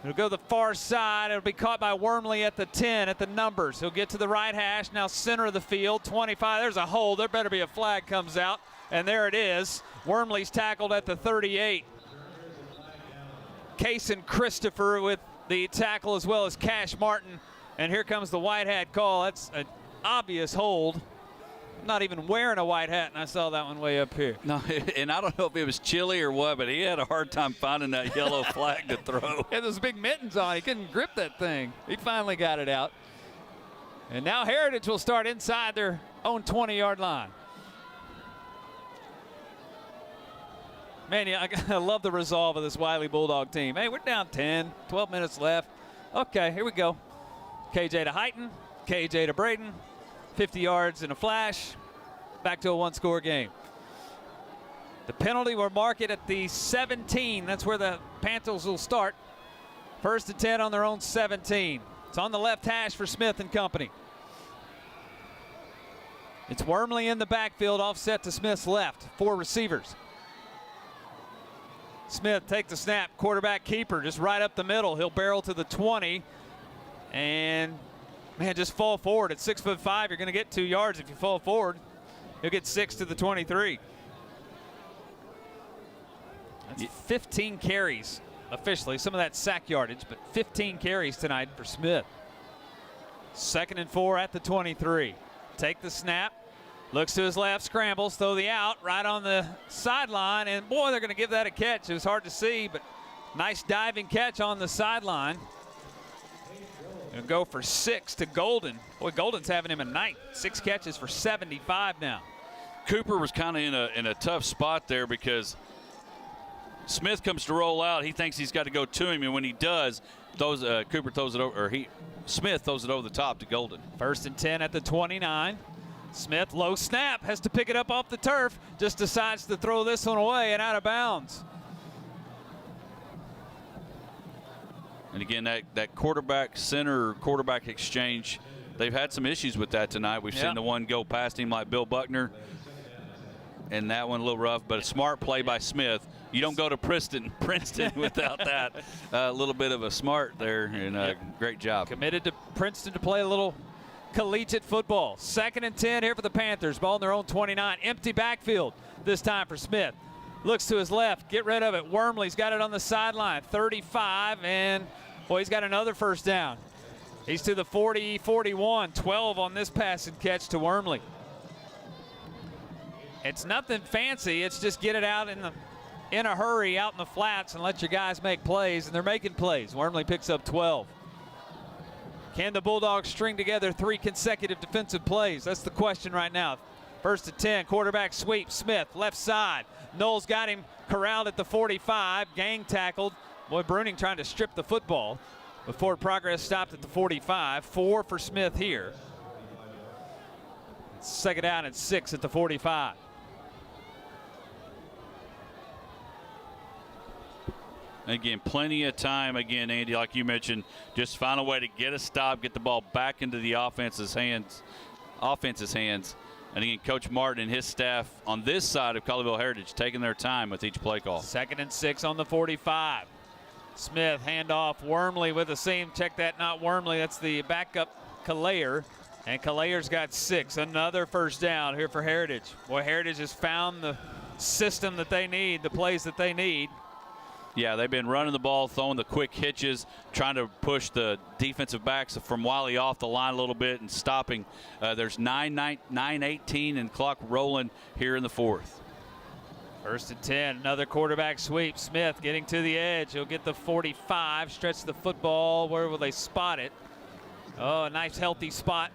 It'll go the far side. It'll be caught by Wormley at the 10 at the numbers. He'll get to the right hash, now center of the field, 25. There's a hold. There better be a flag comes out. And there it is. Wormley's tackled at the 38. Kaysen Christopher with the tackle as well as Cash Martin. And here comes the white hat call. That's an obvious hold. I'm not even wearing a white hat, and I saw that one way up here. No, and I don't know if it was chilly or what, but he had a hard time finding that yellow flag to throw. Had those big mittens on. He couldn't grip that thing. He finally got it out. And now Heritage will start inside their own 20-yard line. Man, yeah, I love the resolve of this Wylie Bulldog team. Hey, we're down 10, 12 minutes left. Okay, here we go. KJ to Heighton, KJ to Braden, 50 yards in a flash, back to a 1-score game. The penalty will mark it at the 17. That's where the Panthers will start. 1st and 10 on their own 17. It's on the left hash for Smith and company. It's Wormley in the backfield, offset to Smith's left. 4 receivers. Smith take the snap, quarterback keeper just right up the middle. He'll barrel to the 20 and Man, just fall forward. At 6'5", you're going to get 2 yards if you fall forward. You'll get 6 to the 23. That's 15 carries officially. Some of that sack yardage, but 15 carries tonight for Smith. 2nd and 4 at the 23. Take the snap. Looks to his left, scrambles, throw the out right on the sideline, and boy, they're going to give that a catch. It was hard to see, but nice diving catch on the sideline. And go for 6 to Golden. Boy, Golden's having him a night. 6 catches for 75 now. Cooper was kind of in a tough spot there because Smith comes to roll out. He thinks he's got to go to him, and when he does, Cooper throws it over, or Smith throws it over the top to Golden. 1st and 10 at the 29. Smith, low snap, has to pick it up off the turf, just decides to throw this one away and out of bounds. And again, that quarterback-center quarterback exchange, they've had some issues with that tonight. We've seen the one go past him like Bill Buckner, and that one a little rough, but a smart play by Smith. You don't go to Princeton without that. A little bit of a smart there, and great job. Committed to Princeton to play a little collegiate football. 2nd and 10 here for the Panthers. Ball in their own 29. Empty backfield this time for Smith. Looks to his left. Get rid of it. Wormley's got it on the sideline. 35, and boy, he's got another 1st down. He's to the 40, 41. 12 on this pass and catch to Wormley. It's nothing fancy. It's just get it out in a hurry out in the flats and let your guys make plays, and they're making plays. Wormley picks up 12. Can the Bulldogs string together 3 consecutive defensive plays? That's the question right now. 1st and 10, quarterback sweep. Smith, left side. Knowles got him corralled at the 45. Gang tackled. Boy, Bruning trying to strip the football. But forward progress stopped at the 45. 4 for Smith here. 2nd down and 6 at the 45. Again, plenty of time. Again, Andy, like you mentioned, just find a way to get a stop, get the ball back into the offense's hands. And again, Coach Martin and his staff on this side of Colleyville Heritage taking their time with each play call. 2nd and 6 on the 45. Smith, handoff. Wormley with a seam. Check that, not Wormley. That's the backup Calayer. And Calayer's got 6. Another 1st down here for Heritage. Boy, Heritage has found the system that they need, the plays that they need. Yeah, they've been running the ball, throwing the quick hitches, trying to push the defensive backs from Wiley off the line a little bit and stopping. There's 9:18 and clock rolling here in the 4th. 1st and 10, another quarterback sweep. Smith getting to the edge. He'll get the 45, stretch the football. Where will they spot it? Oh, a nice healthy spot.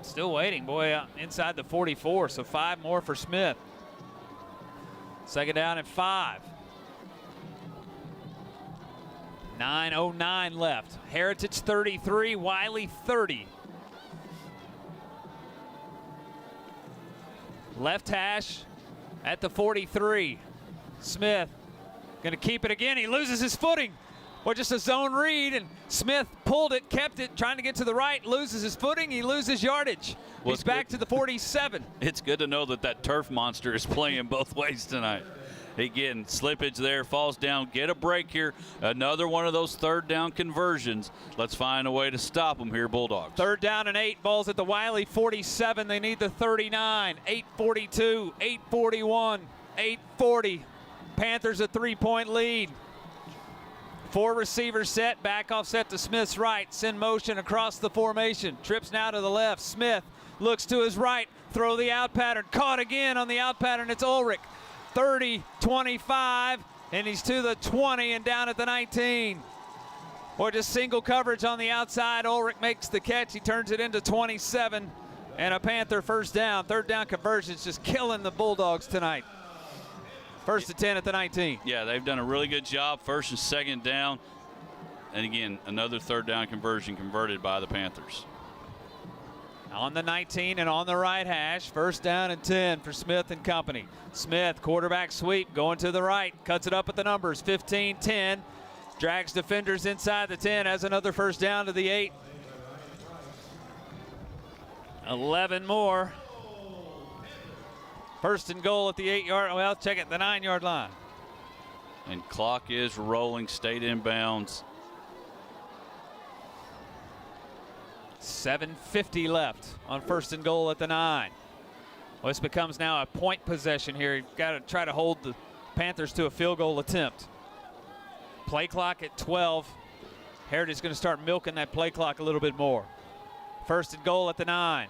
Still waiting, boy, inside the 44, so 5 more for Smith. 2nd down and 5. 9:09 left. Heritage 33, Wylie 30. Left hash at the 43. Smith going to keep it again. He loses his footing. Or just a zone read, and Smith pulled it, kept it, trying to get to the right, loses his footing, he loses yardage. Well, he's back to the 47. It's good to know that turf monster is playing both ways tonight. Again, slippage there, falls down, get a break here. Another one of those 3rd down conversions. Let's find a way to stop them here, Bulldogs. 3rd down and 8, balls at the Wylie 47. They need the 39. 8:42, 8:41, 8:40. Panthers a 3-point lead. 4 receivers set, back offset to Smith's right. Send motion across the formation. Trips now to the left. Smith looks to his right. Throw the out pattern. Caught again on the out pattern. It's Ulrich. 30, 25, and he's to the 20 and down at the 19. Or just single coverage on the outside. Ulrich makes the catch. He turns it into 27, and a Panther 1st down. 3rd down conversions just killing the Bulldogs tonight. 1st and 10 at the 19. Yeah, they've done a really good job. 1st and 2nd down. And again, another 3rd down conversion converted by the Panthers. On the 19 and on the right hash. 1st down and 10 for Smith and company. Smith, quarterback sweep, going to the right. Cuts it up at the numbers. 15, 10. Drags defenders inside the 10. Has another 1st down to the 8. 11 more. 1st and goal at the 8-yard, well, check it, the 9-yard line. And clock is rolling, stayed in bounds. 7:50 left on 1st and goal at the 9. Well, this becomes now a point possession here. You've got to try to hold the Panthers to a field goal attempt. Play clock at 12. Heritage is going to start milking that play clock a little bit more. 1st and goal at the 9.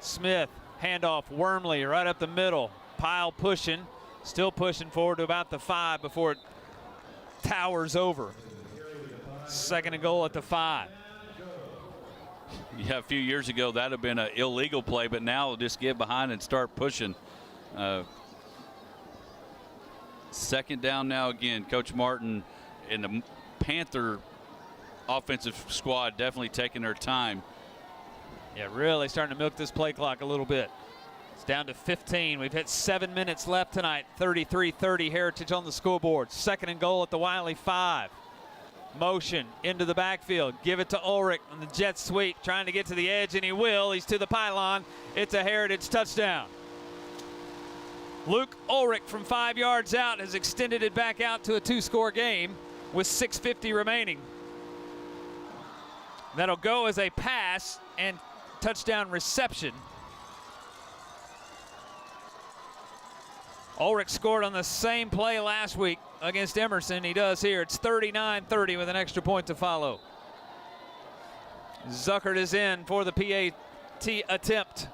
Smith, handoff, Wormley right up the middle. Pile pushing, still pushing forward to about the 5 before it towers over. 2nd and goal at the 5. Yeah, a few years ago that would have been an illegal play, but now just get behind and start pushing. 2nd down now again. Coach Martin and the Panther offensive squad definitely taking their time. Yeah, really starting to milk this play clock a little bit. It's down to 15. We've hit 7 minutes left tonight. 33-30 Heritage on the scoreboard. 2nd and goal at the Wylie 5. Motion into the backfield. Give it to Ulrich on the jet sweep. Trying to get to the edge, and he will. He's to the pylon. It's a Heritage touchdown. Luke Ulrich from 5 yards out has extended it back out to a 2-score game with 6:50 remaining. That'll go as a pass and touchdown reception. Ulrich scored on the same play last week against Emerson. He does here. It's 39-30 with an extra point to follow. Zuckert is in for the PAT attempt.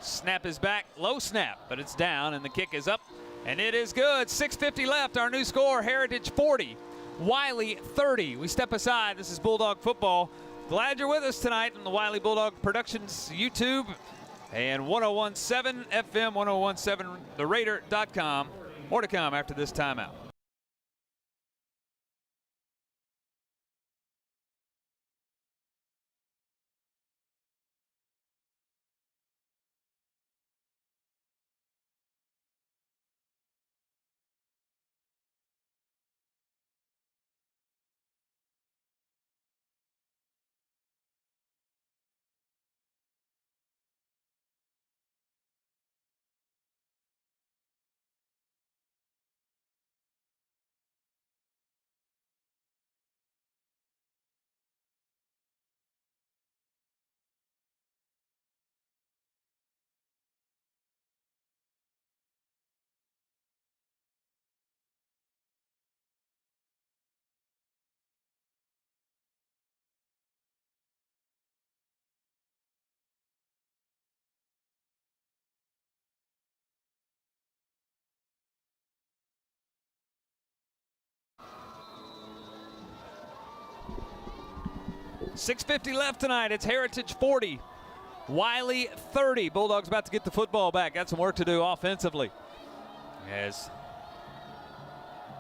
Snap is back. Low snap, but it's down, and the kick is up, and it is good. 6:50 left. Our new score, Heritage 40, Wylie 30. We step aside. This is Bulldog football. Glad you're with us tonight on the Wylie Bulldog Productions YouTube and 1017 FM, 1017theraider.com. More to come after this timeout. $6:50 left tonight. It's Heritage 40, Wylie 30. Bulldogs about to get the football back. Got some work to do offensively. As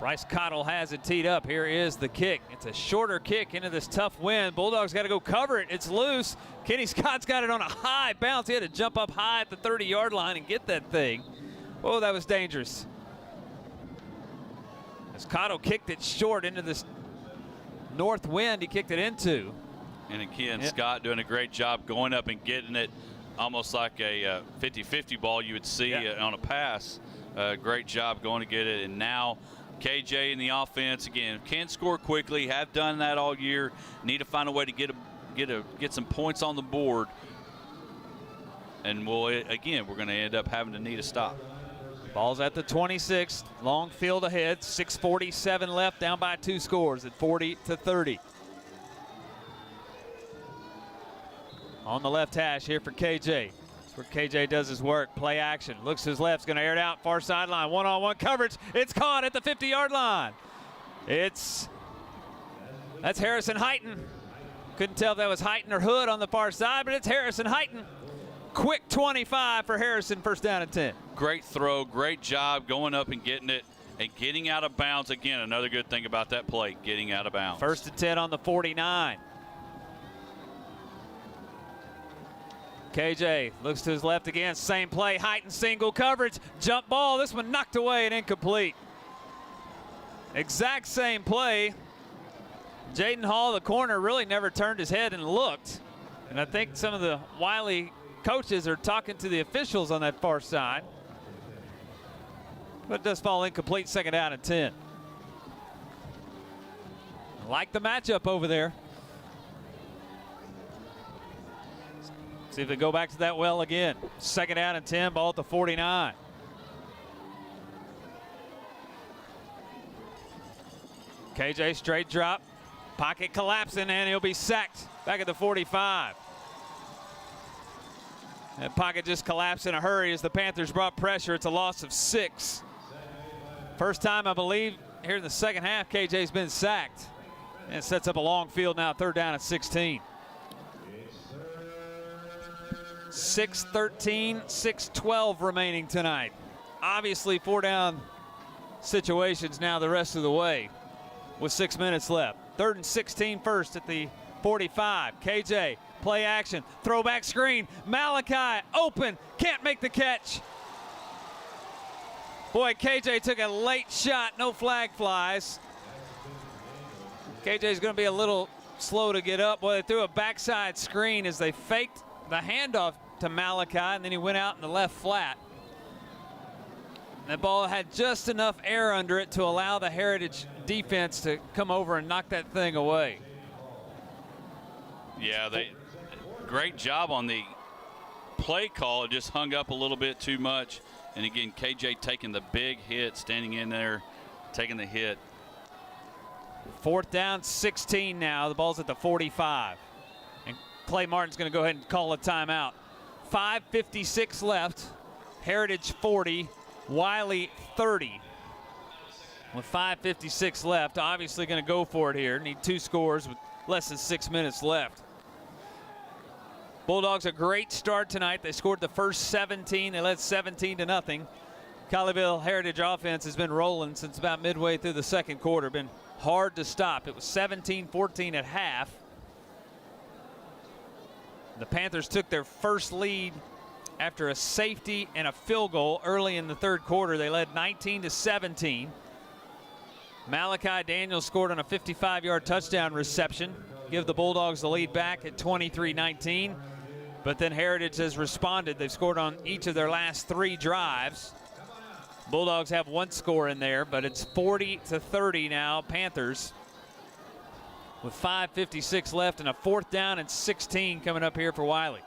Bryce Cottle has it teed up. Here is the kick. It's a shorter kick into this tough wind. Bulldogs got to go cover it. It's loose. Kenny Scott's got it on a high bounce. He had to jump up high at the 30-yard line and get that thing. Oh, that was dangerous. As Cottle kicked it short into this north wind, he kicked it into. And again, Scott doing a great job going up and getting it almost like a 50-50 ball you would see on a pass. Great job going to get it. And now KJ in the offense, again, can score quickly, have done that all year. Need to find a way to get some points on the board. And we're going to end up having to need a stop. Ball's at the 26. Long field ahead. 6:47 left, down by 2 scores at 40-30. On the left hash here for KJ. That's where KJ does his work. Play action. Looks to his left. Is going to air it out. Far sideline. One-on-one coverage. It's caught at the 50-yard line. That's Harrison Heighton. Couldn't tell if that was Heighton or Hood on the far side, but it's Harrison Heighton. Quick 25 for Harrison. First down and 10. Great throw. Great job going up and getting it and getting out of bounds. Again, another good thing about that play, getting out of bounds. First and 10 on the 49. KJ looks to his left again. Same play. Heighton single coverage. Jump ball. This one knocked away and incomplete. Exact same play. Jaden Hall, the corner, really never turned his head and looked. And I think some of the Wylie coaches are talking to the officials on that far side. But it does fall incomplete. Second down and 10. Like the matchup over there. See if they go back to that well again. 2nd down and 10, ball at the 49. KJ straight drop, pocket collapsing, and he'll be sacked back at the 45. That pocket just collapsed in a hurry as the Panthers brought pressure. It's a loss of 6. First time, I believe, here in the second half, KJ's been sacked. And it sets up a long field now, 3rd down at 16. 6:13, 6:12 remaining tonight. Obviously 4-down situations now the rest of the way with 6 minutes left. 3rd and 16 first at the 45. KJ, play action, throwback screen. Malachi open, can't make the catch. Boy, KJ took a late shot, no flag flies. KJ's going to be a little slow to get up. Boy, they threw a backside screen as they faked the handoff to Malachi, and then he went out in the left flat. That ball had just enough air under it to allow the Heritage defense to come over and knock that thing away. Yeah, great job on the play call. It just hung up a little bit too much. And again, KJ taking the big hit, standing in there, taking the hit. 4th down, 16 now. The ball's at the 45. And Clay Martin's going to go ahead and call a timeout. 5:56 left. Heritage 40, Wylie 30. With 5:56 left, obviously going to go for it here. Need 2 scores with less than 6 minutes left. Bulldogs a great start tonight. They scored the first 17. They led 17-0. Colleyville Heritage offense has been rolling since about midway through the second quarter. Been hard to stop. It was 17-14 at half. The Panthers took their first lead after a safety and a field goal early in the 3rd quarter. They led 19-17. Malachi Daniels scored on a 55-yard touchdown reception. Give the Bulldogs the lead back at 23-19. But then Heritage has responded. They've scored on each of their last 3 drives. Bulldogs have 1 score in there, but it's 40-30 now, Panthers. With 5:56 left and a 4th down and 16 coming up here for Wiley.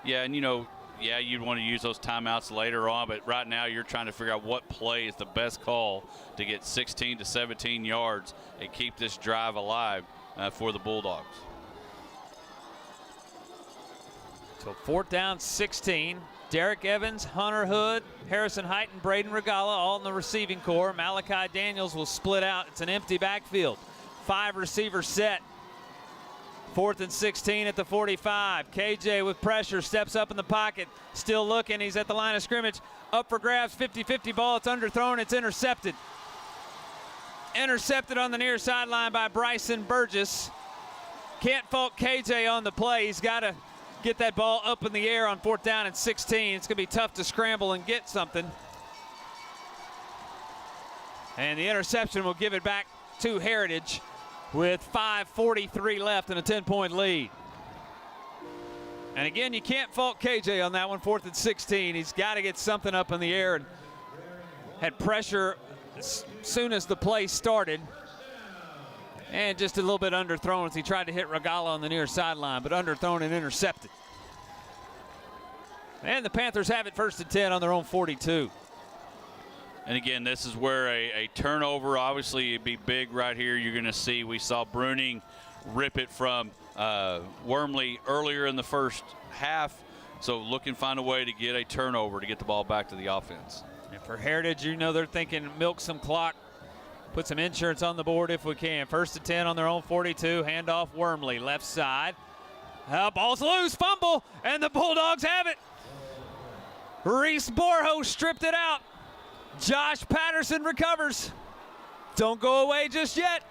Yeah, and you'd want to use those timeouts later on, but right now you're trying to figure out what play is the best call to get 16 to 17 yards and keep this drive alive for the Bulldogs. So 4th down, 16. Derek Evans, Hunter Hood, Harrison Height, and Braden Regala all in the receiving core. Malachi Daniels will split out. It's an empty backfield. 5 receiver set. 4th and 16 at the 45. KJ with pressure, steps up in the pocket, still looking. He's at the line of scrimmage. Up for grabs, 50-50 ball. It's underthrown. It's intercepted. Intercepted on the near sideline by Bryson Burgess. Can't fault KJ on the play. He's got to get that ball up in the air on 4th down and 16. It's going to be tough to scramble and get something. And the interception will give it back to Heritage with 5:43 left and a 10-point lead. And again, you can't fault KJ on that one. 4th and 16. He's got to get something up in the air, and had pressure as soon as the play started. And just a little bit underthrown as he tried to hit Regala on the near sideline, but underthrown and intercepted. And the Panthers have it 1st and 10 on their own 42. And again, this is where a turnover, obviously, it'd be big right here. You're going to see, we saw Bruning rip it from Wormley earlier in the first half. So looking to find a way to get a turnover to get the ball back to the offense. And for Heritage, they're thinking milk some clock, put some insurance on the board if we can. 1st and 10 on their own 42. Handoff Wormley, left side. Ball's loose, fumble, and the Bulldogs have it. Reese Borho stripped it out. Josh Patterson recovers. Don't go away just yet.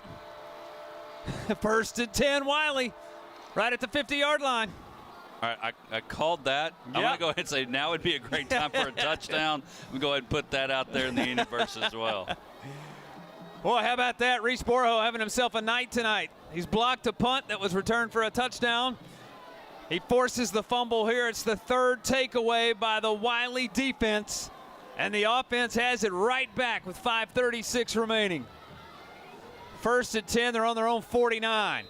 1st and 10, Wiley, right at the 50-yard line. All right, I called that. Yep. I'm going to go ahead and say now would be a great time for a touchdown. We'll go ahead and put that out there in the universe as well. Boy, how about that? Reese Borho having himself a night tonight. He's blocked a punt that was returned for a touchdown. He forces the fumble here. It's the 3rd takeaway by the Wiley defense. And the offense has it right back with 5:36 remaining. 1st and 10, they're on their own 49.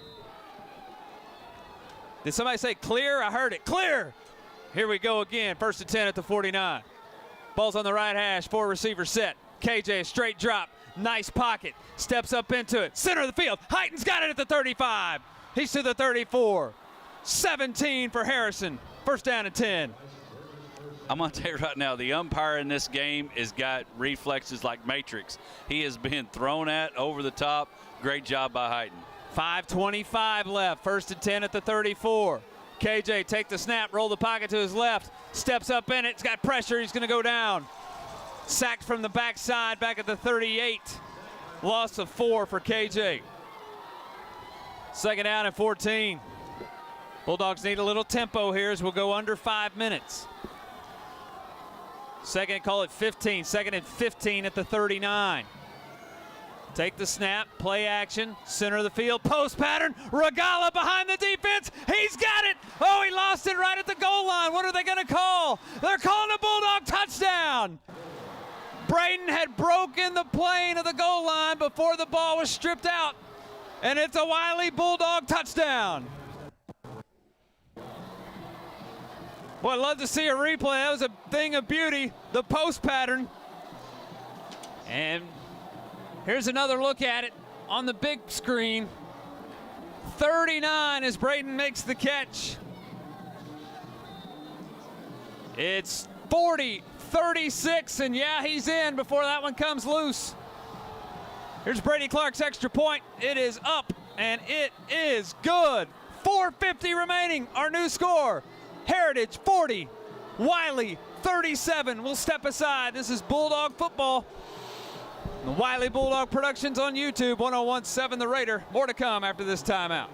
Did somebody say clear? I heard it. Clear! Here we go again. 1st and 10 at the 49. Ball's on the right hash. 4 receivers set. KJ, straight drop. Nice pocket. Steps up into it. Center of the field. Heighton's got it at the 35. He's to the 34. 17 for Harrison. 1st down and 10. I'm going to tell you right now, the umpire in this game has got reflexes like Matrix. He has been thrown at over the top. Great job by Heighton. 5:25 left. 1st and 10 at the 34. KJ, take the snap, roll the pocket to his left. Steps up in it. It's got pressure. He's going to go down. Sacked from the backside back at the 38. Loss of 4 for KJ. 2nd down and 14. Bulldogs need a little tempo here as we'll go under 5 minutes. Call it 15. 2nd and 15 at the 39. Take the snap, play action, center of the field, post pattern. Regala behind the defense. He's got it. Oh, he lost it right at the goal line. What are they going to call? They're calling a Bulldog touchdown. Braden had broken the plane of the goal line before the ball was stripped out, and it's a Wylie Bulldog touchdown. Well, I'd love to see a replay. That was a thing of beauty, the post pattern. And here's another look at it on the big screen. 39 as Braden makes the catch. It's 40-36, and yeah, he's in before that one comes loose. Here's Brady Clark's extra point. It is up, and it is good. 4:50 remaining, our new score. Heritage 40, Wylie 37. We'll step aside. This is Bulldog football. The Wylie Bulldog Productions on YouTube, 1017 The Raider. More to come after this timeout.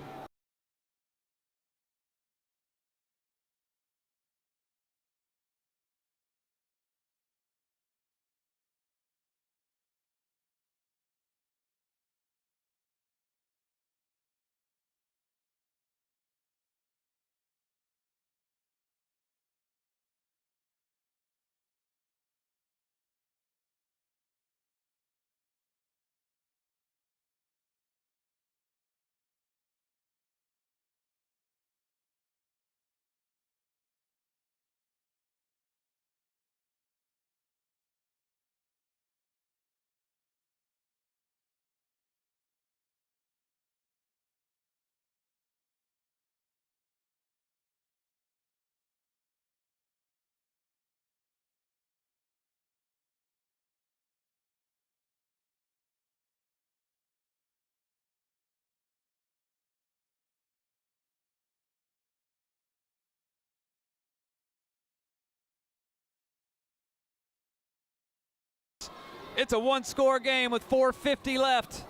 It's a one-score game with 4:50 left.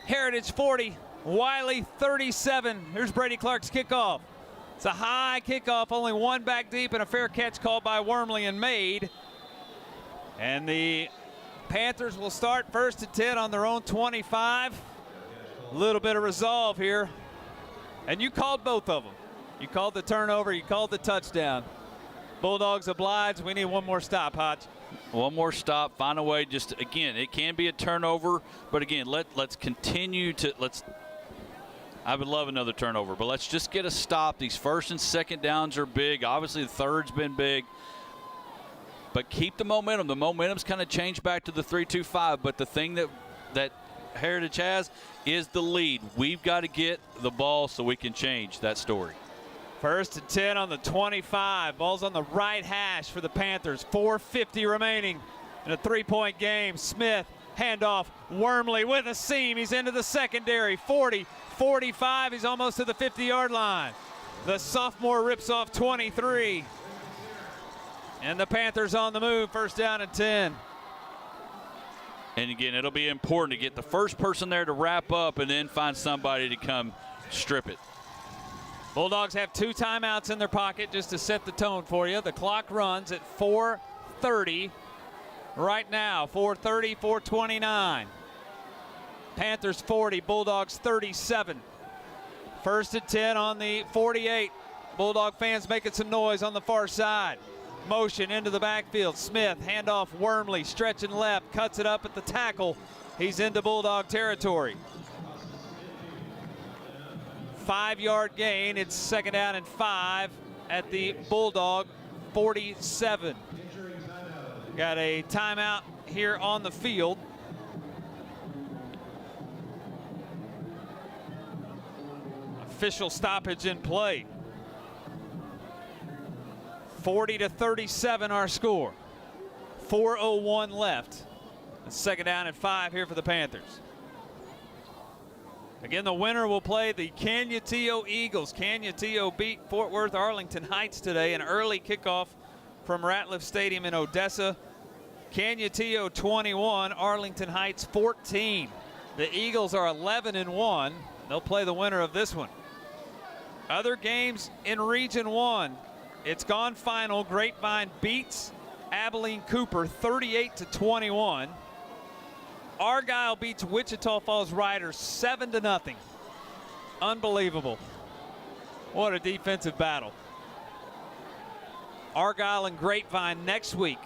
Heritage 40, Wylie 37. Here's Brady Clark's kickoff. It's a high kickoff, only one back deep, and a fair catch called by Wormley and made. And the Panthers will start 1st and 10 on their own 25. A little bit of resolve here. And you called both of them. You called the turnover, you called the touchdown. Bulldogs obliged. We need one more stop, Hodge. One more stop, find a way. Just again, it can be a turnover, but again, let's continue to I would love another turnover, but let's just get a stop. These 1st and 2nd downs are big. Obviously, the 3rd's been big, but keep the momentum. The momentum's kind of changed back to the 3-2-5, but the thing that Heritage has is the lead. We've got to get the ball so we can change that story. 1st and 10 on the 25. Ball's on the right hash for the Panthers. 4:50 remaining in a 3-point game. Smith, handoff. Wormley with a seam. He's into the secondary. 40, 45. He's almost to the 50-yard line. The sophomore rips off 23. And the Panthers on the move. 1st down and 10. And again, it'll be important to get the first person there to wrap up and then find somebody to come strip it. Bulldogs have 2 timeouts in their pocket just to set the tone for you. The clock runs at 4:30 right now. 4:30, 4:29. Panthers 40, Bulldogs 37. 1st and 10 on the 48. Bulldog fans making some noise on the far side. Motion into the backfield. Smith, handoff Wormley, stretching left, cuts it up at the tackle. He's into Bulldog territory. 5-yard gain. It's 2nd down and 5 at the Bulldog 47. Got a timeout here on the field. Official stoppage in play. 40-37 our score. 4:01 left. It's 2nd down and 5 here for the Panthers. Again, the winner will play the Canutillo Eagles. Canutillo beat Fort Worth Arlington Heights today. An early kickoff from Ratliff Stadium in Odessa. Canutillo 21, Arlington Heights 14. The Eagles are 11-1. They'll play the winner of this one. Other games in Region 1. It's gone final. Grapevine beats Abilene Cooper 38-21. Argyle beats Wichita Falls Riders 7-0. Unbelievable. What a defensive battle. Argyle and Grapevine next week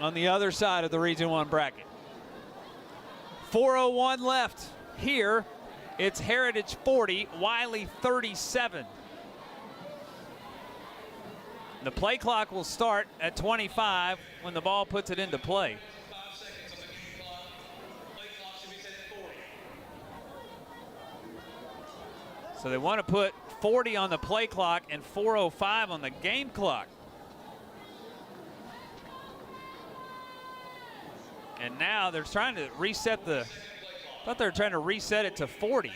on the other side of the Region 1 bracket. 4:01 left. Here, it's Heritage 40, Wylie 37. The play clock will start at 25 when the ball puts it into play. So they want to put 40 on the play clock and 4:05 on the game clock. And now they're trying to reset I thought they were trying to reset it to 40.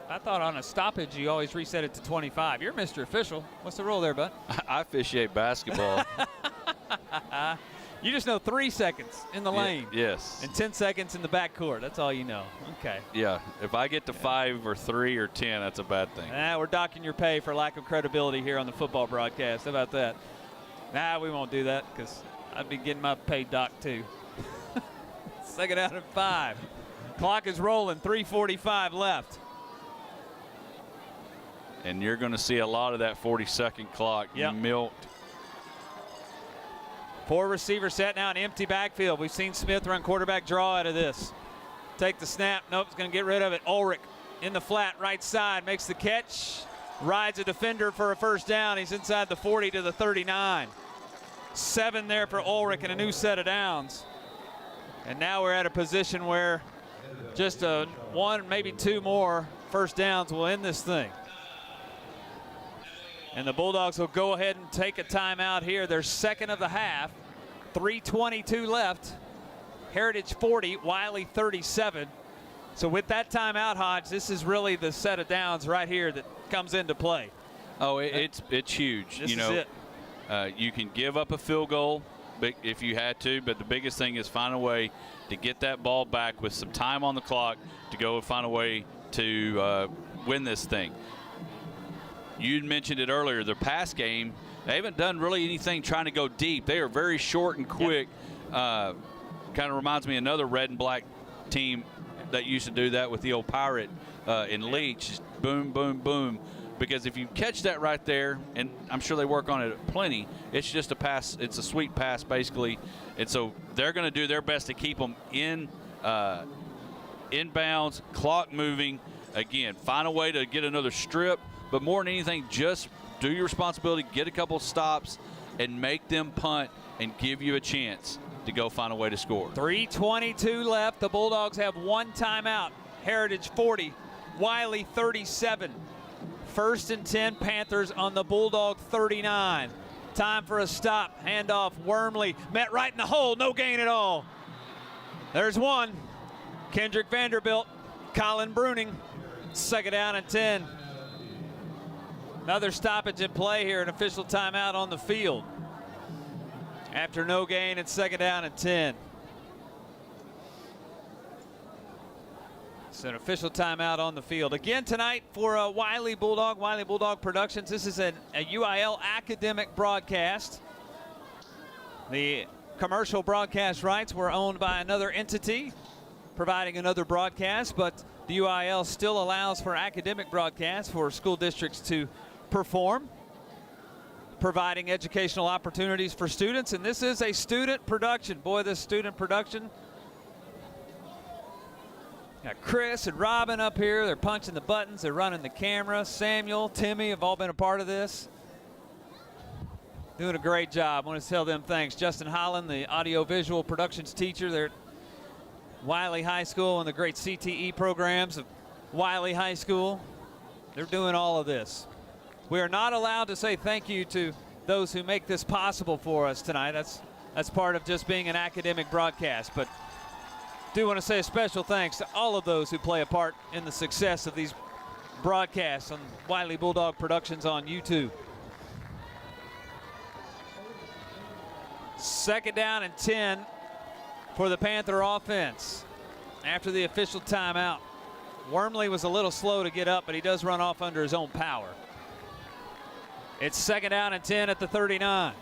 I thought on a stoppage you always reset it to 25. You're Mr. Official. What's the rule there, bud? I officiate basketball. You just know 3 seconds in the lane. Yes. And 10 seconds in the backcourt. That's all you know. Okay. Yeah. If I get to 5 or 3 or 10, that's a bad thing. We're docking your pay for lack of credibility here on the football broadcast. How about that? We won't do that because I'd be getting my pay docked too. 2nd down and 5. Clock is rolling. 3:45 left. And you're going to see a lot of that 40-second clock milked. 4 receivers set now, an empty backfield. We've seen Smith run quarterback draw out of this. Take the snap. Nope, he's going to get rid of it. Ulrich in the flat right side makes the catch. Rides a defender for a 1st down. He's inside the 40 to the 39. 7 there for Ulrich and a new set of downs. And now we're at a position where just 1, maybe 2 more 1st downs will end this thing. And the Bulldogs will go ahead and take a timeout here. Their 2nd of the half. 3:22 left. Heritage 40, Wylie 37. So with that timeout, Hodge, this is really the set of downs right here that comes into play. Oh, it's huge. This is it. You can give up a field goal if you had to, but the biggest thing is find a way to get that ball back with some time on the clock to go and find a way to win this thing. You mentioned it earlier, their pass game, they haven't done really anything trying to go deep. They are very short and quick. Kind of reminds me of another red and black team that used to do that with the old Pirate in Leach. Just boom, boom, boom. Because if you catch that right there, and I'm sure they work on it plenty, it's just a pass. It's a sweet pass, basically. And so they're going to do their best to keep them inbounds, clock moving. Again, find a way to get another strip. But more than anything, just do your responsibility, get a couple stops, and make them punt and give you a chance to go find a way to score. 3:22 left. The Bulldogs have 1 timeout. Heritage 40, Wylie 37. 1st and 10, Panthers on the Bulldog 39. Time for a stop. Handoff, Wormley. Met right in the hole. No gain at all. There's one. Kendrick Vanderbilt. Colin Bruning. 2nd down and 10. Another stoppage in play here, an official timeout on the field. After no gain, it's 2nd down and 10. It's an official timeout on the field. Again tonight for Wylie Bulldog, Wylie Bulldog Productions. This is a UIL academic broadcast. The commercial broadcast rights were owned by another entity providing another broadcast, but the UIL still allows for academic broadcasts for school districts to perform, providing educational opportunities for students. And this is a student production. Boy, this student production Got Chris and Robin up here. They're punching the buttons. They're running the camera. Samuel, Timmy have all been a part of this. Doing a great job. I want to tell them thanks. Justin Holland, the audio-visual productions teacher there at Wylie High School and the great CTE programs of Wylie High School. They're doing all of this. We are not allowed to say thank you to those who make this possible for us tonight. That's part of just being an academic broadcast. But do want to say a special thanks to all of those who play a part in the success of these broadcasts on Wylie Bulldog Productions on YouTube. 2nd down and 10 for the Panther offense after the official timeout. Wormley was a little slow to get up, but he does run off under his own power. It's 2nd down and 10 at the 39.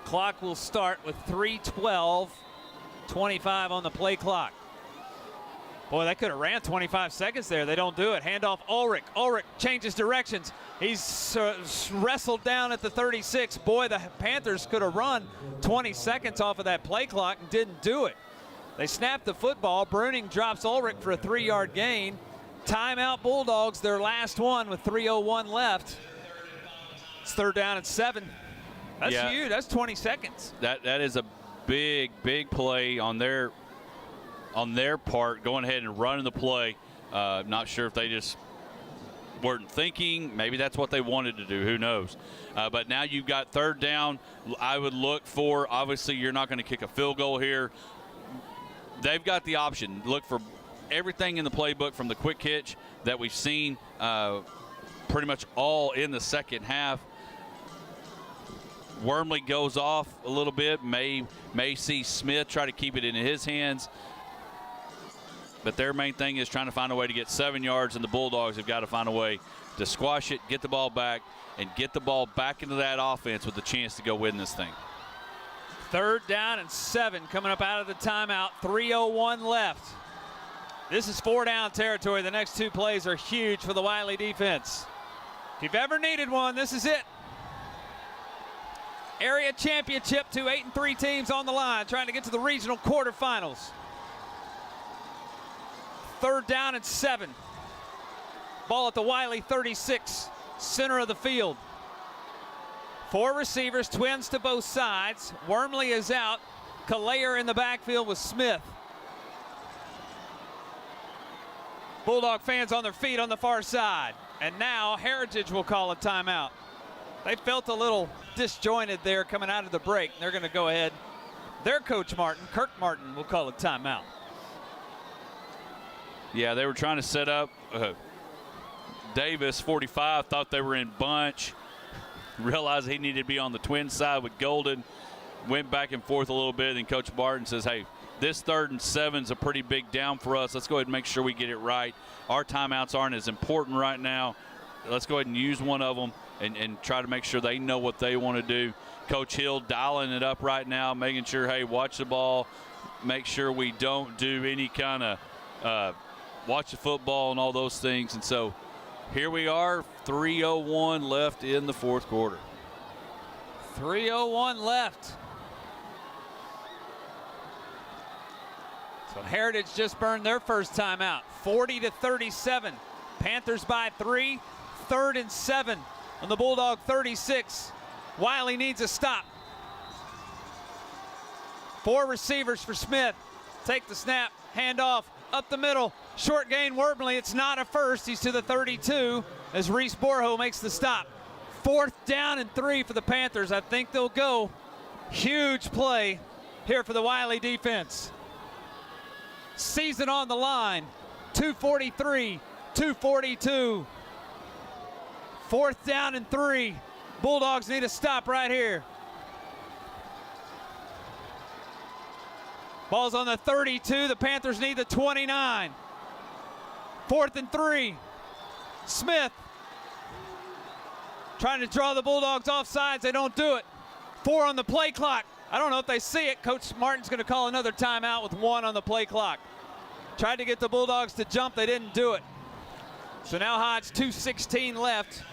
Clock will start with 3:12:25 on the play clock. Boy, that could have ran 25 seconds there. They don't do it. Handoff Ulrich. Ulrich changes directions. He's wrestled down at the 36. Boy, the Panthers could have run 20 seconds off of that play clock and didn't do it. They snapped the football. Bruning drops Ulrich for a 3-yard gain. Timeout Bulldogs, their last one with 3:01 left. It's 3rd down and 7. That's huge. That's 20 seconds. That is a big play on their part, going ahead and running the play. Not sure if they just weren't thinking. Maybe that's what they wanted to do. Who knows? But now you've got 3rd down. I would look for, obviously, you're not going to kick a field goal here. They've got the option. Look for everything in the playbook from the quick hitch that we've seen pretty much all in the second half. Wormley goes off a little bit. May see Smith try to keep it in his hands. But their main thing is trying to find a way to get 7 yards, and the Bulldogs have got to find a way to squash it, get the ball back, and get the ball back into that offense with a chance to go win this thing. 3rd down and 7 coming up out of the timeout. 3:01 left. This is 4-down territory. The next 2 plays are huge for the Wylie defense. If you've ever needed one, this is it. Area championship, 2 8-3 teams on the line, trying to get to the regional quarterfinals. 3rd down and 7. Ball at the Wylie 36, center of the field. 4 receivers, twins to both sides. Wormley is out. Kalayer in the backfield with Smith. Bulldog fans on their feet on the far side. And now Heritage will call a timeout. They felt a little disjointed there coming out of the break. They're going to go ahead. Their coach Martin, Kirk Martin, will call a timeout. Yeah, they were trying to set up. Davis, 45, thought they were in bunch. Realized he needed to be on the twin side with Golden. Went back and forth a little bit, and Coach Martin says, hey, this 3rd and 7 is a pretty big down for us. Let's go ahead and make sure we get it right. Our timeouts aren't as important right now. Let's go ahead and use one of them and try to make sure they know what they want to do. Coach Hill dialing it up right now, making sure, hey, watch the ball, make sure we don't do any kind of watch the football and all those things. And so here we are, 3:01 left in the 4th quarter. 3:01 left. So Heritage just burned their first timeout, 40-37. Panthers by 3, 3rd and 7 on the Bulldog 36. Wylie needs a stop. 4 receivers for Smith. Take the snap, hand off, up the middle, short gain Wormley. It's not a first. He's to the 32 as Reese Borho makes the stop. 4th down and 3 for the Panthers. I think they'll go. Huge play here for the Wylie defense. Season on the line. 2:43, 2:42. 4th down and 3. Bulldogs need a stop right here. Ball's on the 32. The Panthers need the 29. 4th and 3. Smith trying to draw the Bulldogs off sides. They don't do it. 4 on the play clock. I don't know if they see it. Coach Martin's going to call another timeout with 1 on the play clock. Tried to get the Bulldogs to jump. They didn't do it. So now Hodge, 2:16 left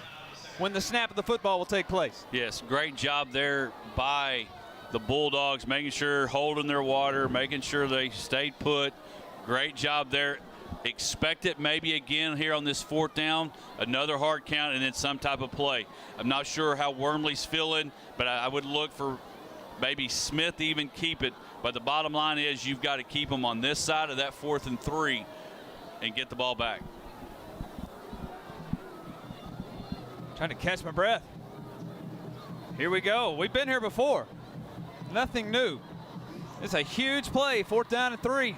when the snap of the football will take place. Yes, great job there by the Bulldogs, making sure, holding their water, making sure they stayed put, Great job there. Expect it maybe again here on this 4th down, another hard count, and then some type of play. I'm not sure how Wormley's feeling, but I would look for maybe Smith to even keep it. But the bottom line is you've got to keep them on this side of that 4th and 3 and get the ball back. Trying to catch my breath. Here we go. We've been here before. Nothing new. It's a huge play, 4th down and 3.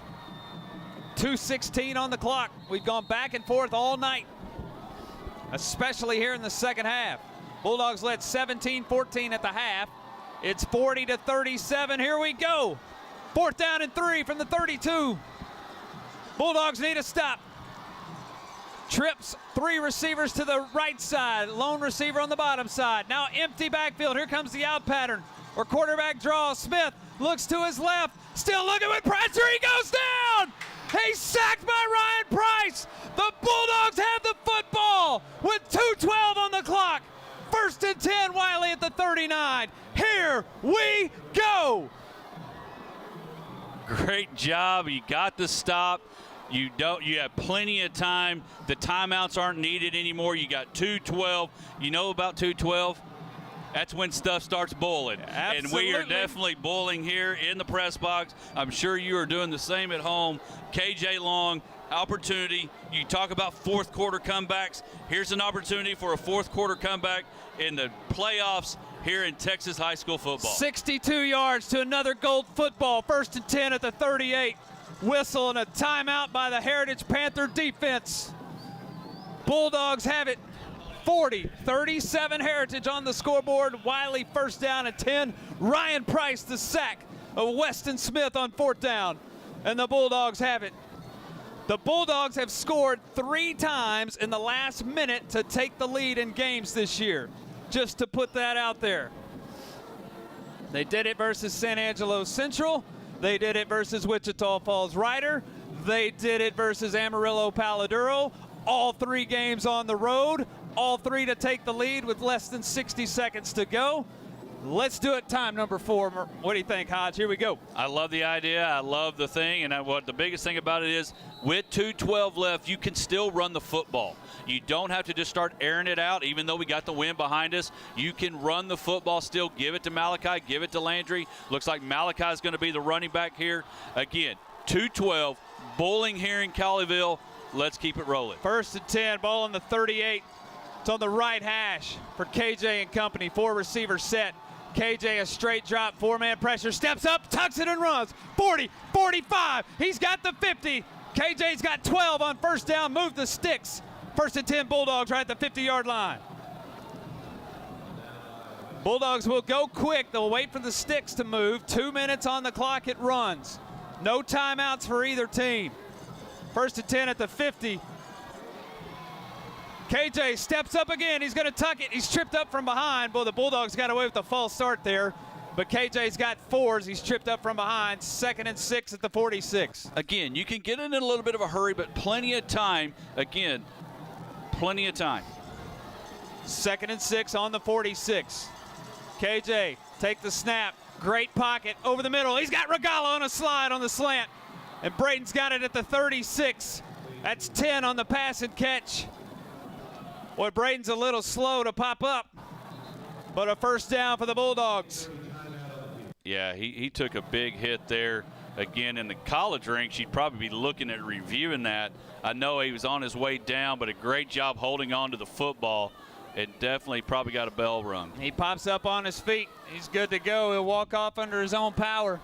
2:16 on the clock. We've gone back and forth all night, especially here in the second half. Bulldogs led 17-14 at the half. It's 40-37. Here we go. 4th down and 3 from the 32. Bulldogs need a stop. Trips 3 receivers to the right side. Lone receiver on the bottom side. Now empty backfield. Here comes the out pattern or quarterback draw. Smith looks to his left. Still looking with pressure. He goes down. He's sacked by Ryan Price. The Bulldogs have the football with 2:12 on the clock. 1st and 10, Wiley at the 39. Here we go. Great job. You got the stop. You have plenty of time. The timeouts aren't needed anymore. You got 2:12. You know about 2:12? That's when stuff starts boiling. Absolutely. And we are definitely boiling here in the press box. I'm sure you are doing the same at home. KJ Long, opportunity. You talk about 4th quarter comebacks. Here's an opportunity for a 4th quarter comeback in the playoffs here in Texas high school football. 62 yards to another gold football. 1st and 10 at the 38. Whistle and a timeout by the Heritage Panther defense. Bulldogs have it. 40-37 Heritage on the scoreboard. Wiley 1st down and 10. Ryan Price the sack of Weston Smith on 4th down. And the Bulldogs have it. The Bulldogs have scored 3 times in the last minute to take the lead in games this year. Just to put that out there. They did it versus San Angelo Central. They did it versus Wichita Falls Rider. They did it versus Amarillo Paladuro. All 3 games on the road. All 3 to take the lead with less than 60 seconds to go. Let's do it. Time number 4. What do you think, Hodge? Here we go. I love the idea. I love the thing. And what the biggest thing about it is with 2:12 left, you can still run the football. You don't have to just start airing it out. Even though we got the wind behind us, you can run the football still. Give it to Malachi. Give it to Landry. Looks like Malachi is going to be the running back here. Again, 2:12. Bowling here in Colleyville. Let's keep it rolling. 1st and 10. Ball on the 38. It's on the right hash for KJ and company. 4 receivers set. KJ a straight drop, 4-man pressure, steps up, tucks it and runs. 40, 45, he's got the 50. KJ's got 12 on 1st down, move the sticks. 1st and 10 Bulldogs right at the 50-yard line. Bulldogs will go quick. They'll wait for the sticks to move. 2 minutes on the clock, it runs. No timeouts for either team. 1st and 10 at the 50. KJ steps up again. He's going to tuck it. He's tripped up from behind. Boy, the Bulldogs got away with a false start there. But KJ's got 4s. He's tripped up from behind. 2nd and 6 at the 46. Again, you can get in a little bit of a hurry, but plenty of time. Again, plenty of time. 2nd and 6 on the 46. KJ, take the snap. Great pocket over the middle. He's got Regala on a slide on the slant. And Braden's got it at the 36. That's 10 on the pass and catch. Boy, Braden's a little slow to pop up, but a 1st down for the Bulldogs. Yeah, he took a big hit there. Again, in the college ranks, you'd probably be looking at reviewing that. I know he was on his way down, but a great job holding on to the football. And definitely probably got a bell rung. He pops up on his feet. He's good to go. He'll walk off under his own power.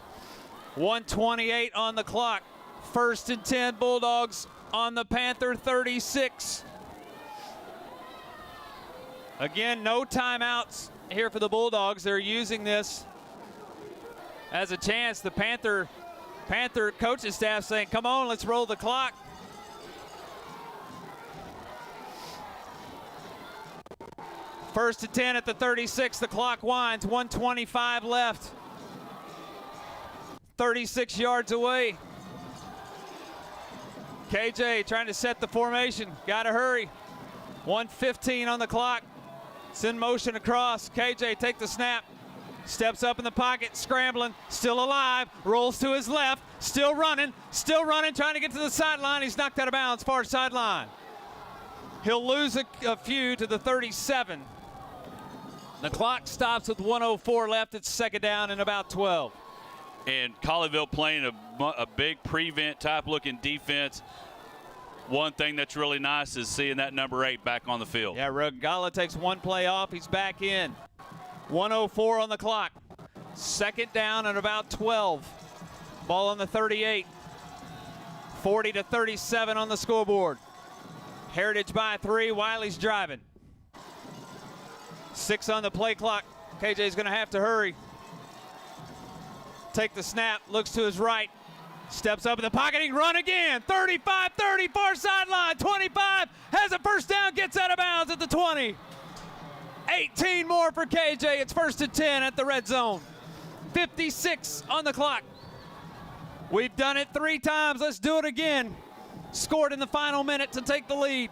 1:28 on the clock. 1st and 10 Bulldogs on the Panther 36. Again, no timeouts here for the Bulldogs. They're using this as a chance. The Panther coaching staff saying, come on, let's roll the clock. First and 10 at the 36. The clock winds. 1:25 left. 36 yards away. KJ trying to set the formation. Got to hurry. 1:15 on the clock. It's in motion across. KJ take the snap. Steps up in the pocket, scrambling, still alive, rolls to his left, still running, trying to get to the sideline. He's knocked out of bounds, far sideline. He'll lose a few to the 37. The clock stops with 1:04 left. It's second down and about 12. And Colleyville playing a big prevent type looking defense. One thing that's really nice is seeing that number 8 back on the field. Yeah, Regala takes one play off. He's back in. 1:04 on the clock. Second down and about 12. Ball on the 38. 40-37 on the scoreboard. Heritage by 3. Wiley's driving. 6 on the play clock. KJ's going to have to hurry. Take the snap. Looks to his right. Steps up in the pocket. He can run again. 35-30, far sideline. 25 has a first down. Gets out of bounds at the 20. 18 more for KJ. It's 1st and 10 at the red zone. 56 on the clock. We've done it 3 times. Let's do it again. Scored in the final minute to take the lead.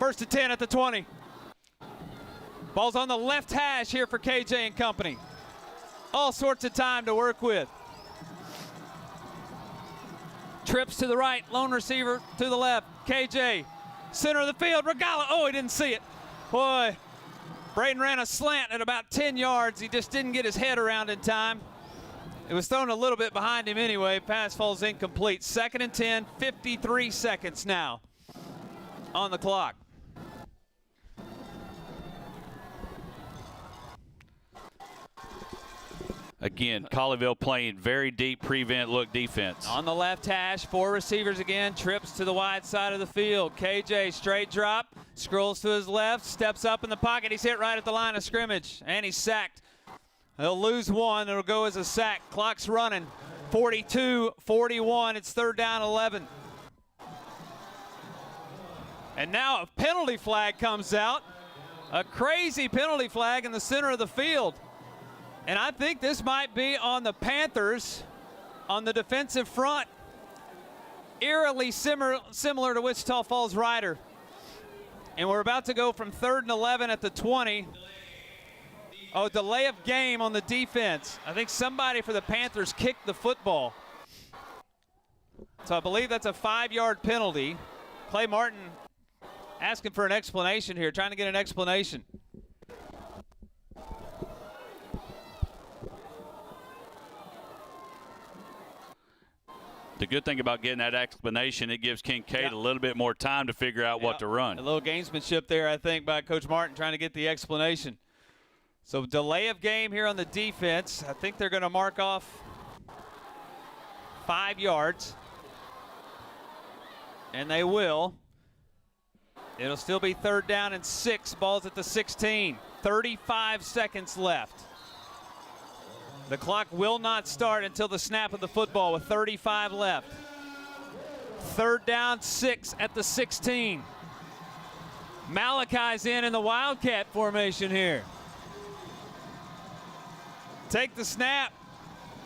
1st and 10 at the 20. Ball's on the left hash here for KJ and company. All sorts of time to work with. Trips to the right, lone receiver to the left. KJ, center of the field, Regala. Oh, he didn't see it. Boy, Braden ran a slant at about 10 yards. He just didn't get his head around in time. It was thrown a little bit behind him anyway. Pass falls incomplete. 2nd and 10, 53 seconds now on the clock. Again, Colleyville playing very deep prevent look defense. On the left hash, 4 receivers again, trips to the wide side of the field. KJ straight drop, scrolls to his left, steps up in the pocket. He's hit right at the line of scrimmage, and he's sacked. He'll lose 1. It'll go as a sack. Clock's running. 42-41. It's 3rd down 11. And now a penalty flag comes out. A crazy penalty flag in the center of the field. And I think this might be on the Panthers on the defensive front. Eerily similar to Wichita Falls Rider. And we're about to go from 3rd and 11 at the 20. Oh, delay of game on the defense. I think somebody for the Panthers kicked the football. So I believe that's a 5-yard penalty. Clay Martin asking for an explanation here, trying to get an explanation. The good thing about getting that explanation, it gives Kincaid a little bit more time to figure out what to run. A little gamesmanship there, I think, by Coach Martin trying to get the explanation. So delay of game here on the defense. I think they're going to mark off 5 yards. And they will. It'll still be 3rd down and 6. Ball's at the 16. 35 seconds left. The clock will not start until the snap of the football with 35 left. 3rd down, 6 at the 16. Malachi's in the Wildcat formation here. Take the snap,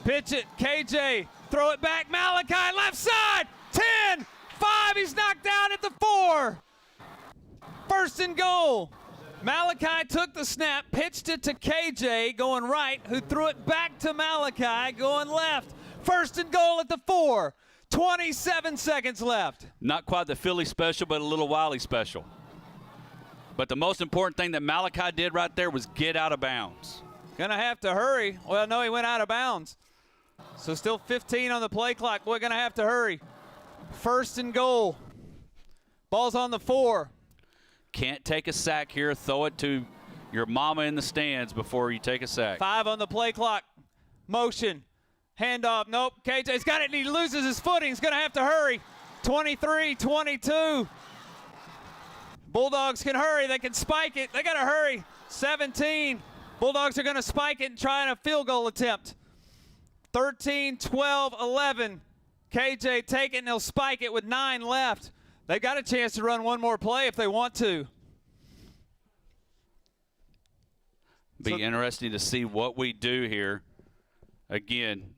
pitch it, KJ, throw it back, Malachi, left side, 10, 5, he's knocked down at the 4. 1st and goal. Malachi took the snap, pitched it to KJ going right, who threw it back to Malachi going left. 1st and goal at the 4. 27 seconds left. Not quite the Philly special, but a little Wylie special. But the most important thing that Malachi did right there was get out of bounds. Gonna have to hurry. Well, no, he went out of bounds. So still 15 on the play clock. We're gonna have to hurry. 1st and goal. Ball's on the 4. Can't take a sack here. Throw it to your mama in the stands before you take a sack. 5 on the play clock. Motion. Handoff. Nope. KJ's got it, and he loses his footing. He's going to have to hurry. 23-22. Bulldogs can hurry. They can spike it. They got to hurry. 17. Bulldogs are going to spike it and try a field goal attempt. 13, 12, 11. KJ take it, and they'll spike it with 9 left. They've got a chance to run one more play if they want to. Be interesting to see what we do here. Again.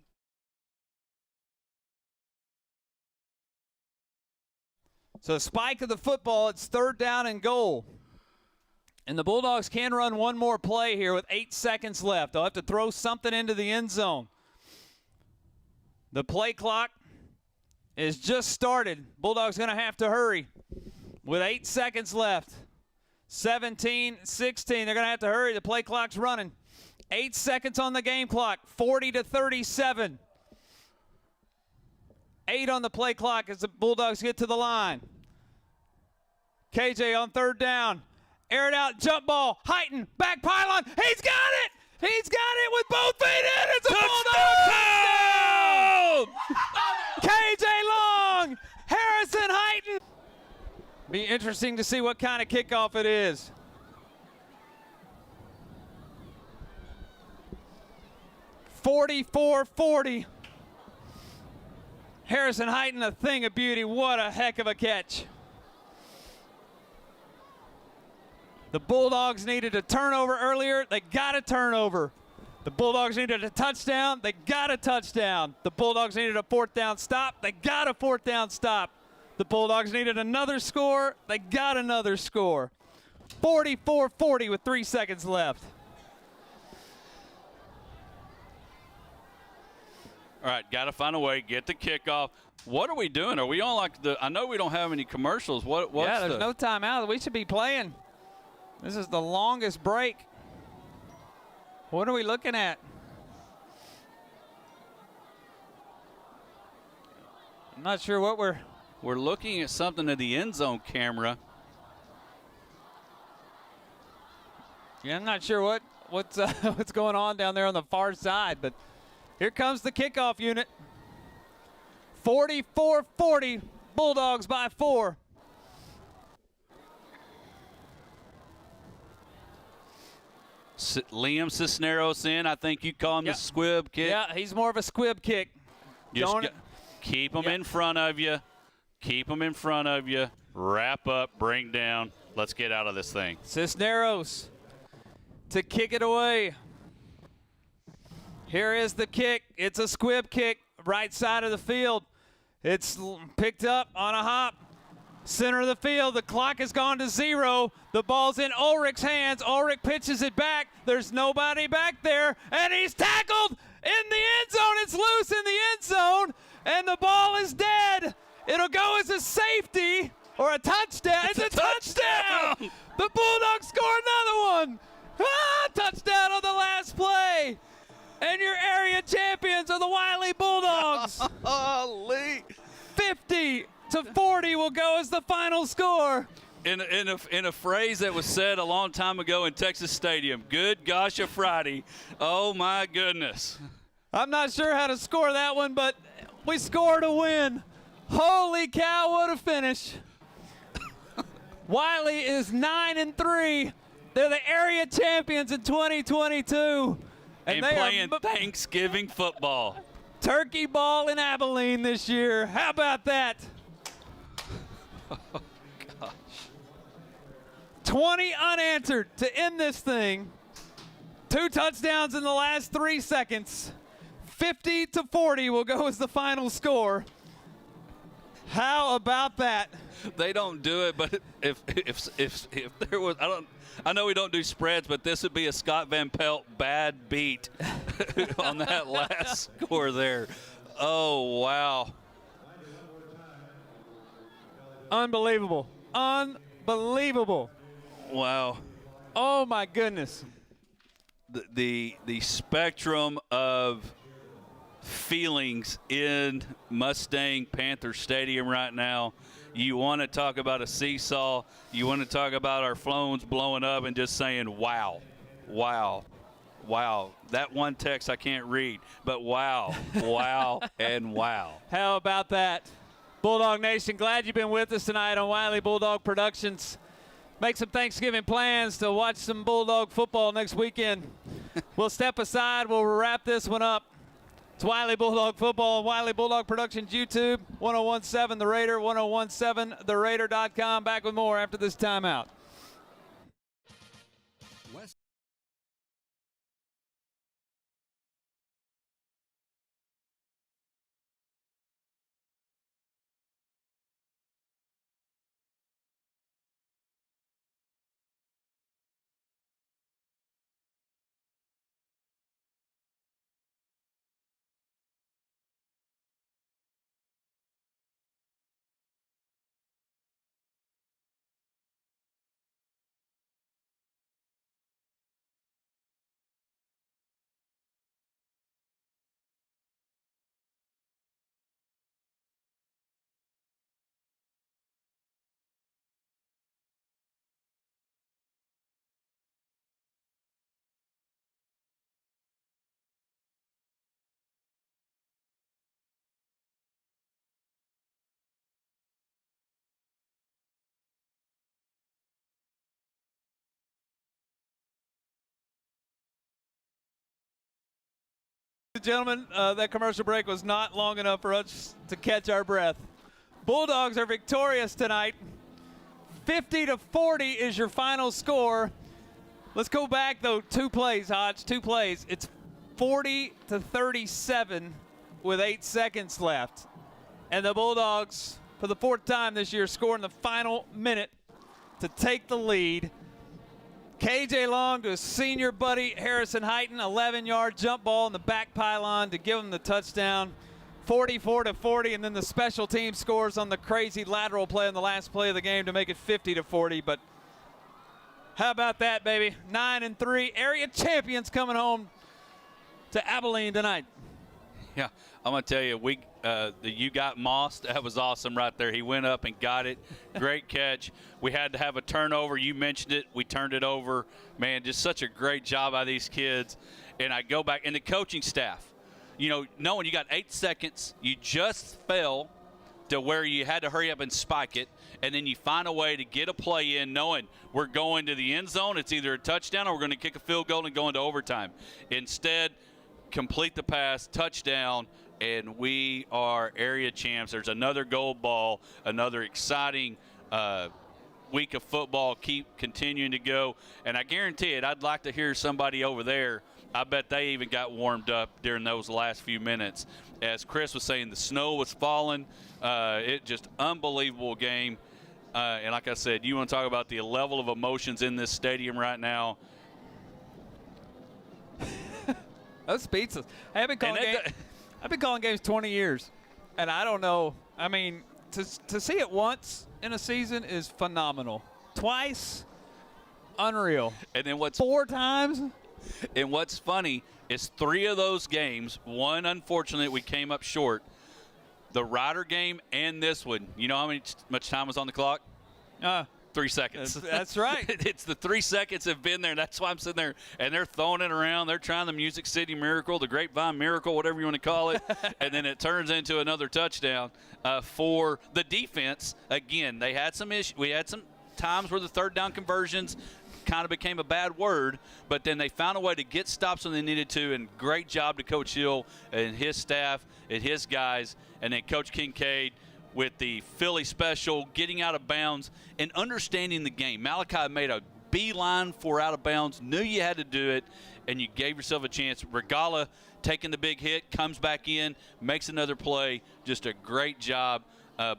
So spike of the football, it's 3rd down and goal. And the Bulldogs can run one more play here with 8 seconds left. They'll have to throw something into the end zone. The play clock is just started. Bulldogs going to have to hurry with 8 seconds left. 17, 16. They're going to have to hurry. The play clock's running. 8 seconds on the game clock. 40-37. 8 on the play clock as the Bulldogs get to the line. KJ on third down. Air it out, jump ball. Heighton, back pylon. He's got it! He's got it with both feet in. It's a Bulldog touchdown! KJ Long, Harrison Heighton. Be interesting to see what kind of kickoff it is. (44-40). Harrison Heighton, a thing of beauty. What a heck of a catch. The Bulldogs needed a turnover earlier. They got a turnover. The Bulldogs needed a touchdown. They got a touchdown. The Bulldogs needed a fourth down stop. They got a fourth down stop. The Bulldogs needed another score. They got another score. 44-40 with 3 seconds left. All right, got to find a way, get the kickoff. What are we doing? Are we on like the – I know we don't have any commercials. What's there's no timeout. We should be playing. This is the longest break. What are we looking at? I'm not sure what we're looking at something in the end zone camera. Yeah, I'm not sure what's going on down there on the far side, but here comes the kickoff unit. 44-40, Bulldogs by 4. Liam Cisneros in. I think you call him the squib kick. Yeah, he's more of a squib kick. Keep him in front of you. Keep him in front of you. Wrap up, bring down. Let's get out of this thing. Cisneros to kick it away. Here is the kick. It's a squib kick, right side of the field. It's picked up on a hop. Center of the field. The clock has gone to 0. The ball's in Ulrich's hands. Ulrich pitches it back. There's nobody back there. And he's tackled in the end zone. It's loose in the end zone. And the ball is dead. It'll go as a safety or a touchdown. It's a touchdown. The Bulldogs score another one. Touchdown on the last play. And your area champions are the Wylie Bulldogs. 50-40 will go as the final score. In a phrase that was said a long time ago in Texas Stadium, good gosh a Friday. Oh, my goodness. I'm not sure how to score that one, but we scored a win. Holy cow, what a finish. Wylie is 9-3. They're the area champions in 2022. And they playing Thanksgiving football. Turkey ball in Abilene this year. How about that? Oh, gosh. 20 unanswered to end this thing. 2 touchdowns in the last 3 seconds. 50-40 will go as the final score. How about that? They don't do it, but if there was, I know we don't do spreads, but this would be a Scott Van Pelt bad beat on that last score there. Oh, wow. Unbelievable. Unbelievable. Wow. Oh, my goodness. The spectrum of feelings in Mustang-Panther Stadium right now. You want to talk about a seesaw. You want to talk about our phones blowing up and just saying, wow, wow, wow. That one text I can't read, but wow, wow, and wow. How about that? Bulldog Nation, glad you've been with us tonight on Wylie Bulldog Productions. Make some Thanksgiving plans to watch some Bulldog football next weekend. We'll step aside. We'll wrap this one up. It's Wylie Bulldog Football, Wylie Bulldog Productions, YouTube, 1017 The Raider, 1017theraider.com. Back with more after this timeout. Gentlemen, that commercial break was not long enough for us to catch our breath. Bulldogs are victorious tonight. 50-40 is your final score. Let's go back, though, 2 plays, Hodge, 2 plays. It's 40-37 with 8 seconds left. And the Bulldogs, for the 4th time this year, score in the final minute to take the lead. KJ Long to his senior buddy Harrison Heighton, 11-yard jump ball in the back pylon to give him the touchdown. 44-40, and then the special team scores on the crazy lateral play on the last play of the game to make it 50-40. But how about that, baby? 9-3, area champions coming home to Abilene tonight. Yeah, I'm going to tell you, you got Moss. That was awesome right there. He went up and got it. Great catch. We had to have a turnover. You mentioned it. We turned it over. Man, just such a great job by these kids. And I go back, and the coaching staff, knowing you got 8 seconds, you just fell to where you had to hurry up and spike it, and then you find a way to get a play in knowing we're going to the end zone. It's either a touchdown or we're going to kick a field goal and go into overtime. Instead, complete the pass, touchdown, and we are area champs. There's another gold ball, another exciting week of football. Keep continuing to go. And I guarantee it, I'd like to hear somebody over there. I bet they even got warmed up during those last few minutes. As Chris was saying, the snow was falling. It just unbelievable game. And like I said, you want to talk about the level of emotions in this stadium right now. That's speechless. I've been calling games 20 years, and I don't know. I mean, to see it once in a season is phenomenal. Twice, unreal. And then 4 times? And what's funny is 3 of those games, one, unfortunately, we came up short. The Ryder game and this one. You know how much time was on the clock? 3 seconds. That's right. It's the 3 seconds have been there. That's why I'm sitting there, and they're throwing it around. They're trying the Music City Miracle, the Grapevine Miracle, whatever you want to call it, and then it turns into another touchdown for the defense. Again, they had some issues. We had some times where the third down conversions kind of became a bad word, but then they found a way to get stops when they needed to, and great job to Coach Hill and his staff and his guys, and then Coach Kincaid with the Philly special, getting out of bounds and understanding the game. Malachi made a beeline for out of bounds, knew you had to do it, and you gave yourself a chance. Regala taking the big hit, comes back in, makes another play. Just a great job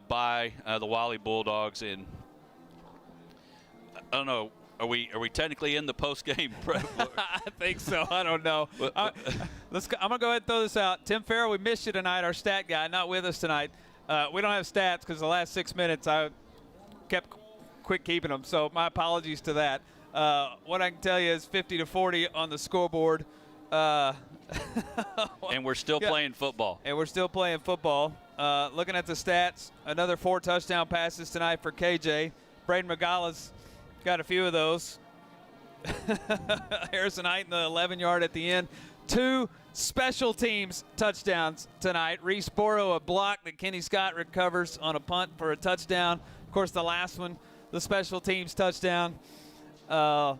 by the Wylie Bulldogs. And I don't know, are we technically in the post game? I think so. I don't know. I'm gonna go ahead and throw this out. Tim Farrell, we missed you tonight. Our stat guy, not with us tonight. We don't have stats because the last 6 minutes I kept quick keeping them. So my apologies to that. What I can tell you is 50-40 on the scoreboard. And we're still playing football. And we're still playing football. Looking at the stats, another 4 touchdown passes tonight for KJ. Braden Regala's got a few of those. Harrison Heighton, the 11-yard at the end. 2 special teams touchdowns tonight. Reese Boro, a block that Kenny Scott recovers on a punt for a touchdown. Of course, the last one, the special teams touchdown. And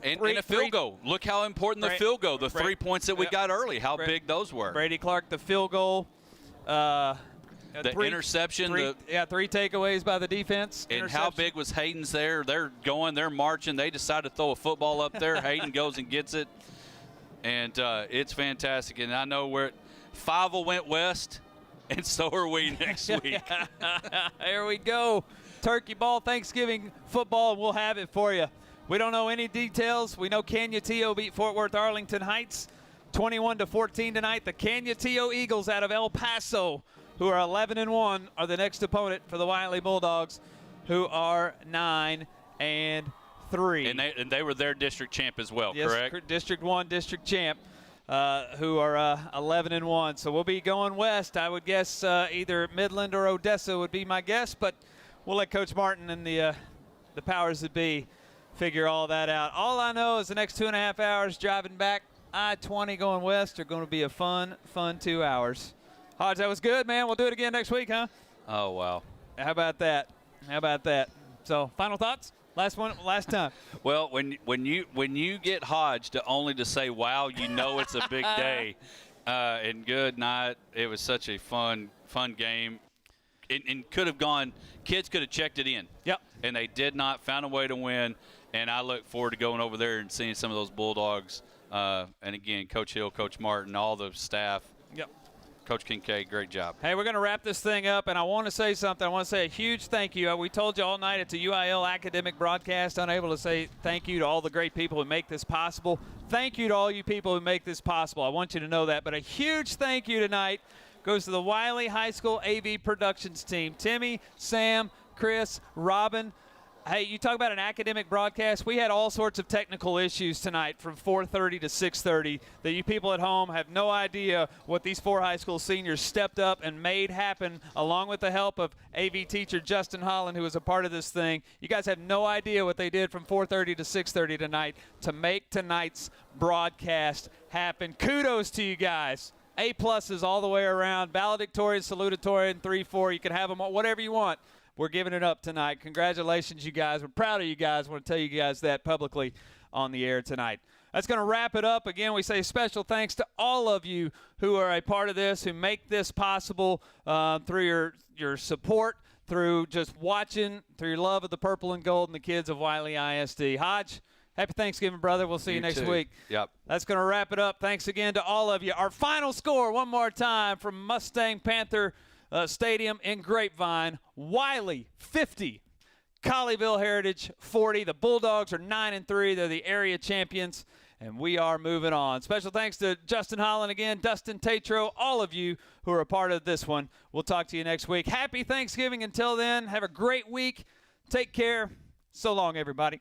a field goal. Look how important the field goal, the 3 points that we got early, how big those were. Brady Clark, the field goal. The interception. 3 takeaways by the defense. And how big was Hayden's there? They're going, they're marching. They decide to throw a football up there. Hayden goes and gets it. And it's fantastic. And I know where Fivel went west, and so are we next week. There we go. Turkey ball, Thanksgiving football, we'll have it for you. We don't know any details. We know Canutillo beat Fort Worth Arlington Heights 21-14 tonight. The Canutillo Eagles out of El Paso, who are 11-1, are the next opponent for the Wylie Bulldogs, who are 9-3. And they were their district champ as well, yes, correct? District 1 district champ, who are 11-1. So we'll be going west. I would guess either Midland or Odessa would be my guess, but we'll let Coach Martin and the powers that be figure all that out. All I know is the next 2.5 hours driving back I-20 going west are going to be a fun 2 hours. Hodge, that was good, man. We'll do it again next week, huh? Oh, wow. How about that? So, final thoughts? Last time. Well, when you get Hodge to only to say, wow, you know it's a big day. And good night. It was such a fun game. And could have gone, kids could have checked it in. Yep. And they did not, found a way to win. And I look forward to going over there and seeing some of those Bulldogs. And again, Coach Hill, Coach Martin, all the staff. Yep. Coach Kincaid, great job. Hey, we're going to wrap this thing up, and I want to say something. I want to say a huge thank you. We told you all night it's a UIL academic broadcast, unable to say thank you to all the great people who make this possible. Thank you to all you people who make this possible. I want you to know that. But a huge thank you tonight goes to the Wylie High School AV Productions team. Timmy, Sam, Chris, Robin. Hey, you talk about an academic broadcast. We had all sorts of technical issues tonight from 4:30 to 6:30 that you people at home have no idea what these 4 high school seniors stepped up and made happen, along with the help of AV teacher Justin Holland, who was a part of this thing. You guys have no idea what they did from 4:30 to 6:30 tonight to make tonight's broadcast happen. Kudos to you guys. A-pluses all the way around. Valedictorian, salutatorian, 3-4. You can have them whatever you want. We're giving it up tonight. Congratulations, you guys. We're proud of you guys. I want to tell you guys that publicly on the air tonight. That's going to wrap it up. Again, we say special thanks to all of you who are a part of this, who make this possible through your support, through just watching, through your love of the purple and gold and the kids of Wylie ISD. Hodge, happy Thanksgiving, brother. We'll see you next week. Yep. That's going to wrap it up. Thanks again to all of you. Our final score, one more time, from Mustang-Panther Stadium in Grapevine. Wylie 50, Colleyville Heritage 40. The Bulldogs are 9-3. They're the area champions, and we are moving on. Special thanks to Justin Holland again, Dustin Tatro, all of you who are a part of this one. We'll talk to you next week. Happy Thanksgiving. Until then, have a great week. Take care. So long, everybody.